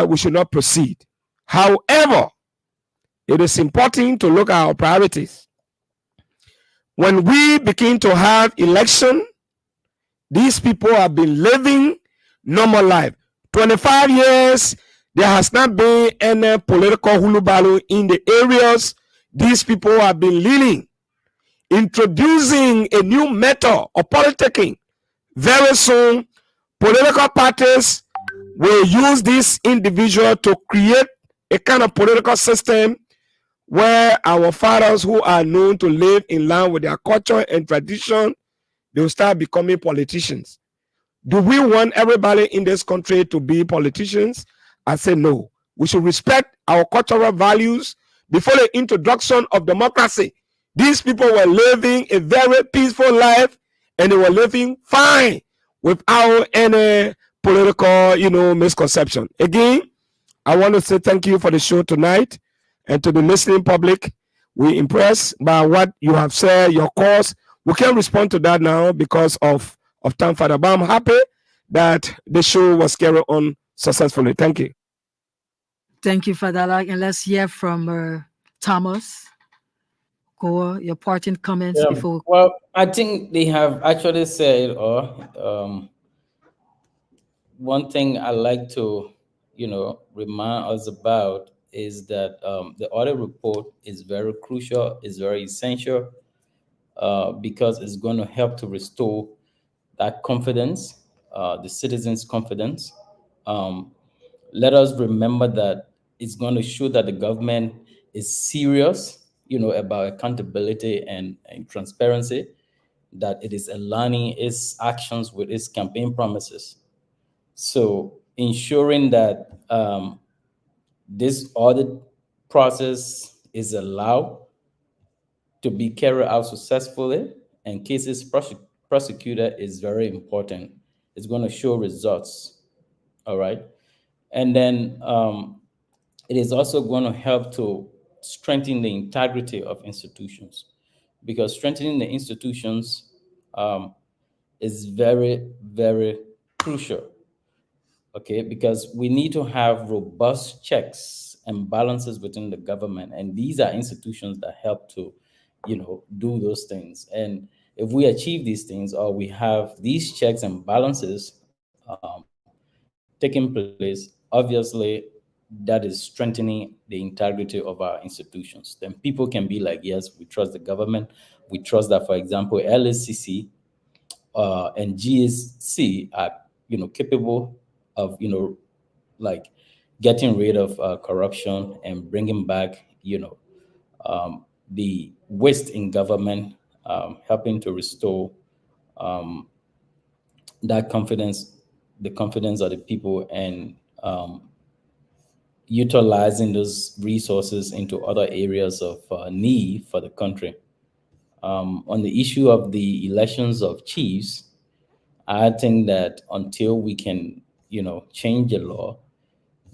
we should not proceed. However, it is important to look at our priorities. When we begin to have election, these people have been living normal life. 25 years, there has not been any political hulubalu in the areas these people have been living. Introducing a new method of politicking. Very soon, political parties will use this individual to create a kind of political system where our fathers, who are known to live in line with their culture and tradition, they will start becoming politicians. Do we want everybody in this country to be politicians? I say no. We should respect our cultural values. Before the introduction of democracy, these people were living a very peaceful life, and they were living fine without any political, misconception. Again, I want to say thank you for the show tonight, and to the listening public. We're impressed by what you have said, your cause. We can't respond to that now because of time, Father, but I'm happy that the show was carried on successfully. Thank you. Thank you, Father Lak. And let's hear from Thomas. Go, your parting comments before. Well, I think they have actually said, one thing I like to, remind us about is that the audit report is very crucial, is very essential, because it's going to help to restore that confidence, the citizens' confidence. Let us remember that it's going to show that the government is serious, about accountability and transparency, that it is aligning its actions with its campaign promises. So ensuring that this audit process is allowed to be carried out successfully and cases prosecuted is very important. It's going to show results, all right? And then it is also going to help to strengthen the integrity of institutions, because strengthening the institutions is very, very crucial, okay? Because we need to have robust checks and balances within the government, and these are institutions that help to, do those things. And if we achieve these things, or we have these checks and balances taking place, obviously that is strengthening the integrity of our institutions. Then people can be like, yes, we trust the government. We trust that, for example, LSCC and GSC are, capable of, like getting rid of corruption and bringing back, the waste in government, helping to restore that confidence, the confidence of the people, and utilizing those resources into other areas of need for the country. On the issue of the elections of chiefs, I think that until we can, change the law,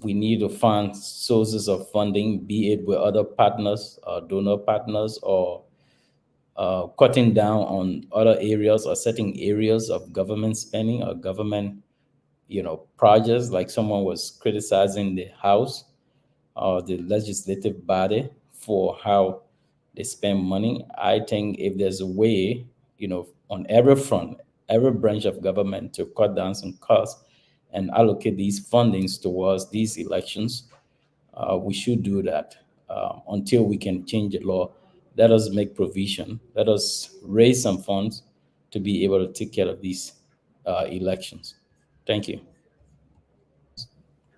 we need to find sources of funding, be it with other partners, donor partners, or cutting down on other areas or certain areas of government spending or government, projects. Like someone was criticizing the House or the legislative body for how they spend money. I think if there's a way, on every front, every branch of government to cut down some costs and allocate these fundings towards these elections, we should do that. Until we can change the law, let us make provision. Let us raise some funds to be able to take care of these elections. Thank you.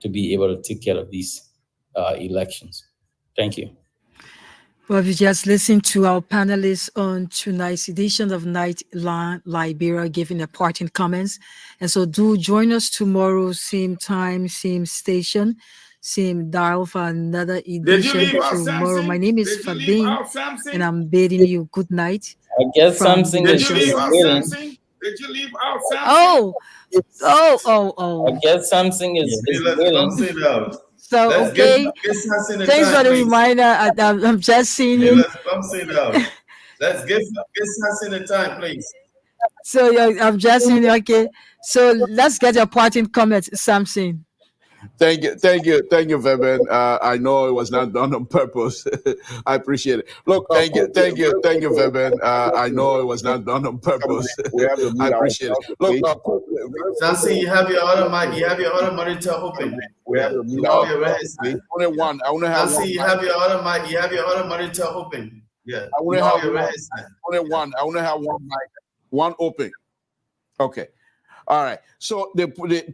To be able to take care of these elections. Thank you. Well, we just listened to our panelists on tonight's edition of Nightline Liberia giving their parting comments. And so do join us tomorrow, same time, same station, same dial for another edition tomorrow. My name is Fadine, and I'm bidding you good night. I guess from something the is Did you leave out waiting. something? Did you leave out something? I guess something is waiting. So, okay. Thanks for the reminder. I'm just seeing it. Let's get something in time, please. So I'm just seeing it. Okay. So let's get your parting comments, Samson. Thank you, Veben. I know it was not done on purpose. I appreciate it. Look, thank you, Veben. I know it was not done on purpose. I appreciate it. Look, Samson, you have your other mic. You have your other monitor open. We have you know your raise. Only one. I only have Samson, one. you have your other mic. You have your other monitor open. Yeah. I only have one. Only one. I only have one mic. One open. Okay. All right. So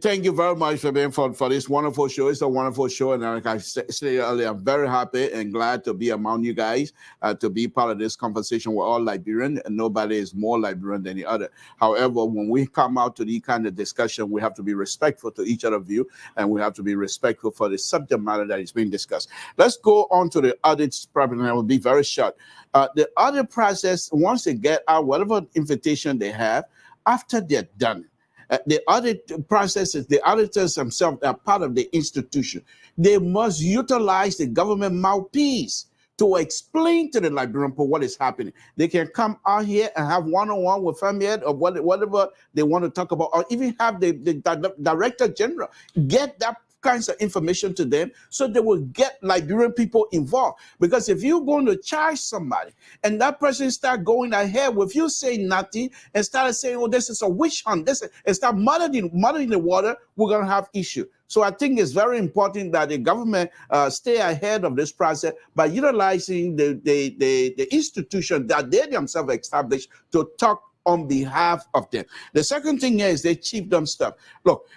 thank you very much for being for this wonderful show. It's a wonderful show. And like I said earlier, I'm very happy and glad to be among you guys, to be part of this conversation. We're all Liberian and nobody is more Liberian than the other. However, when we come out to the kind of discussion, we have to be respectful to each other view and we have to be respectful for the subject matter that is being discussed. Let's go on to the audit problem, and I will be very short. The audit process, once they get out, whatever invitation they have, after they're done, the audit processes, the auditors themselves are part of the institution. They must utilize the government mouthpiece to explain to the Liberian people what is happening. They can come out here and have one-on-one with Famied or whatever they want to talk about, or even have the Director General get that kinds of information to them so they will get Liberian people involved. Because if you're going to charge somebody and that person start going ahead with you saying nothing and start saying, oh, this is a witch hunt, and start muddling the water, we're going to have issue. So I think it's very important that the government stay ahead of this process by utilizing the institution that they themselves established to talk on behalf of them. The second thing is they chiefdom stuff. Look,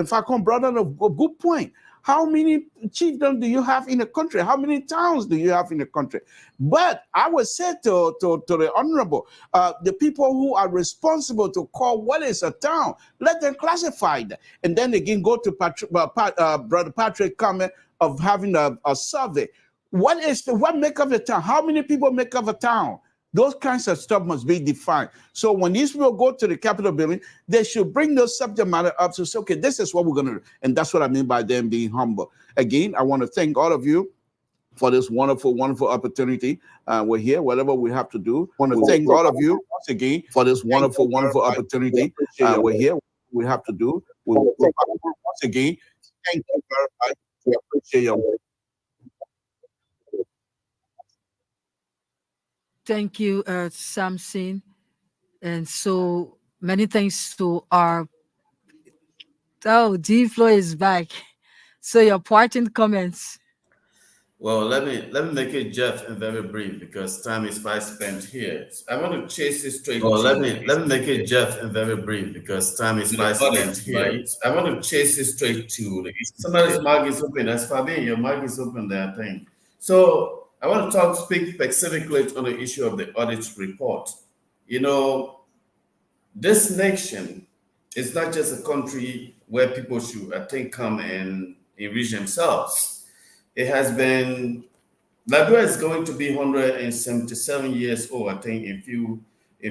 Falcon brought up a good point. How many chiefdoms do you have in the country? How many towns do you have in the country? But I would say to the honorable, the people who are responsible to call what is a town, let them classify that. And then again, go to Brother Patrick comment of having a survey. What make up a town? How many people make up a town? Those kinds of stuff must be defined. So when these people go to the Capitol building, they should bring those subject matter up to say, okay, this is what we're going to do. And that's what I mean by them being humble. Again, I want to thank all of you for this wonderful, wonderful opportunity. We're here, whatever we have to do. I want to thank all of you once again for this wonderful, wonderful opportunity. We're here, we have to do. Once again, thank you very much. We appreciate your work. Thank you, Samson. And so many thanks to our D-Flow is back. So your parting comments. Well, let me make it Jeff and very brief because time is fast spent here. I want to chase this straight. Well, let me make it Jeff and very brief because time is fast spent here. I want to chase this straight to somebody's mic is open. That's Fabian. Your mic is open there, I think. So I want to speak specifically on the issue of the audit report. You know, this nation is not just a country where people should, I think, come and enrich themselves. It has been, Liberia is going to be 177 years old, I think, in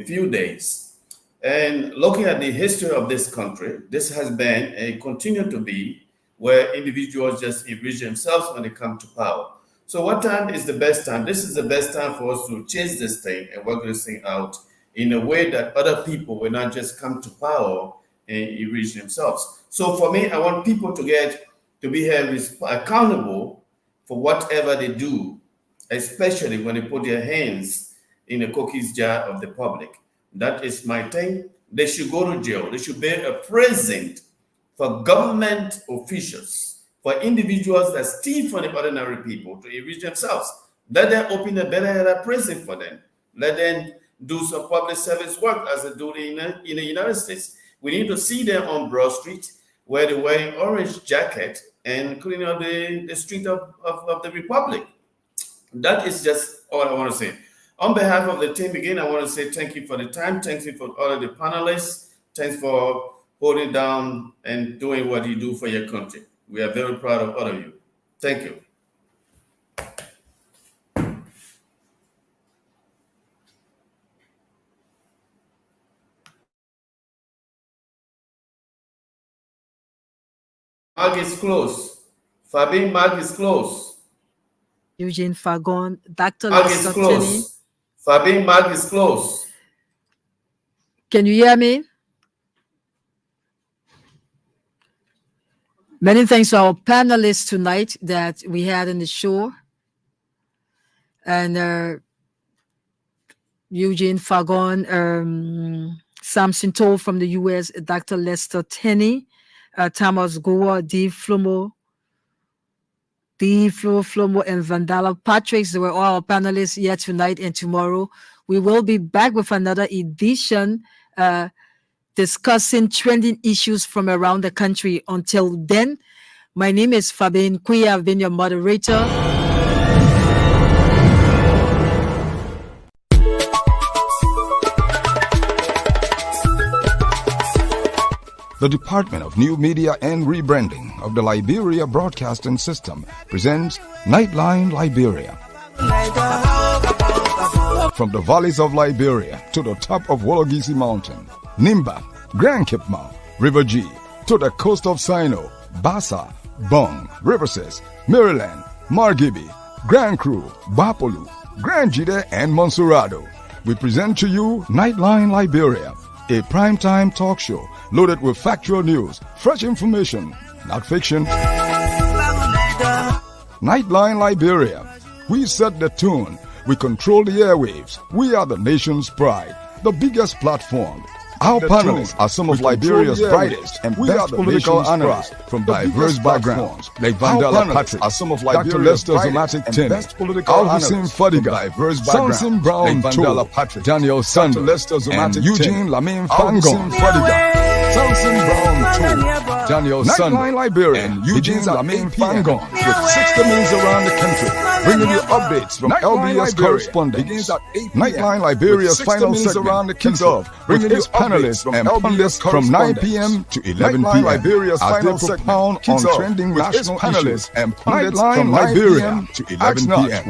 few days. And looking at the history of this country, this has been and continue to be where individuals just enrich themselves when they come to power. So what time is the best time? This is the best time for us to change this thing and work this thing out in a way that other people will not just come to power and enrich themselves. So for me, I want people to get to be held accountable for whatever they do, especially when they put their hands in the cookies jar of the public. That is my thing. They should go to jail. They should be a president for government officials, for individuals that steal from the ordinary people to enrich themselves. Let them open a better prison for them. Let them do some public service work as they do in the United States. We need to see them on Broad Street where they're wearing orange jacket and cleaning up the street of the Republic. That is just all I want to say. On behalf of the team, again, I want to say thank you for the time. Thank you for all of the panelists. Thanks for holding down and doing what you do for your country. We are very proud of all of you. Thank you. Mark is closed. Fabian, Mark is closed. Eugene Fagon, Dr. Mark is Lester closed. Tenney. Fabian, Mark is closed. Can you hear me? Many thanks to our panelists tonight that we had in the show. And Eugene Fagon, Samson Toll from the US, Dr. Lester Tenney, Thomas Goa, D. Flomo, and Vandala Patrick. They were all our panelists here tonight and tomorrow. We will be back with another edition discussing trending issues from around the country. Until then, my name is Fabienne Kui. I've been your moderator. The Department of New Media and Rebranding of the Liberia Broadcasting System presents Nightline Liberia. From the valleys of Liberia to the top of Wologisi Mountain, Nimba, Grand Kipmouth, River G, to the coast of Sino, Bassa, Bong, Riverses, Maryland, Margibi, Grand Cru, Bapolu, Grand Jide, and Monserrado. We present to you Nightline Liberia, a primetime talk show loaded with factual news, fresh information, not fiction. Nightline Liberia. We set the tune. We control the airwaves. We are the nation's pride, the biggest platform. Our panelists are some of Liberia's brightest and best political analysts from diverse backgrounds. Like Vandala Patrick, are some of Dr. Lester Zomatic Tenney, Alvin Fadiga, Samson Brown Vandala Patrick, Daniel Sanders, and Eugene Lamin Fangon Fadiga. Samson Brown Tool, Daniel Sanders, Liberia, and Eugene Lamin Fangon with 60 minutes around the country, bringing you updates from LBS correspondents. Begins at 8 Nightline Liberia's final segment kicks off, bringing you panelists and pundits from 9 p.m. to 11 p.m. Liberia's final segment on trending national panelists and pundits from 9 p.m. to 11 p.m.